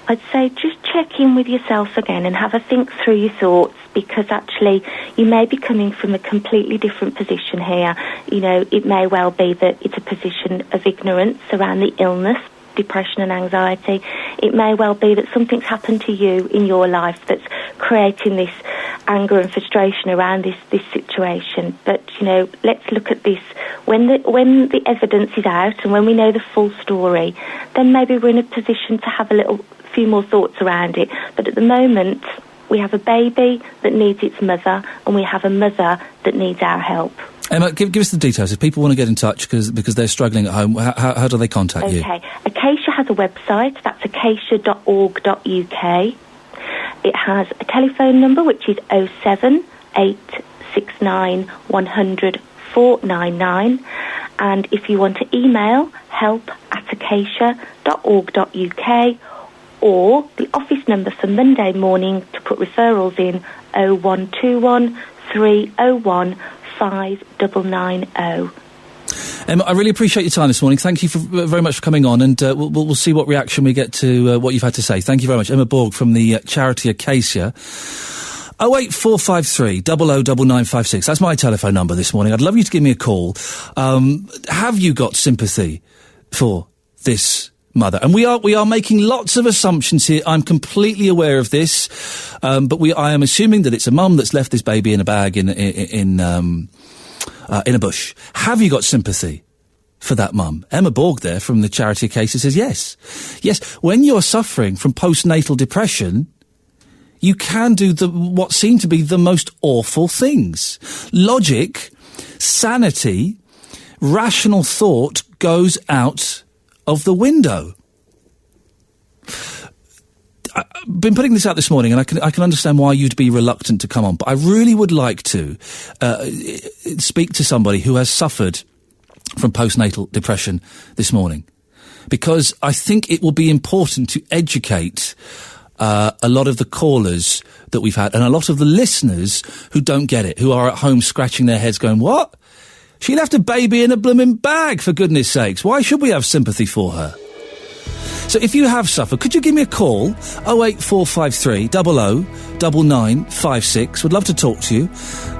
[SPEAKER 12] I'd say just check in with yourself again and have a think through your thoughts, because actually you may be coming from a completely different position here. It may well be that it's a position of ignorance around the illness, depression and anxiety. It may well be that something's happened to you in your life that's creating this anger and frustration around this situation. But, let's look at this. When the evidence is out and when we know the full story, then maybe we're in a position to have few more thoughts around it. But at the moment, we have a baby that needs its mother, and we have a mother that needs our help.
[SPEAKER 6] Emma, give us the details. If people want to get in touch because they're struggling at home, how do they contact you?
[SPEAKER 12] Okay. Acacia has a website. That's acacia.org.uk. It has a telephone number, which is 07869 100 499. And if you want to email, help@acacia.org.uk, or the office number for Monday morning to put referrals in, 0121 301 5990.
[SPEAKER 6] Emma, I really appreciate your time this morning. Thank you very much for coming on, and we'll see what reaction we get to what you've had to say. Thank you very much. Emma Borg from the charity Acacia. 08453 009956. That's my telephone number this morning. I'd love you to give me a call. Have you got sympathy for this mother? And we are making lots of assumptions here. I'm completely aware of this, but I am assuming that it's a mum that's left this baby in a bag in a bush. Have you got sympathy for that mum? Emma Borg there from the charity Acacia says yes. Yes, when you're suffering from postnatal depression, you can do what seem to be the most awful things. Logic, sanity, rational thought goes out of the window. I've been putting this out this morning, and I can understand why you'd be reluctant to come on, but I really would like to speak to somebody who has suffered from postnatal depression this morning, because I think it will be important to educate a lot of the callers that we've had and a lot of the listeners who don't get it, who are at home scratching their heads going, what? She left a baby in a blooming bag, for goodness sakes. Why should we have sympathy for her? So if you have suffered, could you give me a call? 08453 009956. Would love to talk to you.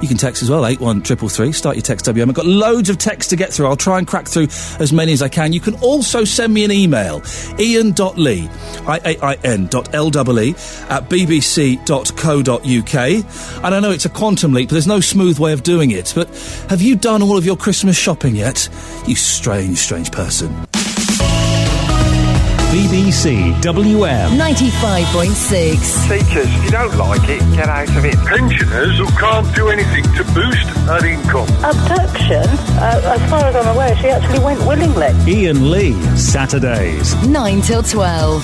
[SPEAKER 6] You can text as well, 81333. Start your text WM. I've got loads of texts to get through. I'll try and crack through as many as I can. You can also send me an email. Iain.lee, IAIN.LEE at bbc.co.uk. And I know it's a quantum leap, but there's no smooth way of doing it. But have you done all of your Christmas shopping yet? You strange, strange person.
[SPEAKER 1] BBC WM
[SPEAKER 2] 95.6.
[SPEAKER 13] Teachers, if you don't like it, get out of it.
[SPEAKER 4] Pensioners who can't do anything to boost her income.
[SPEAKER 14] Abduction, as far as I'm aware, she actually went willingly.
[SPEAKER 1] Iain Lee, Saturdays
[SPEAKER 2] 9 till 12.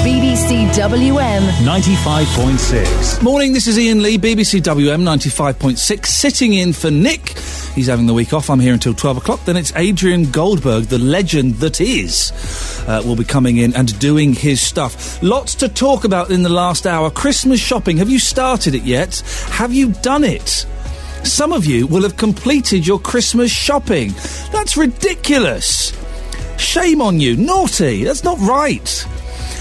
[SPEAKER 2] BBC WM
[SPEAKER 1] 95.6.
[SPEAKER 6] Morning, this is Iain Lee, BBC WM 95.6, sitting in for Nick. He's having the week off. I'm here until 12 o'clock. Then it's Adrian Goldberg, the legend that is, will be coming in and doing his stuff. Lots to talk about in the last hour. Christmas shopping. Have you started it yet? Have you done it? Some of you will have completed your Christmas shopping. That's ridiculous. Shame on you. Naughty. That's not right.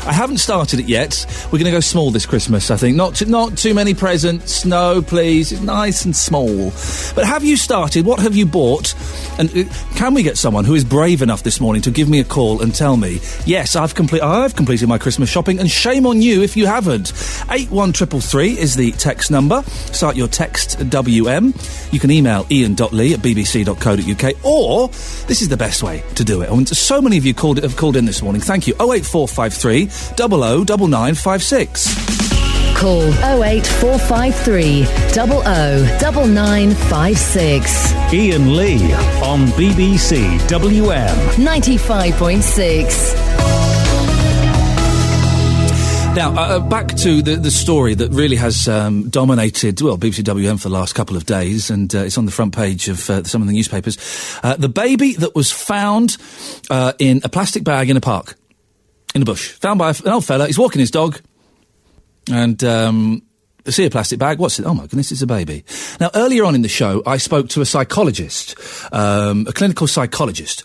[SPEAKER 6] I haven't started it yet. We're going to go small this Christmas, I think. Not too many presents. No, please. It's nice and small. But have you started? What have you bought? And can we get someone who is brave enough this morning to give me a call and tell me, yes, I've completed my Christmas shopping, and shame on you if you haven't. 81333 is the text number. Start your text WM. You can email Iain.lee at bbc.co.uk, or this is the best way to do it. I mean, so many of you have called in this morning. Thank you. 08453 009956.
[SPEAKER 2] Call 08453 009956.
[SPEAKER 1] Iain Lee on BBC WM
[SPEAKER 2] 95.6.
[SPEAKER 6] Now, back to the story that really has dominated, BBC WM for the last couple of days, and it's on the front page of some of the newspapers. The baby that was found in a plastic bag in a park, in a bush. Found by an old fella. He's walking his dog, and they see a plastic bag. What's it? Oh, my goodness, it's a baby. Now, earlier on in the show, I spoke to a psychologist, a clinical psychologist,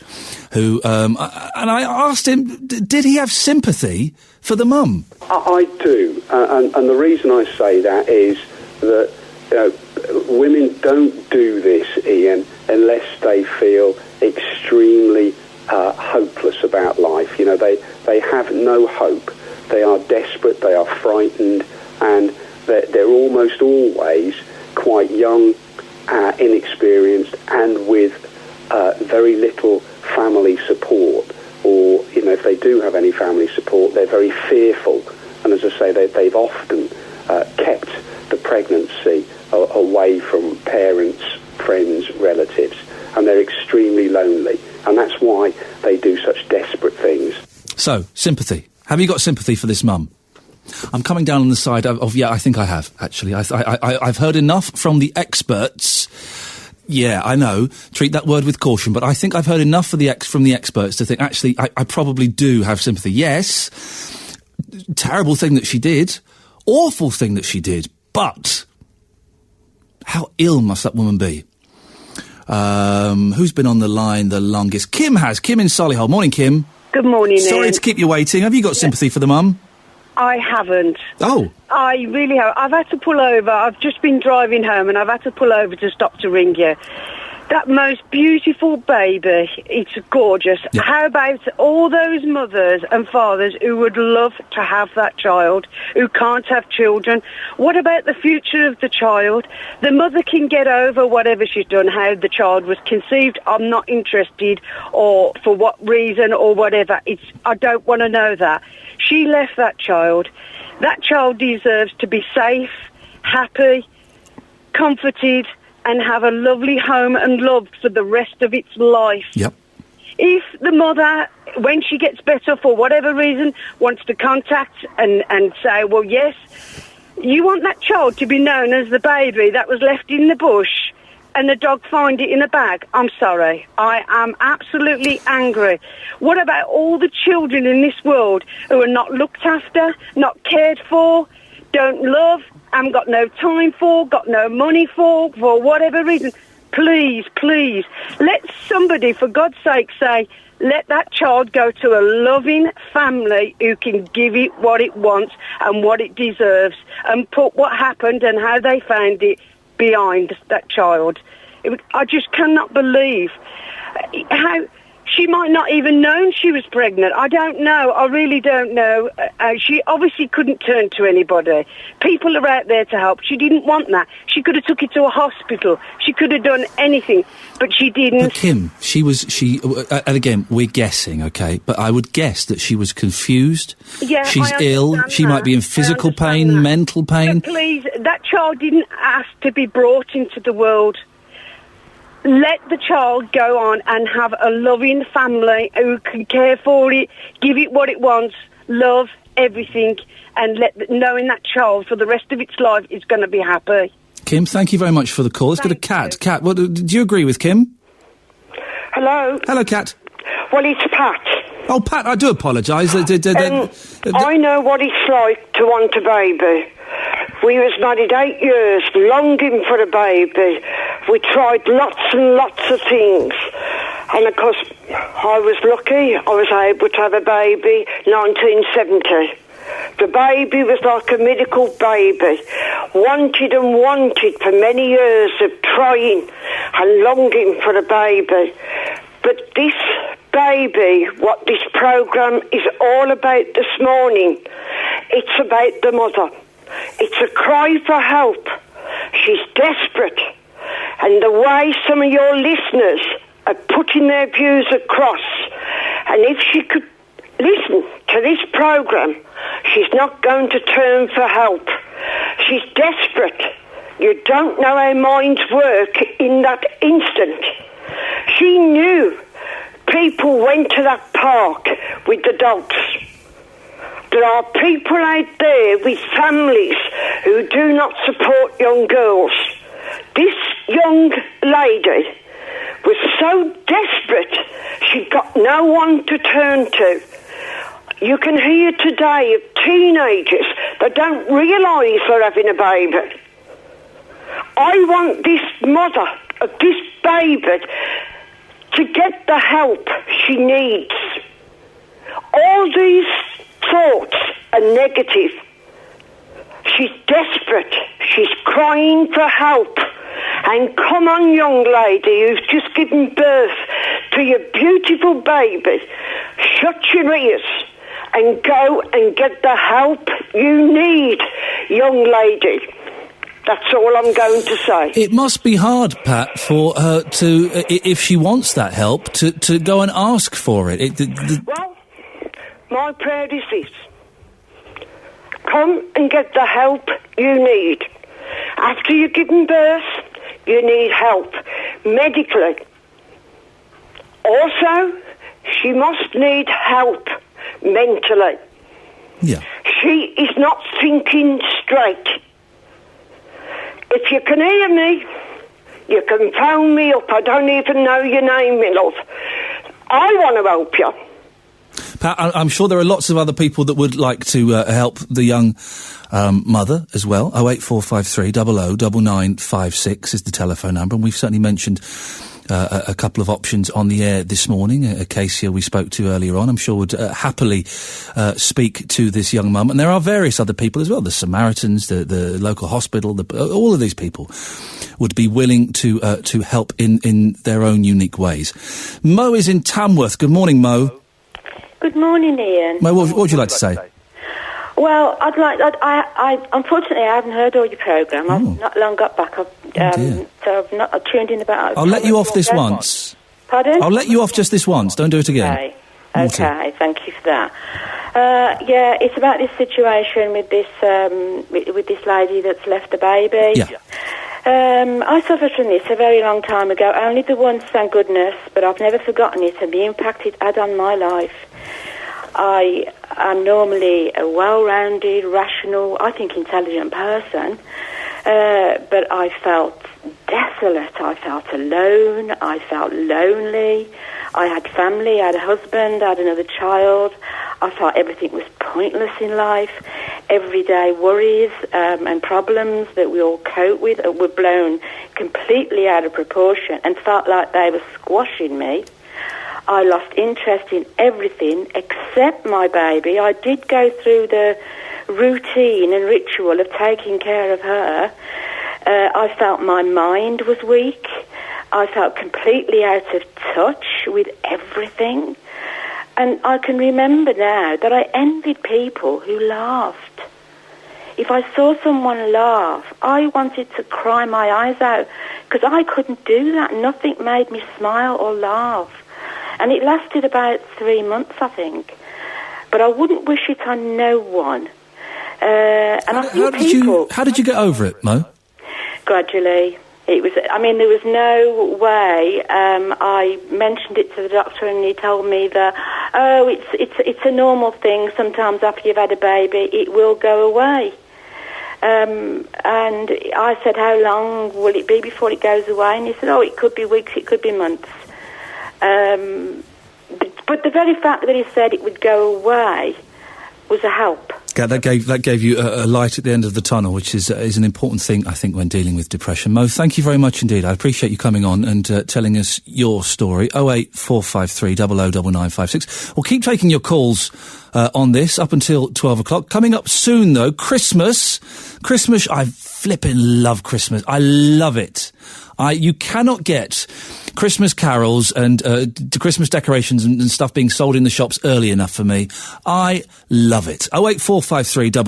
[SPEAKER 6] who, and I asked him, did he have sympathy for the mum?
[SPEAKER 7] I do, and the reason I say that is that women don't do this, Iain, unless they feel extremely hopeless about life. You know, they have no hope. They are desperate, they are frightened, and they're almost always quite young, inexperienced, and with very little family support. Or, you know, if they do have any family support, they're very fearful. And as I say, they've often kept the pregnancy away from parents friends, relatives, and they're extremely lonely. And that's why they do such desperate things.
[SPEAKER 6] So, sympathy. Have you got sympathy for this mum? I'm coming down on the side of yeah, I think I have, actually. I've heard enough from the experts. Yeah, I know. Treat that word with caution, but I think I've heard enough from the experts to think, actually, I probably do have sympathy. Yes, terrible thing that she did, awful thing that she did, but how ill must that woman be? Who's been on the line the longest? Kim has. Kim in Solihull. Morning, Kim.
[SPEAKER 15] Good morning,
[SPEAKER 6] Sorry
[SPEAKER 15] Ian.
[SPEAKER 6] to keep you waiting. Have you got sympathy for the mum?
[SPEAKER 15] I haven't.
[SPEAKER 6] Oh.
[SPEAKER 15] I really have. I've had to pull over. I've just been driving home and I've had to pull over to stop to ring you. That most beautiful baby, it's gorgeous. Yeah. How about all those mothers and fathers who would love to have that child, who can't have children? What about the future of the child? The mother can get over whatever she's done, how the child was conceived. I'm not interested, or for what reason or whatever. I don't want to know that. She left that child. That child deserves to be safe, happy, comforted, and have a lovely home and loved for the rest of its life.
[SPEAKER 6] Yep.
[SPEAKER 15] If the mother, when she gets better for whatever reason, wants to contact and say, well, yes, you want that child to be known as the baby that was left in the bush and the dog find it in a bag, I'm sorry. I am absolutely angry. What about all the children in this world who are not looked after, not cared for, don't love, haven't got no time for, got no money for whatever reason? Please, please, let somebody, for God's sake, say, let that child go to a loving family who can give it what it wants and what it deserves, and put what happened and how they found it behind that child. I just cannot believe how she might not even known she was pregnant. I don't know. I really don't know. She obviously couldn't turn to anybody. People are out there to help. She didn't want that. She could have took it to a hospital. She could have done anything, but she didn't.
[SPEAKER 6] But Kim, and again, we're guessing, okay? But I would guess that she was confused.
[SPEAKER 15] Yeah,
[SPEAKER 6] she's ill. She might be in physical pain, mental pain.
[SPEAKER 15] But please, that child didn't ask to be brought into the world. Let the child go on and have a loving family who can care for it, give it what it wants, love, everything, and knowing that child for the rest of its life is going to be happy.
[SPEAKER 6] Kim, thank you very much for the call. Let's go to Kat. Kat, do you agree with Kim?
[SPEAKER 16] Hello.
[SPEAKER 6] Hello, Kat.
[SPEAKER 16] Well, it's Pat.
[SPEAKER 6] Oh, Pat, I do apologise.
[SPEAKER 16] I know what it's like to want a baby. We was married 8 years, longing for a baby. We tried lots and lots of things. And of course, I was lucky. I was able to have a baby 1970. The baby was like a miracle baby. Wanted and wanted for many years of trying and longing for a baby. But this baby, what this programme is all about this morning, it's about the mother. It's a cry for help. She's desperate. And the way some of your listeners are putting their views across, and if she could listen to this programme, she's not going to turn for help. She's desperate. You don't know how minds work in that instant. She knew people went to that park with the dogs. There are people out there with families who do not support young girls. This young lady was so desperate, she got no one to turn to. You can hear today of teenagers that don't realise they're having a baby. I want this mother of this baby to get the help she needs. All these thoughts are negative. She's desperate. She's crying for help. And come on, young lady who's just given birth to your beautiful baby, shut your ears and go and get the help you need, young lady. That's all I'm going to say.
[SPEAKER 6] It must be hard, Pat, for her to, if she wants that help, to go and ask for it.
[SPEAKER 16] Well, my prayer is this. Come and get the help you need. After you've given birth, you need help. medically. Also, she must need help mentally.
[SPEAKER 6] Yeah.
[SPEAKER 16] She is not thinking straight. If you can hear me, you can phone me up. I don't even know your name, my love. I want to help you.
[SPEAKER 6] Pat, I'm sure there are lots of other people that would like to help the young mother as well. 08453 00 9956 is the telephone number, and we've certainly mentioned a couple of options on the air this morning. Acacia, we spoke to earlier on, I'm sure would happily speak to this young mum. And there are various other people as well, the Samaritans, the local hospital, all of these people would be willing to help in their own unique ways. Mo is in Tamworth. Good morning, Mo.
[SPEAKER 17] Good morning, Ian.
[SPEAKER 6] Mo, what would you like to say?
[SPEAKER 17] Well, I unfortunately I haven't heard all your programme. I've not long got back. So I've not tuned in about.
[SPEAKER 6] I'll let you off this once.
[SPEAKER 17] Pardon?
[SPEAKER 6] I'll let you off just this once. Don't do it again.
[SPEAKER 17] Okay. Thank you for that. Yeah, it's about this situation with this lady that's left a baby.
[SPEAKER 6] Yeah.
[SPEAKER 17] I suffered from this a very long time ago. Only the once, thank goodness, but I've never forgotten it and the impact it had on my life. I am normally a well-rounded, rational, I think intelligent person, but I felt desolate. I felt alone. I felt lonely. I had family. I had a husband. I had another child. I felt everything was pointless in life. Everyday worries and problems that we all cope with were blown completely out of proportion and felt like they were squashing me. I lost interest in everything except my baby. I did go through the routine and ritual of taking care of her. I felt my mind was weak. I felt completely out of touch with everything. And I can remember now that I envied people who laughed. If I saw someone laugh, I wanted to cry my eyes out because I couldn't do that. Nothing made me smile or laugh. And it lasted about 3 months, I think. But I wouldn't wish it on no one.
[SPEAKER 6] How did you get over it, Mo?
[SPEAKER 17] Gradually. There was no way. I mentioned it to the doctor and he told me that, it's a normal thing. Sometimes after you've had a baby, it will go away. And I said, how long will it be before it goes away? And he said, it could be weeks, it could be months. But the very fact that he said it would go away was a help.
[SPEAKER 6] Yeah, that gave you a light at the end of the tunnel, which is an important thing, I think, when dealing with depression. Mo, thank you very much indeed. I appreciate you coming on and telling us your story. 08453 00 9956. We'll keep taking your calls on this up until 12 o'clock. Coming up soon, though, Christmas. I flipping love Christmas. I love it. You cannot get Christmas carols and Christmas decorations and stuff being sold in the shops early enough for me. I love it. 08453 00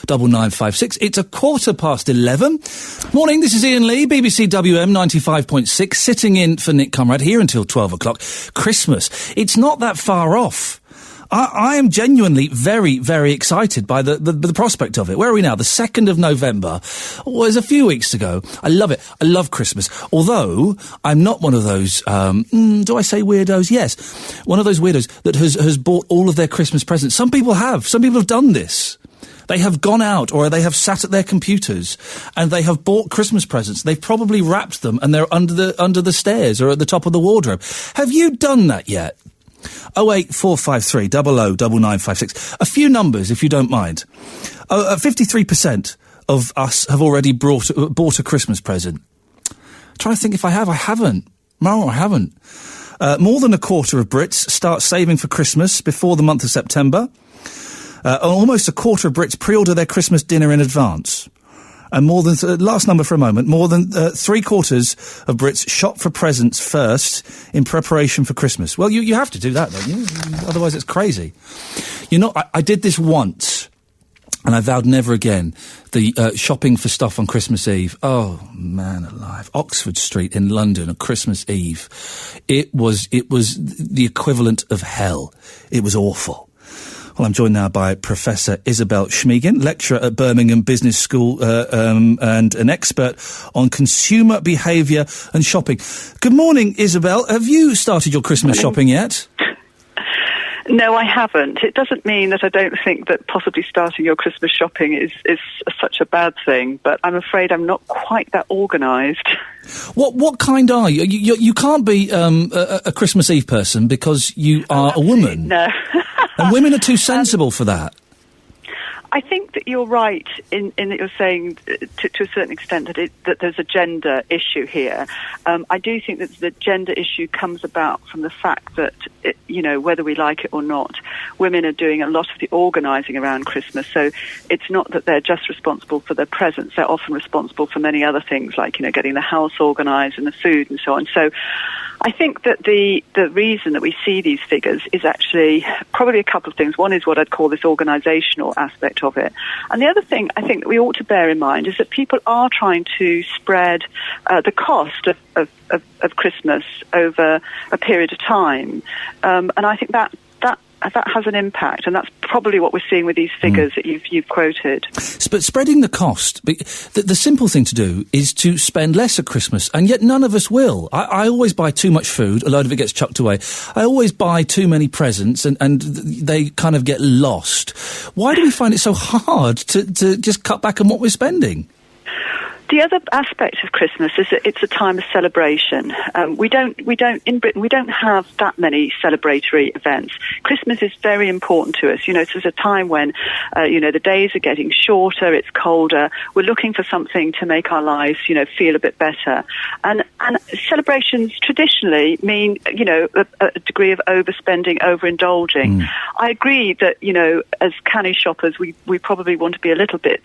[SPEAKER 6] 9956. It's 11:15. Morning, this is Iain Lee, BBC WM 95.6, sitting in for Nick Conrad here until 12 o'clock. Christmas. It's not that far off. I am genuinely very, very excited by the prospect of it. Where are we now? The 2nd of November was a few weeks ago. I love it. I love Christmas. Although, I'm not one of those, do I say weirdos? Yes. One of those weirdos that has bought all of their Christmas presents. Some people have. Some people have done this. They have gone out or they have sat at their computers and they have bought Christmas presents. They've probably wrapped them and they're under the stairs or at the top of the wardrobe. Have you done that yet? 08453 00 9956. A few numbers, if you don't mind. 53% of us have already bought a Christmas present. Trying to think if I have. I haven't. No, I haven't. More than a quarter of Brits start saving for Christmas before the month of September. Almost a quarter of Brits pre-order their Christmas dinner in advance. And more than, last number for a moment, more than 3/4 of Brits shop for presents first in preparation for Christmas. Well, you have to do that, don't you? Otherwise it's crazy. You know, I did this once, and I vowed never again. The shopping for stuff on Christmas Eve. Oh, man alive. Oxford Street in London on Christmas Eve. It was the equivalent of hell. It was awful. Well, I'm joined now by Professor Isabel Schmiegin, lecturer at Birmingham Business School and an expert on consumer behaviour and shopping. Good morning, Isabel. Have you started your Christmas shopping yet?
[SPEAKER 3] No, I haven't. It doesn't mean that I don't think that possibly starting your Christmas shopping is such a bad thing, but I'm afraid I'm not quite that organised.
[SPEAKER 6] What kind are you? You can't be a Christmas Eve person because you are a woman.
[SPEAKER 3] No.
[SPEAKER 6] And women are too sensible for that.
[SPEAKER 3] I think that you're right in that you're saying to a certain extent that there's a gender issue here. I do think that the gender issue comes about from the fact that, whether we like it or not, women are doing a lot of the organising around Christmas. So it's not that they're just responsible for their presents. They're often responsible for many other things like, getting the house organised and the food and so on. So I think that the reason that we see these figures is actually probably a couple of things. One is what I'd call this organisational aspect of it. And the other thing I think that we ought to bear in mind is that people are trying to spread the cost of Christmas over a period of time. And I think that has an impact, and that's probably what we're seeing with these figures that you've quoted. But
[SPEAKER 6] spreading the cost, the simple thing to do is to spend less at Christmas, and yet none of us will. I always buy too much food, a load of it gets chucked away. I always buy too many presents, and they kind of get lost. Why do we find it so hard to just cut back on what we're spending?
[SPEAKER 3] The other aspect of Christmas is that it's a time of celebration. We don't in Britain, we don't have that many celebratory events. Christmas is very important to us. It's a time when, the days are getting shorter, it's colder. We're looking for something to make our lives, feel a bit better. And celebrations traditionally mean, a degree of overspending, overindulging. I agree that, as canny shoppers, we probably want to be a little bit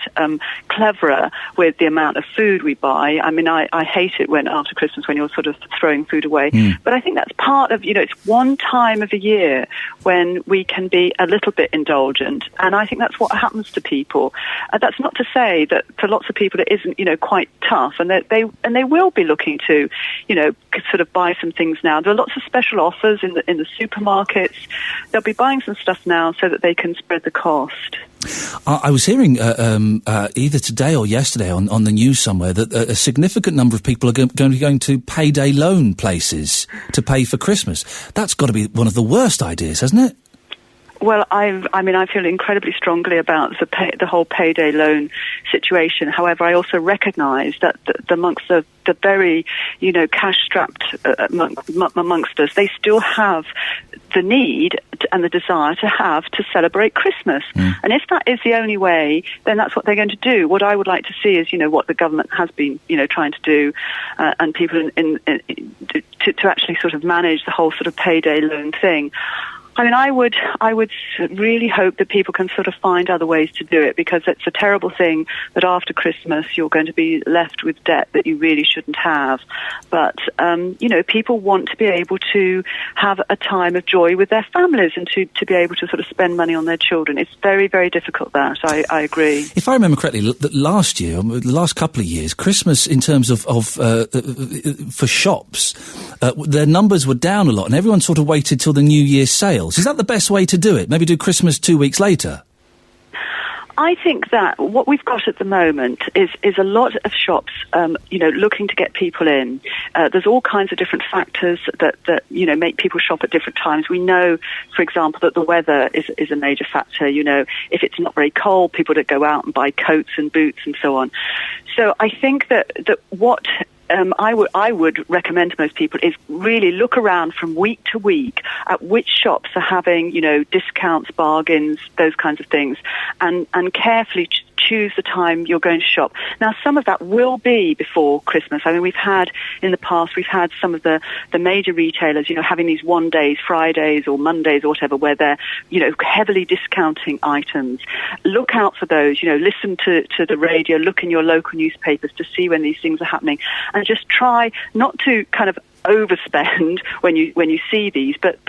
[SPEAKER 3] cleverer with the amount of food we buy. I mean, I hate it when after Christmas when you're sort of throwing food away. But I think that's part of, it's one time of the year when we can be a little bit indulgent. And I think that's what happens to people. That's not to say that for lots of people it isn't, quite tough. And they will be looking to, sort of buy some things now. There are lots of special offers in the supermarkets. They'll be buying some stuff now so that they can spread the cost.
[SPEAKER 6] I was hearing either today or yesterday on the news somewhere that a significant number of people are going to be going to payday loan places to pay for Christmas. That's got to be one of the worst ideas, hasn't it?
[SPEAKER 3] Well, I feel incredibly strongly about the whole payday loan situation. However, I also recognise that amongst the very, cash-strapped amongst us, they still have the need and the desire to celebrate Christmas. And if that is the only way, then that's what they're going to do. What I would like to see is, what the government has been, trying to do, and people to actually sort of manage the whole sort of payday loan thing. I mean, I would really hope that people can sort of find other ways to do it, because it's a terrible thing that after Christmas you're going to be left with debt that you really shouldn't have. But, people want to be able to have a time of joy with their families and to be able to sort of spend money on their children. It's very, very difficult, that. I agree.
[SPEAKER 6] If I remember correctly, last year, the last couple of years, Christmas in terms of for shops, their numbers were down a lot and everyone sort of waited till the New Year's sale. Is that the best way to do it? Maybe do Christmas 2 weeks later?
[SPEAKER 3] I think that what we've got at the moment is a lot of shops, looking to get people in. There's all kinds of different factors that make people shop at different times. We know, for example, that the weather is a major factor. If it's not very cold, people don't go out and buy coats and boots and so on. So I think that what I would recommend to most people is really look around from week to week at which shops are having, discounts, bargains, those kinds of things, and carefully choose the time you're going to shop. Now, some of that will be before Christmas. I mean, in the past, we've had some of the major retailers, having these one days, Fridays or Mondays or whatever, where they're, heavily discounting items. Look out for those, listen to the radio, look in your local newspapers to see when these things are happening, and just try not to kind of overspend when you see these, but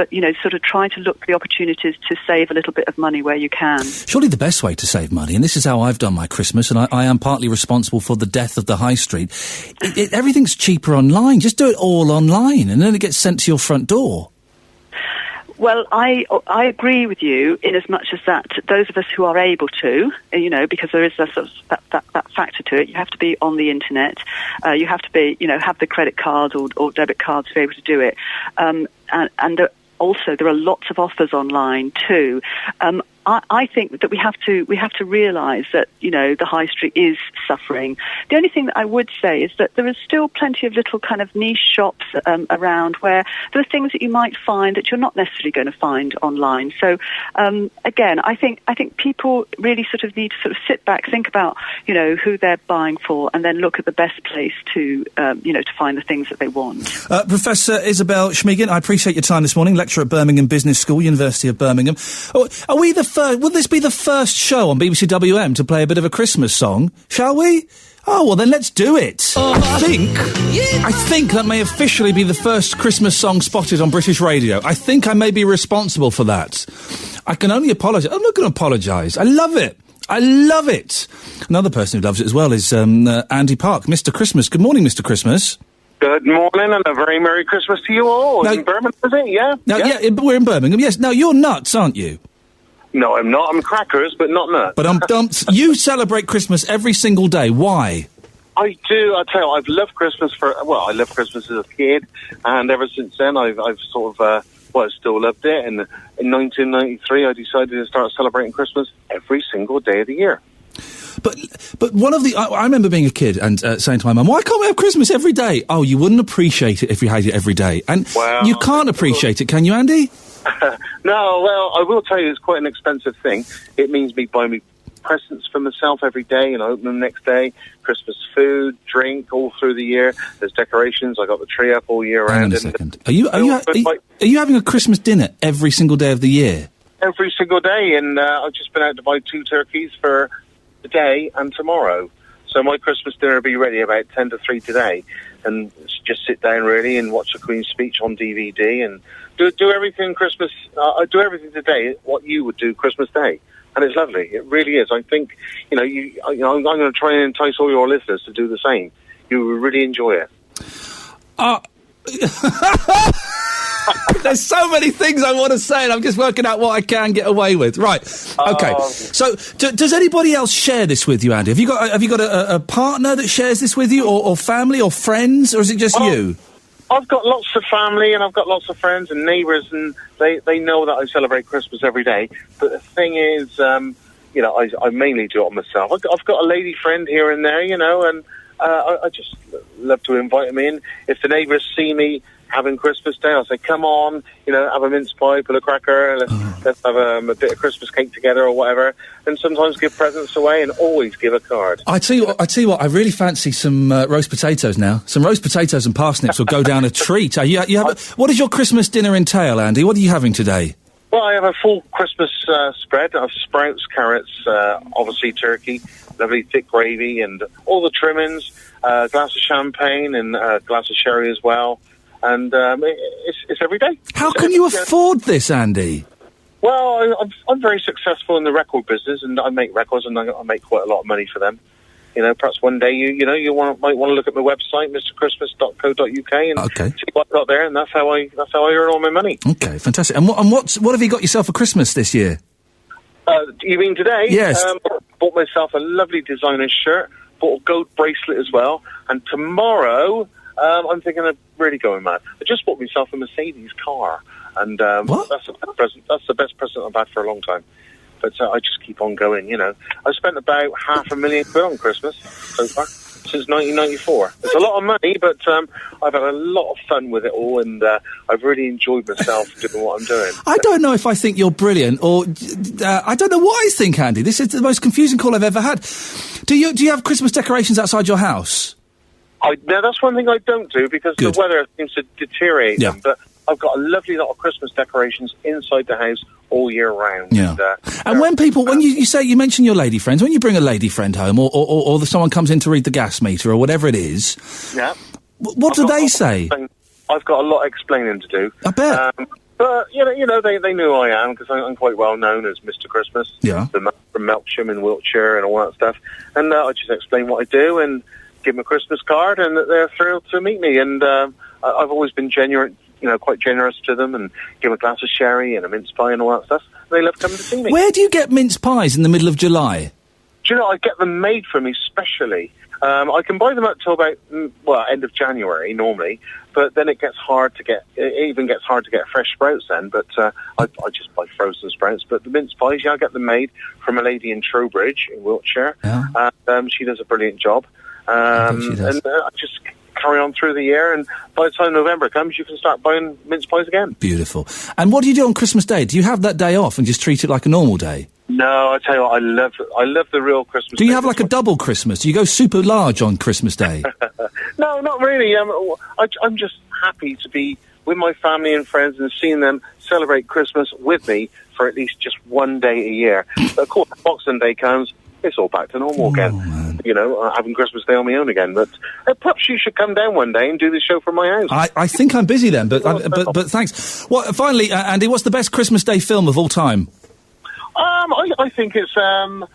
[SPEAKER 3] sort of try to look for the opportunities to save a little bit of money where you can.
[SPEAKER 6] Surely the best way to save money, and this is how I've done my Christmas, and I am partly responsible for the death of the high street. Everything's cheaper online. Just do it all online, and then it gets sent to your front door.
[SPEAKER 3] Well, I agree with you in as much as that those of us who are able to, because there is a sort of that factor to it. You have to be on the internet. You have to be, have the credit cards or debit cards to be able to do it. And also, there are lots of offers online too. I think that we have to realise that the high street is suffering. The only thing that I would say is that there is still plenty of little kind of niche shops around where there are things that you might find that you're not necessarily going to find online. So again, I think people really sort of need to sort of sit back, think about who they're buying for, and then look at the best place to to find the things that they want.
[SPEAKER 6] Professor Isabel Schmiegin, I appreciate your time this morning. Lecturer at Birmingham Business School, University of Birmingham. Are we will this be the first show on BBC WM to play a bit of a Christmas song? Shall we? Oh, well then let's do it. I think that may officially be the first Christmas song spotted on British radio. I think I may be responsible for that. I can only apologise. I'm not going to apologise. I love it. I love it. Another person who loves it as well is Andy Park, Mr. Christmas. Good morning, Mr. Christmas.
[SPEAKER 5] Good morning and a very Merry Christmas to you all. In Birmingham, is it? Yeah?
[SPEAKER 6] Yeah, we're in Birmingham, yes. Now, you're nuts, aren't you?
[SPEAKER 5] No, I'm not. I'm crackers, but not nuts.
[SPEAKER 6] But you celebrate Christmas every single day. Why?
[SPEAKER 5] I do. I tell you, I've loved Christmas I loved Christmas as a kid, and ever since then, I've sort of, I still loved it. And in 1993, I decided to start celebrating Christmas every single day of the year.
[SPEAKER 6] But one of I remember being a kid and saying to my mum, why can't we have Christmas every day? Oh, you wouldn't appreciate it if you had it every day. And you can't appreciate it, can you, Andy?
[SPEAKER 5] No, well, I will tell you, it's quite an expensive thing. It means me buying me presents for myself every day and I open them the next day. Christmas food, drink, all through the year. There's decorations. I got the tree up all year round.
[SPEAKER 6] Hang on a second. Are you having a Christmas dinner every single day of the year?
[SPEAKER 5] Every single day, and I've just been out to buy 2 turkeys for today and tomorrow. So my Christmas dinner will be ready about 10 to 3 today, and just sit down really and watch the Queen's speech on DVD and do everything Christmas. I do everything today what you would do Christmas Day, and it's lovely. It really is. I think I'm going to try and entice all your listeners to do the same. You will really enjoy it.
[SPEAKER 6] There's so many things I want to say, and I'm just working out what I can get away with. Right. Okay. So, does anybody else share this with you, Andy? Have you got a partner that shares this with you, or family, or friends, or is it just you?
[SPEAKER 5] I've got lots of family, and I've got lots of friends and neighbours, and they know that I celebrate Christmas every day. But the thing is, I mainly do it on myself. I've got a lady friend here and there, and I just love to invite them in. If the neighbours see me having Christmas Day, I'll say, come on, have a mince pie, pull a cracker, let's have a bit of Christmas cake together or whatever, and sometimes give presents away and always give a card.
[SPEAKER 6] I tell you what, I really fancy some roast potatoes now. Some roast potatoes and parsnips will go down a treat. What does your Christmas dinner entail, Andy? What are you having today?
[SPEAKER 5] Well, I have a full Christmas spread of sprouts, carrots, obviously turkey, lovely thick gravy and all the trimmings, a glass of champagne and a glass of sherry as well. And it's every day.
[SPEAKER 6] How can you afford this, Andy?
[SPEAKER 5] Well, I'm very successful in the record business, and I make records, and I make quite a lot of money for them. Perhaps one day you might want to look at my website, mrchristmas.co.uk, and see what I've got there, and that's how I earn all my money.
[SPEAKER 6] Okay, fantastic. And what have you got yourself for Christmas this year?
[SPEAKER 5] You mean today?
[SPEAKER 6] Yes.
[SPEAKER 5] Bought myself a lovely designer shirt, bought a gold bracelet as well, and tomorrow I'm thinking of really going mad. I just bought myself a Mercedes car, and that's the best present I've had for a long time. But I just keep on going, I've spent about £500,000 on Christmas so far, since 1994. It's a lot of money, but I've had a lot of fun with it all, and I've really enjoyed myself doing what I'm doing.
[SPEAKER 6] I don't know if I think you're brilliant, or I don't know what I think, Andy. This is the most confusing call I've ever had. Do you have Christmas decorations outside your house?
[SPEAKER 5] No, that's one thing I don't do, because the weather seems to deteriorate them. But I've got a lovely lot of Christmas decorations inside the house all year round.
[SPEAKER 6] Yeah. And when you mention your lady friends, when you bring a lady friend home, or someone comes in to read the gas meter or whatever it is, what do they say?
[SPEAKER 5] I've got a lot of explaining to do.
[SPEAKER 6] I bet.
[SPEAKER 5] But they know who I am, because I'm quite well known as Mr. Christmas.
[SPEAKER 6] Yeah.
[SPEAKER 5] From Melksham in Wiltshire and all that stuff. And I just explain what I do and give them a Christmas card, and they're thrilled to meet me. And I've always been genuine quite generous to them and give them a glass of sherry and a mince pie and all that stuff. They love coming to see me.
[SPEAKER 6] Where do you get mince pies in the middle of July?
[SPEAKER 5] Do you know, I get them made for me specially. I can buy them up till about, end of January normally, but then it gets hard to get, fresh sprouts then, but I just buy frozen sprouts. But the mince pies, I get them made from a lady in Trowbridge in Wiltshire.
[SPEAKER 6] Yeah.
[SPEAKER 5] She does a brilliant job. I just carry on through the year, and by the time November comes, you can start buying mince pies again.
[SPEAKER 6] Beautiful. And what do you do on Christmas Day? Do you have that day off and just treat it like a normal day?
[SPEAKER 5] No, I tell you what, I love the real Christmas.
[SPEAKER 6] Do you have like a double Christmas? Do you go super large on Christmas Day?
[SPEAKER 5] No, not really. I'm just happy to be with my family and friends and seeing them celebrate Christmas with me for at least just one day a year. But of course, Boxing Day comes, it's all back to normal again.
[SPEAKER 6] Man.
[SPEAKER 5] Having Christmas Day on my own again. But perhaps you should come down one day and do the show from my house.
[SPEAKER 6] I think I'm busy then, but thanks. Well, finally, Andy, what's the best Christmas Day film of all time?
[SPEAKER 5] I think it's A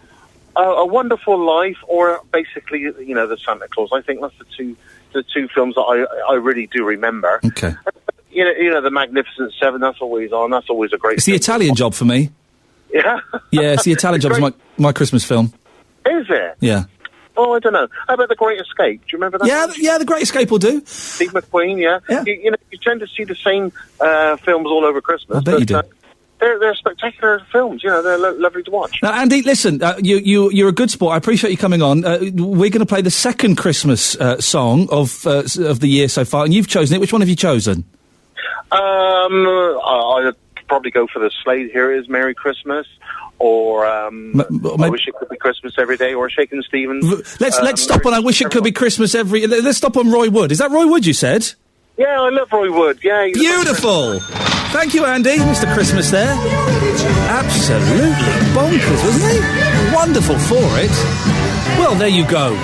[SPEAKER 5] Wonderful Life, or basically, the Santa Claus. I think that's the two films that I really do remember.
[SPEAKER 6] Okay.
[SPEAKER 5] The Magnificent Seven. That's always on. That's always a great.
[SPEAKER 6] It's the Italian Job for me.
[SPEAKER 5] Yeah.
[SPEAKER 6] Yeah, it's the Italian Job. It's my Christmas film.
[SPEAKER 5] Is it?
[SPEAKER 6] Yeah.
[SPEAKER 5] Oh, I don't know. How about The Great Escape? Do you remember that?
[SPEAKER 6] Yeah, The Great Escape will do.
[SPEAKER 5] Steve McQueen, yeah. You tend to see the same films all over Christmas.
[SPEAKER 6] I bet you do.
[SPEAKER 5] They're spectacular films. They're lovely to watch.
[SPEAKER 6] Now, Andy, listen, you're a good sport. I appreciate you coming on. We're going to play the second Christmas song of the year so far, and you've chosen it. Which one have you chosen?
[SPEAKER 5] I'd probably go for the Slade Here It Is, Merry Christmas, or I Wish It Could Be Christmas Every Day, or Shakin' Stevens.
[SPEAKER 6] Let's stop on I Wish It Could Be Christmas Every... Let's stop on Roy Wood. Is that Roy Wood, you said?
[SPEAKER 5] Yeah, I love Roy Wood. Yeah,
[SPEAKER 6] beautiful. Thank you, Andy. Mr. Christmas there. Absolutely bonkers, wasn't he? Wonderful for it. Well, there you go.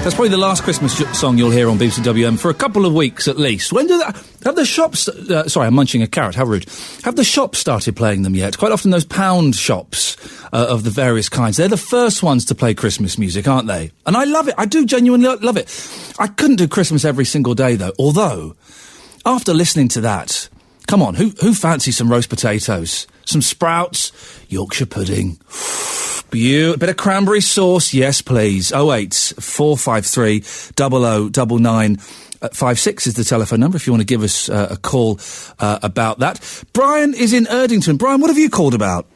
[SPEAKER 6] That's probably the last Christmas song you'll hear on BBC WM for a couple of weeks at least. When do have the shops... sorry, I'm munching a carrot. How rude. Have the shops started playing them yet? Quite often those pound shops of the various kinds, they're the first ones to play Christmas music, aren't they? And I love it. I do genuinely love it. I couldn't do Christmas every single day, though. Although, after listening to that... Come on, who fancies some roast potatoes? Some sprouts? Yorkshire pudding? A bit of cranberry sauce? Yes, please. 08453 0099 56 is the telephone number if you want to give us a call about that. Brian is in Erdington. Brian, what have you called about?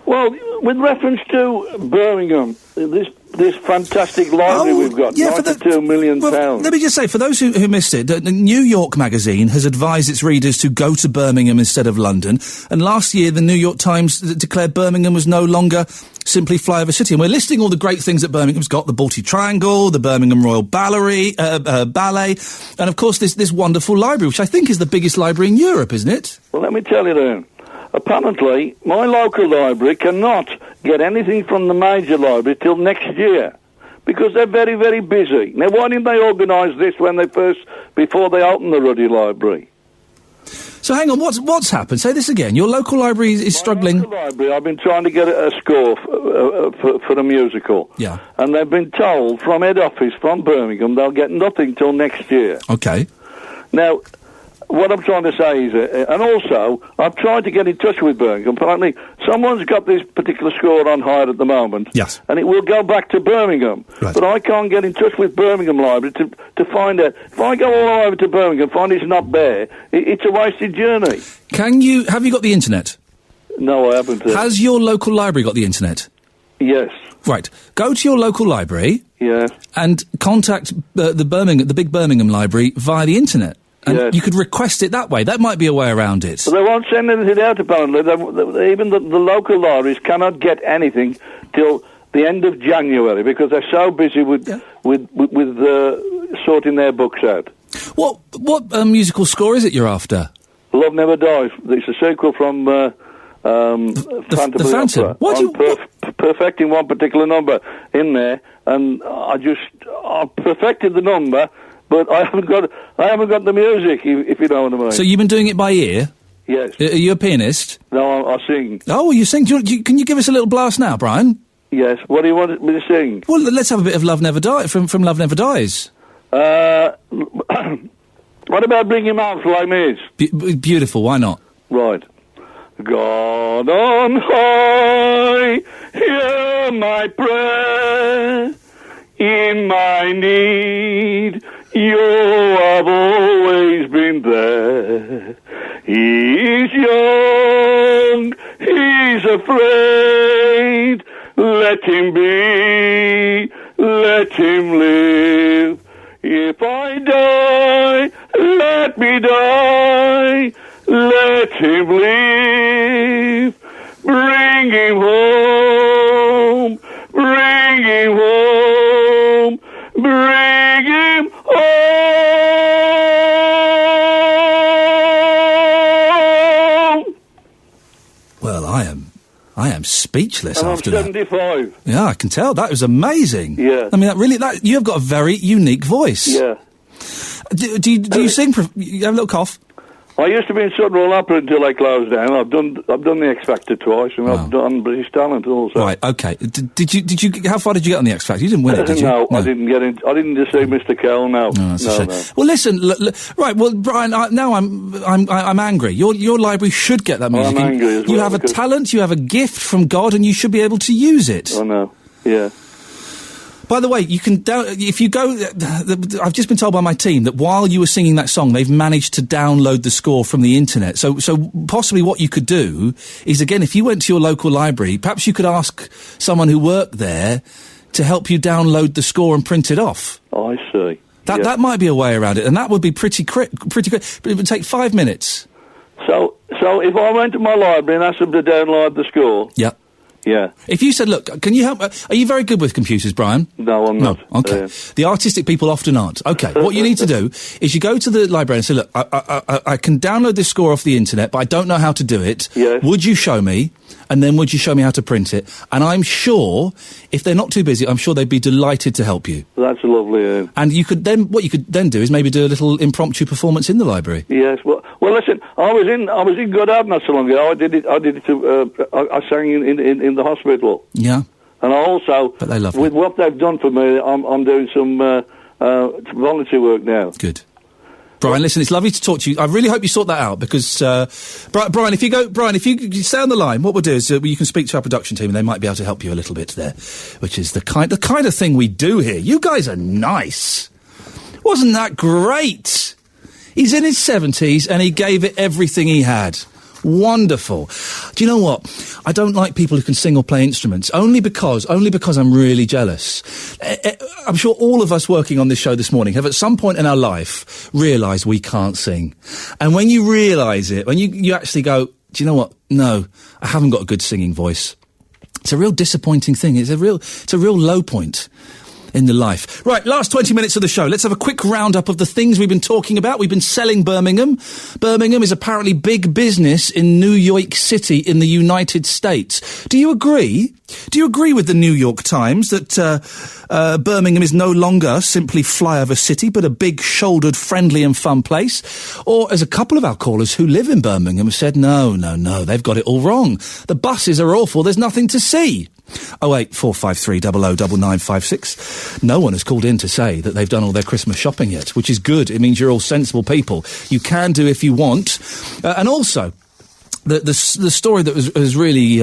[SPEAKER 18] Well, with reference to Birmingham, this fantastic library we've got, £92 million.
[SPEAKER 6] Let me just say, for those who missed it, the New York magazine has advised its readers to go to Birmingham instead of London, and last year the New York Times declared Birmingham was no longer simply flyover city. And we're listing all the great things that Birmingham's got: the Balti Triangle, the Birmingham Royal Ballet, and of course this wonderful library, which I think is the biggest library in Europe, isn't it?
[SPEAKER 18] Well, let me tell you then. Apparently, my local library cannot get anything from the major library till next year because they're very, very busy. Now, why didn't they organise this before they opened the Ruddy Library?
[SPEAKER 6] So hang on, what's happened? Say this again. Your local library is struggling.
[SPEAKER 18] My local library, I've been trying to get a score for a musical.
[SPEAKER 6] Yeah.
[SPEAKER 18] And they've been told from head office, from Birmingham, they'll get nothing till next year.
[SPEAKER 6] Okay.
[SPEAKER 18] Now, what I'm trying to say is, and also, I've tried to get in touch with Birmingham. Apparently, someone's got this particular score on hire at the moment.
[SPEAKER 6] Yes.
[SPEAKER 18] And it will go back to Birmingham.
[SPEAKER 6] Right.
[SPEAKER 18] But I can't get in touch with Birmingham Library to find out. If I go all the way over to Birmingham and find it's not there, it's a wasted journey.
[SPEAKER 6] Have you got the internet?
[SPEAKER 18] No, I haven't.
[SPEAKER 6] Has your local library got the internet?
[SPEAKER 18] Yes.
[SPEAKER 6] Right. Go to your local library.
[SPEAKER 18] Yeah.
[SPEAKER 6] And contact the big Birmingham Library via the internet. And you could request it that way. That might be a way around it.
[SPEAKER 18] But they won't send anything out, apparently. Even the local libraries cannot get anything till the end of January because they're so busy with sorting their books out.
[SPEAKER 6] What musical score is it you're after?
[SPEAKER 18] Love Never Dies. It's a sequel from Phantom of the Opera. I'm perfecting one particular number in there, and I perfected the number. But I haven't got the music, if you know what I mean.
[SPEAKER 6] So you've been doing it by ear?
[SPEAKER 18] Yes.
[SPEAKER 6] Are you a pianist?
[SPEAKER 18] No, I sing.
[SPEAKER 6] Oh, you sing. Can you give us a little blast now, Brian?
[SPEAKER 18] Yes. What do you want me to sing?
[SPEAKER 6] Well, let's have a bit of Love Never Dies from Love Never Dies.
[SPEAKER 18] Well, What about Bring Him Out for Les Mis?
[SPEAKER 6] Beautiful, why not?
[SPEAKER 18] Right. God on high, hear my prayer. In my need, you have always been there. He's young, he's afraid. Let him be, let him live. If I die, let me die. Let him live. Bring him home. Bring him home. Bring him home.
[SPEAKER 6] Well, I am speechless
[SPEAKER 18] and
[SPEAKER 6] after
[SPEAKER 18] I'm 75.
[SPEAKER 6] That. Yeah, I can tell. That was amazing.
[SPEAKER 18] Yeah.
[SPEAKER 6] I mean, you have got a very unique voice.
[SPEAKER 18] Yeah.
[SPEAKER 6] Do you sing? You have a little cough?
[SPEAKER 18] I used to be in Sudbury Opera until I closed down. I've done the X Factor twice, and I've done British Talent also.
[SPEAKER 6] Right. Okay. Did you? How far did you get on the X Factor? You didn't win it, did you?
[SPEAKER 18] No, I didn't get in. I didn't just say Mr. Kell. No.
[SPEAKER 6] That's a shame.
[SPEAKER 18] No.
[SPEAKER 6] Well, listen. Right. Well, Brian. Now I'm angry. Your library should get that music.
[SPEAKER 18] I'm angry as well.
[SPEAKER 6] You have a talent. You have a gift from God, and you should be able to use it.
[SPEAKER 18] I know. Yeah.
[SPEAKER 6] By the way, you can if you go. I've just been told by my team that while you were singing that song, they've managed to download the score from the internet. So possibly what you could do is, again, if you went to your local library, perhaps you could ask someone who worked there to help you download the score and print it off.
[SPEAKER 18] Oh, I see.
[SPEAKER 6] That might be a way around it, and that would be pretty quick. But it would take 5 minutes.
[SPEAKER 18] So if I went to my library and asked them to download the score,
[SPEAKER 6] yeah.
[SPEAKER 18] Yeah.
[SPEAKER 6] If you said, look, can you help? Are you very good with computers, Brian?
[SPEAKER 18] No, I'm not.
[SPEAKER 6] No. Okay. The artistic people often aren't. Okay. What you need to do is you go to the library and say, look, I can download this score off the internet, but I don't know how to do it.
[SPEAKER 18] Yes.
[SPEAKER 6] Would you show me? And then would you show me how to print it? And I'm sure, if they're not too busy, I'm sure they'd be delighted to help you.
[SPEAKER 18] That's lovely.
[SPEAKER 6] And what you could then do is maybe do a little impromptu performance in the library.
[SPEAKER 18] Yes. Well, listen. I was in Goddard not so long ago. I did it. I sang in the hospital.
[SPEAKER 6] Yeah.
[SPEAKER 18] And I also,
[SPEAKER 6] but they love
[SPEAKER 18] with what they've done for me, I'm doing some volunteer work now.
[SPEAKER 6] Good. Brian, listen, it's lovely to talk to you. I really hope you sort that out because, Brian, if you stay on the line, what we'll do is you can speak to our production team and they might be able to help you a little bit there, which is the kind of thing we do here. You guys are nice. Wasn't that great? He's in his 70s and he gave it everything he had. Wonderful. Do you know what? I don't like people who can sing or play instruments, only because I'm really jealous. I'm sure all of us working on this show this morning have at some point in our life realised we can't sing. And when you realise it, when you actually go, do you know what? No, I haven't got a good singing voice. It's a real disappointing thing. It's a real low point in the life. Right, last 20 minutes of the show. Let's have a quick roundup of the things we've been talking about. We've been selling Birmingham. Birmingham is apparently big business in New York City in the United States. Do you agree? Do you agree with the New York Times that Birmingham is no longer simply flyover city, but a big-shouldered, friendly and fun place? Or, as a couple of our callers who live in Birmingham have said, no, they've got it all wrong. The buses are awful, there's nothing to see. 08453 009956. No one has called in to say that they've done all their Christmas shopping yet, which is good. It means you're all sensible people. You can do if you want. And also, the story that was really,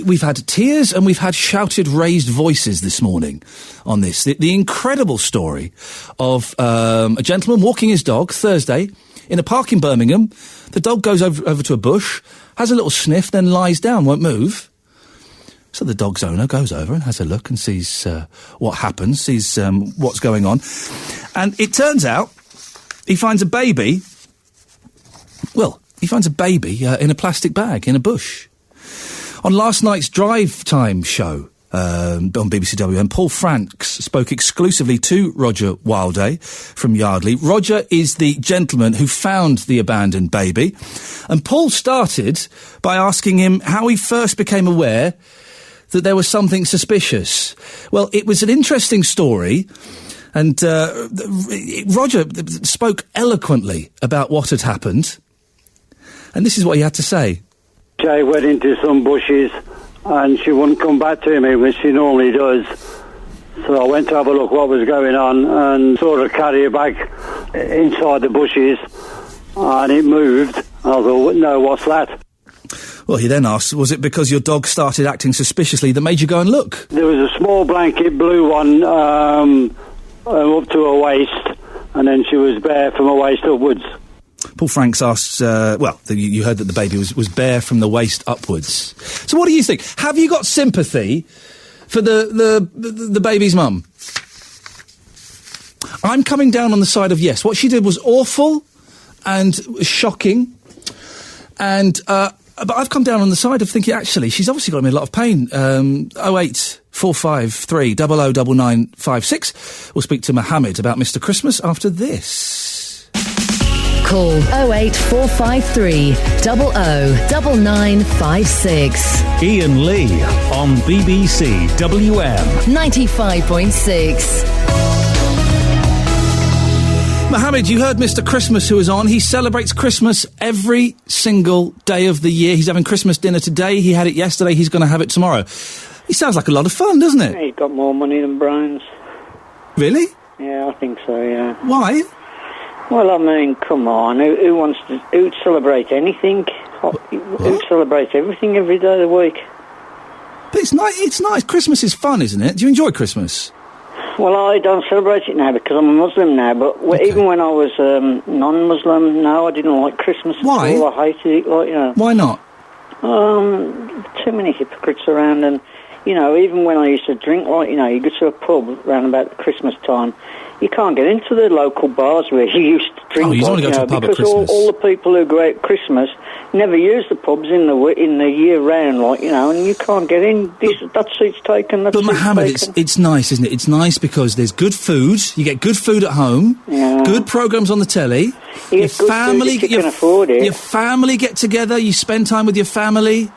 [SPEAKER 6] we've had tears and we've had shouted, raised voices this morning on this. The incredible story of a gentleman walking his dog Thursday in a park in Birmingham. The dog goes over to a bush, has a little sniff, then lies down, won't move. So the dog's owner goes over and has a look and sees what happens, sees what's going on. And it turns out he finds a baby. Well, he finds a baby in a plastic bag in a bush. On last night's Drive Time show on BBC WM, Paul Franks spoke exclusively to Roger Wilday from Yardley. Roger is the gentleman who found the abandoned baby. And Paul started by asking him how he first became aware that there was something suspicious. Well, it was an interesting story, and Roger spoke eloquently about what had happened, and this is what he had to say.
[SPEAKER 8] I went into some bushes, and she wouldn't come back to me, which she normally does. So I went to have a look what was going on, and saw her carry a bag inside the bushes, and it moved. I thought, no, what's that?
[SPEAKER 6] Well, he then asked, was it because your dog started acting suspiciously that made you go and look?
[SPEAKER 8] There was a small blanket blue one up to her waist, and then she was bare from her waist upwards.
[SPEAKER 6] Paul Franks asked, you heard that the baby was bare from the waist upwards. So what do you think? Have you got sympathy for the baby's mum? I'm coming down on the side of yes. What she did was awful and shocking, and but I've come down on the side of thinking, actually, she's obviously got me in a lot of pain. 08453 009956. We'll speak to Mohammed about Mr. Christmas after this.
[SPEAKER 2] Call 08453 009956.
[SPEAKER 1] Iain Lee on BBC WM
[SPEAKER 2] 95.6.
[SPEAKER 6] Mohammed, you heard Mr. Christmas who is on. He celebrates Christmas every single day of the year. He's having Christmas dinner today. He had it yesterday. He's going to have it tomorrow. He sounds like a lot of fun, doesn't it?
[SPEAKER 19] Yeah, he's got more money than Brian's.
[SPEAKER 6] Really?
[SPEAKER 19] Yeah, I think so, yeah.
[SPEAKER 6] Why?
[SPEAKER 19] Well, I mean, come on. Who'd celebrate anything? Who'd celebrate everything every day of the week?
[SPEAKER 6] But it's nice. Christmas is fun, isn't it? Do you enjoy Christmas?
[SPEAKER 19] Well, I don't celebrate it now because I'm a Muslim now, but even when I was non-Muslim, no, I didn't like Christmas at all. I hated it,
[SPEAKER 6] Why not?
[SPEAKER 19] Too many hypocrites around, and, even when I used to drink, you go to a pub around about Christmas time, you can't get into the local bars where you used to drink.
[SPEAKER 6] Oh, you don't want to go to a pub at
[SPEAKER 19] because
[SPEAKER 6] Christmas.
[SPEAKER 19] all the people who go out at Christmas never use the pubs in the year round, and you can't get in. That seat's taken.
[SPEAKER 6] But Mohammed, it's nice, isn't it? It's nice because there's good food. You get good food at home.
[SPEAKER 19] Yeah.
[SPEAKER 6] Good programmes on the telly.
[SPEAKER 19] You get good food if you can afford it.
[SPEAKER 6] Your family get together. You spend time with your family.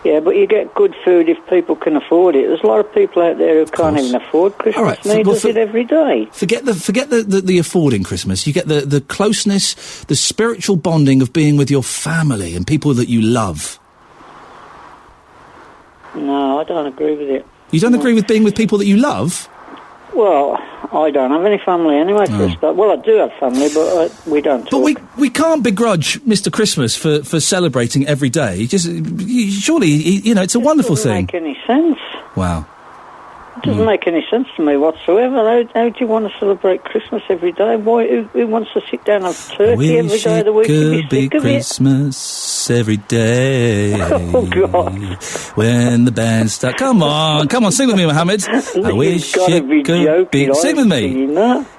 [SPEAKER 19] Yeah, but you get good food if people can afford it. There's a lot of people out there who can't even afford Christmas.
[SPEAKER 6] All right,
[SPEAKER 19] and he does it every day.
[SPEAKER 6] Forget the affording Christmas. You get the closeness, the spiritual bonding of being with your family and people that you love.
[SPEAKER 19] No, I don't agree with it.
[SPEAKER 6] You don't agree with being with people that you love?
[SPEAKER 19] Well, I don't have any family anyway, for a start. Well, I do have family, but we don't talk.
[SPEAKER 6] But we can't begrudge Mr. Christmas for celebrating every day. Surely, it's a wonderful thing.
[SPEAKER 19] It doesn't make any sense.
[SPEAKER 6] Wow.
[SPEAKER 19] It doesn't make any sense to me whatsoever. How do you want to celebrate Christmas every day? Who wants to sit down and have turkey every day of the week?
[SPEAKER 6] It could be Christmas every day.
[SPEAKER 19] Oh, God.
[SPEAKER 6] When the band starts... Come on, sing with me, Mohammed. I wish it could be... Sing with me.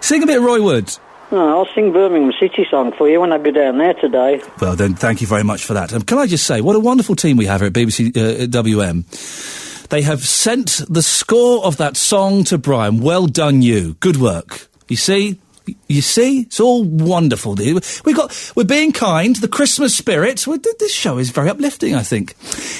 [SPEAKER 6] Sing a bit of Roy Wood.
[SPEAKER 19] No, I'll sing Birmingham City song for you when I go down there today.
[SPEAKER 6] Well, then, thank you very much for that. Can I just say, what a wonderful team we have here at BBC WM. They have sent the score of that song to Brian. Well done, you. Good work. You see? It's all wonderful. We're being kind. The Christmas spirit. This show is very uplifting, I think.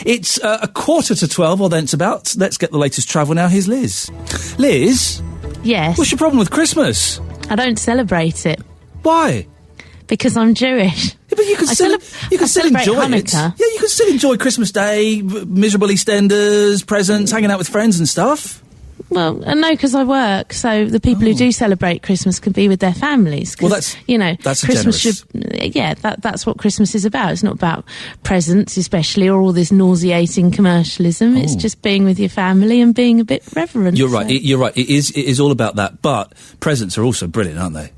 [SPEAKER 6] It's 11:45, or thence about. Let's get the latest travel now. Here's Liz. Liz?
[SPEAKER 20] Yes?
[SPEAKER 6] What's your problem with Christmas?
[SPEAKER 20] I don't celebrate it.
[SPEAKER 6] Why?
[SPEAKER 20] Because I'm Jewish.
[SPEAKER 6] Yeah, but you can still enjoy
[SPEAKER 20] Hanukkah.
[SPEAKER 6] it. Yeah, you can still enjoy Christmas Day, miserable EastEnders, presents, hanging out with friends and stuff.
[SPEAKER 20] Well, no, because I work, so the people who do celebrate Christmas can be with their families.
[SPEAKER 6] Well, that's
[SPEAKER 20] Christmas
[SPEAKER 6] generous.
[SPEAKER 20] That's what Christmas is about. It's not about presents, especially, or all this nauseating commercialism. It's just being with your family and being a bit reverent.
[SPEAKER 6] You're right. You're right. It is all about that. But presents are also brilliant, aren't they?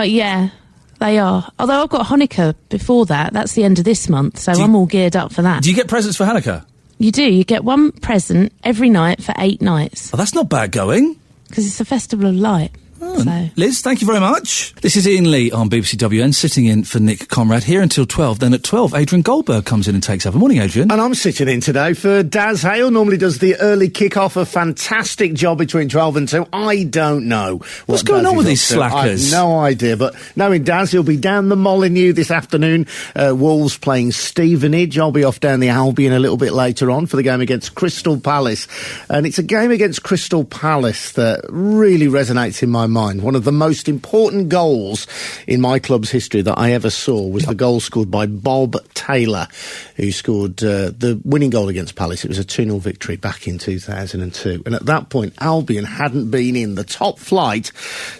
[SPEAKER 20] Yeah. They are. Although I've got Hanukkah before that. That's the end of this month, so I'm all geared up for that.
[SPEAKER 6] Do you get presents for Hanukkah?
[SPEAKER 20] You do. You get one present every night for 8 nights.
[SPEAKER 6] Oh, that's not bad going.
[SPEAKER 20] Because it's a festival of light. So.
[SPEAKER 6] Liz, thank you very much. This is Iain Lee on BBC WN, sitting in for Nick Conrad here until 12. Then at 12, Adrian Goldberg comes in and takes over. Morning, Adrian.
[SPEAKER 21] And I'm sitting in today for Daz Hale. Normally does the early kick-off. A fantastic job between 12 and 2. I don't know
[SPEAKER 6] what's going on with these slackers.
[SPEAKER 21] I have no idea. But knowing Daz, he'll be down the Molineux this afternoon. Wolves playing Stevenage. I'll be off down the Albion a little bit later on for the game against Crystal Palace. And it's a game against Crystal Palace that really resonates in my my mind. One of the most important goals in my club's history that I ever saw was the goal scored by Bob Taylor, who scored the winning goal against Palace. It was a 2-0 victory back in 2002. And at that point, Albion hadn't been in the top flight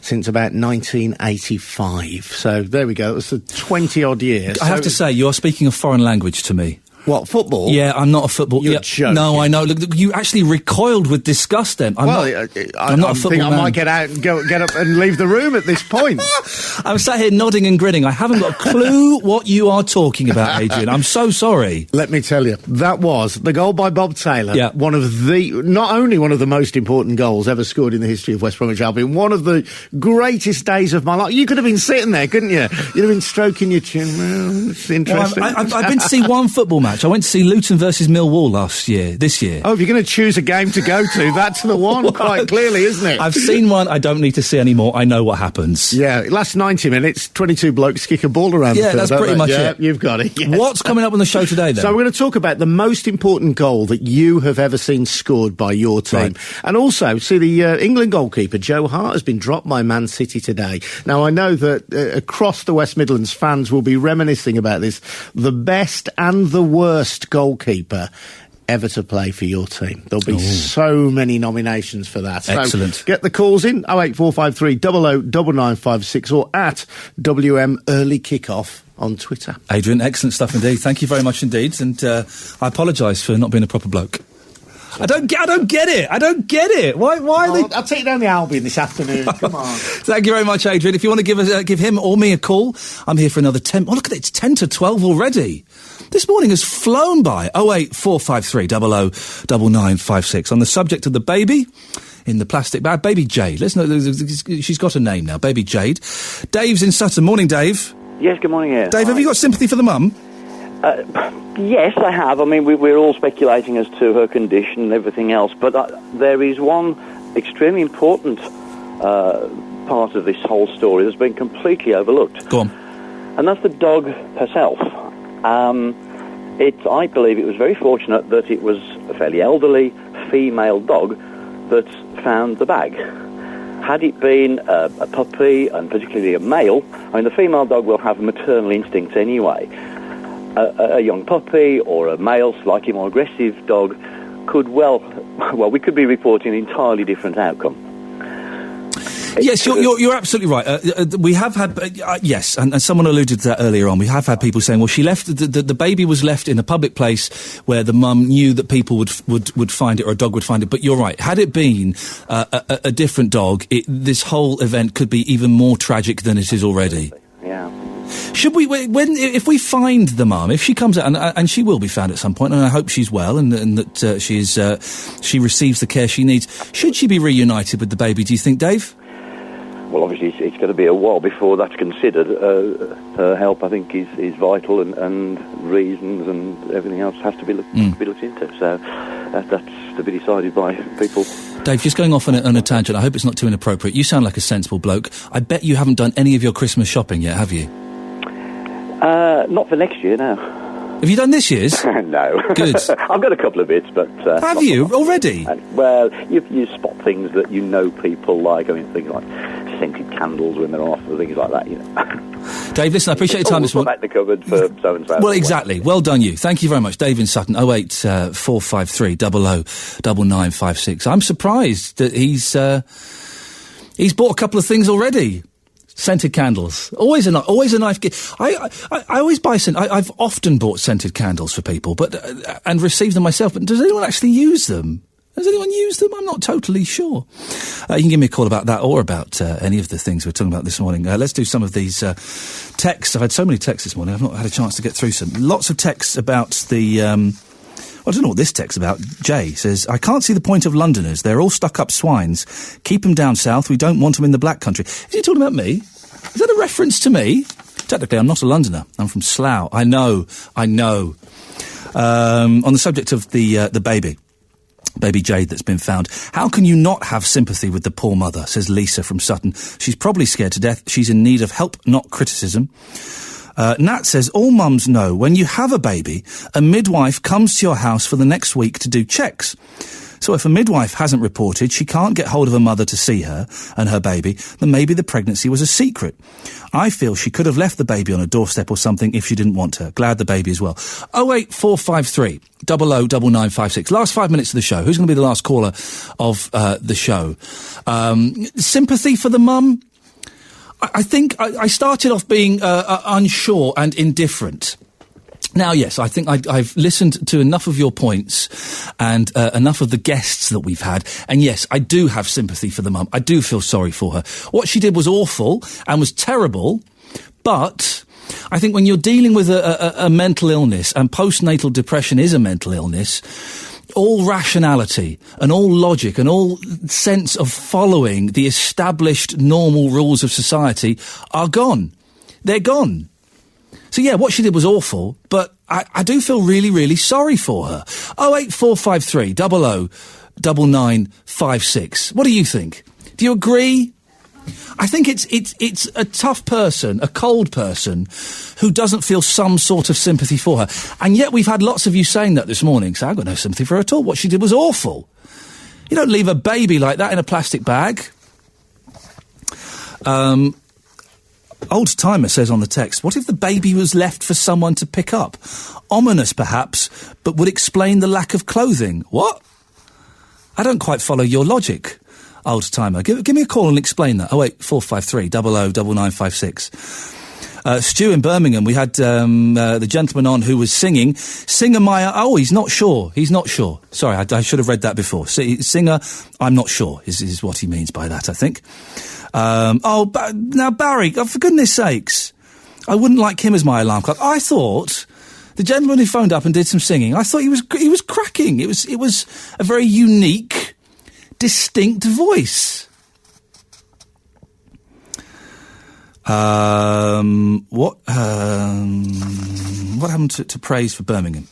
[SPEAKER 21] since about 1985. So there we go. It was 20-odd years.
[SPEAKER 6] I have to say, you are speaking a foreign language to me.
[SPEAKER 21] What, football?
[SPEAKER 6] Yeah, I'm not a football...
[SPEAKER 21] You're joking.
[SPEAKER 6] No, I know. Look, you actually recoiled with disgust then. I'm not a football man.
[SPEAKER 21] I might get out and get up and leave the room at this point.
[SPEAKER 6] I'm sat here nodding and grinning. I haven't got a clue what you are talking about, Adrian. I'm so sorry.
[SPEAKER 21] Let me tell you, that was the goal by Bob Taylor. Yeah. Not only one of the most important goals ever scored in the history of West Bromwich Albion, one of the greatest days of my life. You could have been sitting there, couldn't you? You'd have been stroking your chin. Well, it's interesting.
[SPEAKER 6] Well, I've been to see one football match. I went to see Luton versus Millwall this year.
[SPEAKER 21] Oh, if you're going to choose a game to go to, that's the one, quite clearly, isn't it?
[SPEAKER 6] I've seen one. I don't need to see any more. I know what happens.
[SPEAKER 21] Yeah, it lasts 90 minutes, 22 blokes kick a ball around the field.
[SPEAKER 6] Yeah, that's pretty much it.
[SPEAKER 21] You've got it. Yes.
[SPEAKER 6] What's coming up on the show today, then?
[SPEAKER 21] So we're going to talk about the most important goal that you have ever seen scored by your team. Right. And also, see, the England goalkeeper, Joe Hart, has been dropped by Man City today. Now, I know that across the West Midlands, fans will be reminiscing about this. The best and the worst goalkeeper ever to play for your team. There'll be so many nominations for that.
[SPEAKER 6] Excellent.
[SPEAKER 21] So get the calls in, 08453 009956 or at WM Early Kickoff on Twitter.
[SPEAKER 6] Adrian, excellent stuff indeed. Thank you very much indeed. And I apologise for not being a proper bloke. I don't get it. Why are they...
[SPEAKER 21] I'll take you down the Albion this afternoon. Come on.
[SPEAKER 6] Thank you very much, Adrian. If you want to give him or me a call, I'm here for another 10... Oh, look at it. It's 10 to 12 already. This morning has flown by. 08453 009956. On the subject of the baby in the plastic bag, Baby Jade. She's got a name now, Baby Jade. Dave's in Sutton. Morning, Dave.
[SPEAKER 9] Yes, good morning, Iain.
[SPEAKER 6] Dave, have you got sympathy for the mum?
[SPEAKER 9] Yes, I have. I mean, we're all speculating as to her condition and everything else, but there is one extremely important part of this whole story that's been completely overlooked.
[SPEAKER 6] Go on.
[SPEAKER 9] And that's the dog herself. I believe it was very fortunate that it was a fairly elderly female dog that found the bag. Had it been a puppy, and particularly a male, I mean, the female dog will have maternal instincts anyway. A young puppy or a male, slightly more aggressive dog could we could be reporting an entirely different outcome.
[SPEAKER 6] Yes, you're absolutely right. We have had, yes, and someone alluded to that earlier on. We have had people saying, well, she left, the baby was left in a public place where the mum knew that people would find it or a dog would find it. But you're right. Had it been a different dog, this whole event could be even more tragic than it is already.
[SPEAKER 9] Yeah.
[SPEAKER 6] Should we, if we find the mum, if she comes out, and she will be found at some point, and I hope she's well and that she receives the care she needs, should she be reunited with the baby, do you think, Dave?
[SPEAKER 9] Well, obviously, it's going to be a while before that's considered. Her help, I think, is vital, and reasons and everything else has to be looked into. So that's to be decided by people.
[SPEAKER 6] Dave, just going off on a tangent, I hope it's not too inappropriate. You sound like a sensible bloke. I bet you haven't done any of your Christmas shopping yet, have you?
[SPEAKER 9] Not for next year, no.
[SPEAKER 6] Have you done this year's?
[SPEAKER 9] No.
[SPEAKER 6] Good.
[SPEAKER 9] I've got a couple of bits, but...
[SPEAKER 6] have you? Already?
[SPEAKER 9] Well, you spot things that you know people like. I mean, things like scented candles when they're off, and things like that, you know.
[SPEAKER 6] Dave, listen, I appreciate your time this morning.
[SPEAKER 9] Back the cupboard for so-and-so.
[SPEAKER 6] Well, exactly. Well done, you. Thank you very much. Dave in Sutton, 08453 009956. I'm surprised that he's bought a couple of things already. Scented candles. Always a nice gift. I always buy I've often bought scented candles for people, and received them myself, but does anyone actually use them? Does anyone use them? I'm not totally sure. You can give me a call about that or about any of the things we're talking about this morning. Let's do some of these texts. I've had so many texts this morning, I've not had a chance to get through some. Lots of texts about the... I don't know what this text's about. Jay says, I can't see the point of Londoners. They're all stuck-up swines. Keep them down south. We don't want them in the Black Country. Is he talking about me? Is that a reference to me? Technically, I'm not a Londoner. I'm from Slough. I know. On the subject of the baby Jade that's been found, how can you not have sympathy with the poor mother, says Lisa from Sutton. She's probably scared to death. She's in need of help, not criticism. Nat says, all mums know when you have a baby, a midwife comes to your house for the next week to do checks. So if a midwife hasn't reported she can't get hold of her mother to see her and her baby, then maybe the pregnancy was a secret. I feel she could have left the baby on a doorstep or something if she didn't want her. Glad the baby as well. 08453 009956. Last 5 minutes of the show. Who's going to be the last caller of the show? Sympathy for the mum? I think I started off being unsure and indifferent. Now, yes, I think I've listened to enough of your points and enough of the guests that we've had. And yes, I do have sympathy for the mum. I do feel sorry for her. What she did was awful and was terrible. But I think when you're dealing with a mental illness, and postnatal depression is a mental illness, all rationality and all logic and all sense of following the established normal rules of society are gone. They're gone. So, yeah, what she did was awful, but I do feel really, really sorry for her. 08453 009956. What do you think? Do you agree? I think it's a tough person, a cold person, who doesn't feel some sort of sympathy for her. And yet we've had lots of you saying that this morning. So I've got no sympathy for her at all. What she did was awful. You don't leave a baby like that in a plastic bag. Old Timer says on the text, what if the baby was left for someone to pick up? Ominous, perhaps, but would explain the lack of clothing. What? I don't quite follow your logic, Old Timer. Give me a call and explain that. 08453 009956. Stu in Birmingham, we had the gentleman on who was singing. Singer Maya, he's not sure. He's not sure. Sorry, I should have read that before. Singer, I'm not sure, is what he means by that, I think. Now Barry, for goodness sakes, I wouldn't like him as my alarm clock. I thought the gentleman who phoned up and did some singing, I thought he was cracking. It was a very unique, distinct voice. What happened to praise for Birmingham?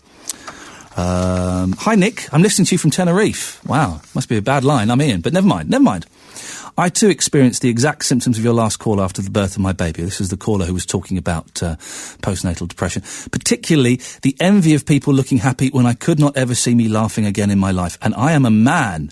[SPEAKER 6] Hi Nick, I'm listening to you from Tenerife. Wow, must be a bad line. I'm Ian, but never mind. I too experienced the exact symptoms of your last call after the birth of my baby. This is the caller who was talking about postnatal depression, particularly the envy of people looking happy when I could not ever see me laughing again in my life. And I am a man.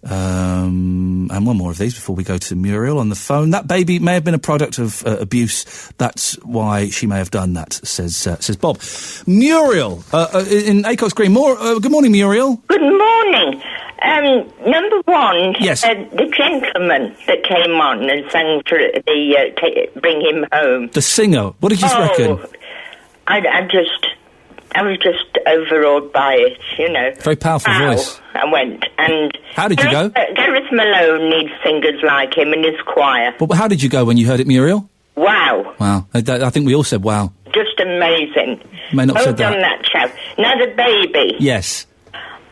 [SPEAKER 6] And one more of these before we go to Muriel on the phone. That baby may have been a product of abuse. That's why she may have done that, says Bob. Muriel, in Acox Green. Good morning, Muriel.
[SPEAKER 10] Good morning. Number one,
[SPEAKER 6] yes.
[SPEAKER 10] The gentleman that came on and sang for Bring Him Home.
[SPEAKER 6] The singer. What did you reckon?
[SPEAKER 10] I was just overawed by it, you know.
[SPEAKER 6] Very powerful voice.
[SPEAKER 10] I went and...
[SPEAKER 6] How did you go?
[SPEAKER 10] Gareth Malone needs singers like him in his choir.
[SPEAKER 6] But how did you go when you heard it, Muriel?
[SPEAKER 10] Wow.
[SPEAKER 6] Wow. I think we all said wow.
[SPEAKER 10] Just amazing.
[SPEAKER 6] May not have said that.
[SPEAKER 10] Well done, that chap. Now the baby.
[SPEAKER 6] Yes.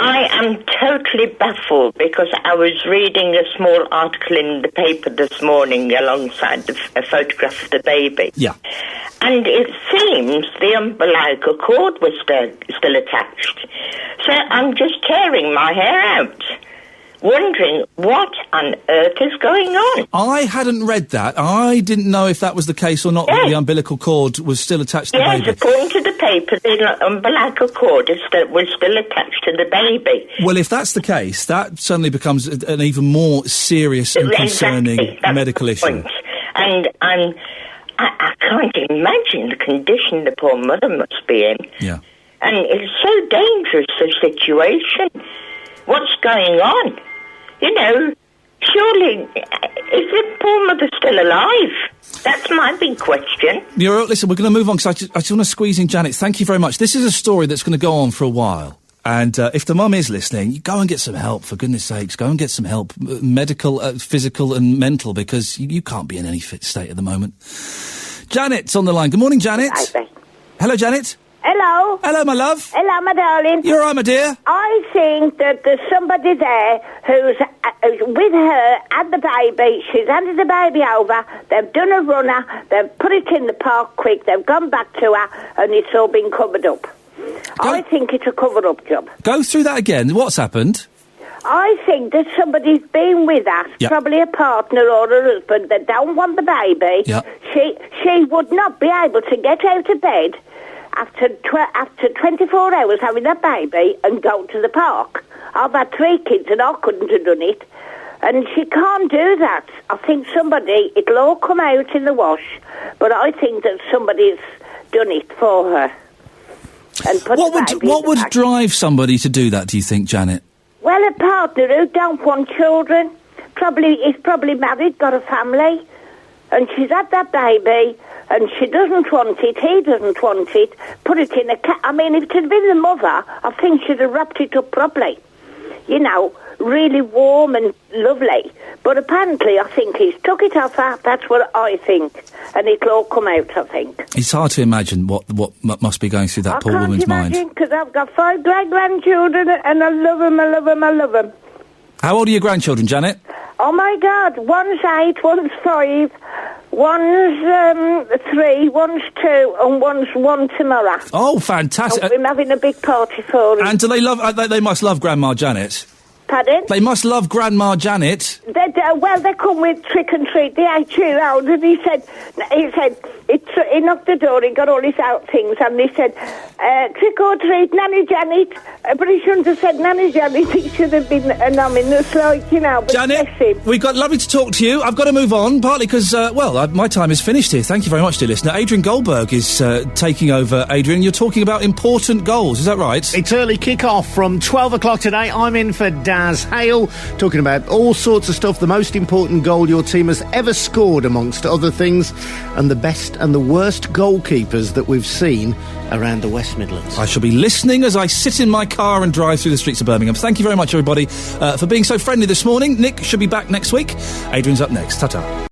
[SPEAKER 10] I am totally baffled because I was reading a small article in the paper this morning alongside a photograph of the baby.
[SPEAKER 6] Yeah.
[SPEAKER 10] And it seems the umbilical cord was still attached. So I'm just tearing my hair out, wondering what on earth is going on.
[SPEAKER 6] I hadn't read that. I didn't know if that was the case or not, that the umbilical cord was still attached to the baby.
[SPEAKER 10] Yes, according to the paper, the umbilical cord was still attached to the baby.
[SPEAKER 6] Well, if that's the case, that suddenly becomes an even more serious and concerning medical issue.
[SPEAKER 10] And I can't imagine the condition the poor mother must be in.
[SPEAKER 6] Yeah.
[SPEAKER 10] And it's so dangerous, the situation. What's going on? You know, surely, is the poor mother still alive? That's my big question.
[SPEAKER 6] Listen, we're going to move on because I just want to squeeze in Janet. Thank you very much. This is a story that's going to go on for a while. And if the mum is listening, you go and get some help, for goodness sakes. Go and get some help, medical, physical and mental, because you can't be in any fit state at the moment. Janet's on the line. Good morning, Janet.
[SPEAKER 22] Hi.
[SPEAKER 6] Hello, Janet.
[SPEAKER 22] Hello.
[SPEAKER 6] Hello, my love.
[SPEAKER 22] Hello, my darling.
[SPEAKER 6] You're all right, my dear?
[SPEAKER 22] I think that there's somebody there who's with her and the baby. She's handed the baby over. They've done a runner. They've put it in the park quick. They've gone back to her, and it's all been covered up. I think it's a cover-up job.
[SPEAKER 6] Go through that again. What's happened?
[SPEAKER 22] I think that somebody's been with us, probably a partner or a husband, that don't want the baby.
[SPEAKER 6] Yep.
[SPEAKER 22] She would not be able to get out of bed after 24 hours having that baby and go to the park. I've had 3 kids and I couldn't have done it. And she can't do that. I think it'll all come out in the wash, but I think that somebody's done it for her. And put
[SPEAKER 6] What would drive somebody to do that, do you think, Janet?
[SPEAKER 22] Well, a partner who don't want children, is probably married, got a family, and she's had that baby, and she doesn't want it, he doesn't want it, put it in a I mean, if it had been the mother, I think she'd have wrapped it up properly. You know, really warm and lovely. But apparently, I think he's took it off her. That's what I think. And it'll all come out, I think.
[SPEAKER 6] It's hard to imagine what must be going through that poor woman's mind.
[SPEAKER 22] I can't imagine, because I've got 5 great-grandchildren, and I love them.
[SPEAKER 6] How old are your grandchildren, Janet?
[SPEAKER 22] Oh, my God. One's 8, one's 5, one's 3, one's 2, and one's 1 tomorrow.
[SPEAKER 6] Oh, fantastic.
[SPEAKER 22] And we're having a big party for them.
[SPEAKER 6] And do they love... they must love Grandma Janet.
[SPEAKER 22] Pardon?
[SPEAKER 6] They must love Grandma Janet.
[SPEAKER 22] They come with trick and treat, the 8-year-old, and he said, he knocked the door, he got all his out things, and he said, trick or treat, Nanny Janet, but he shouldn't have said Nanny Janet, he should have been anonymous, like, you know, but
[SPEAKER 6] Janet, we've got lovely to talk to you. I've got to move on, partly because, my time is finished here. Thank you very much, dear listener. Adrian Goldberg is taking over. Adrian, you're talking about important goals, is that right?
[SPEAKER 21] It's early kick-off from 12 o'clock today. I'm in for Daz Hale, talking about all sorts of stuff, the most important goal your team has ever scored, amongst other things, and the best and the worst goalkeepers that we've seen around the West Midlands.
[SPEAKER 6] I shall be listening as I sit in my car and drive through the streets of Birmingham. Thank you very much, everybody, for being so friendly this morning. Nick should be back next week. Adrian's up next. Ta-ta.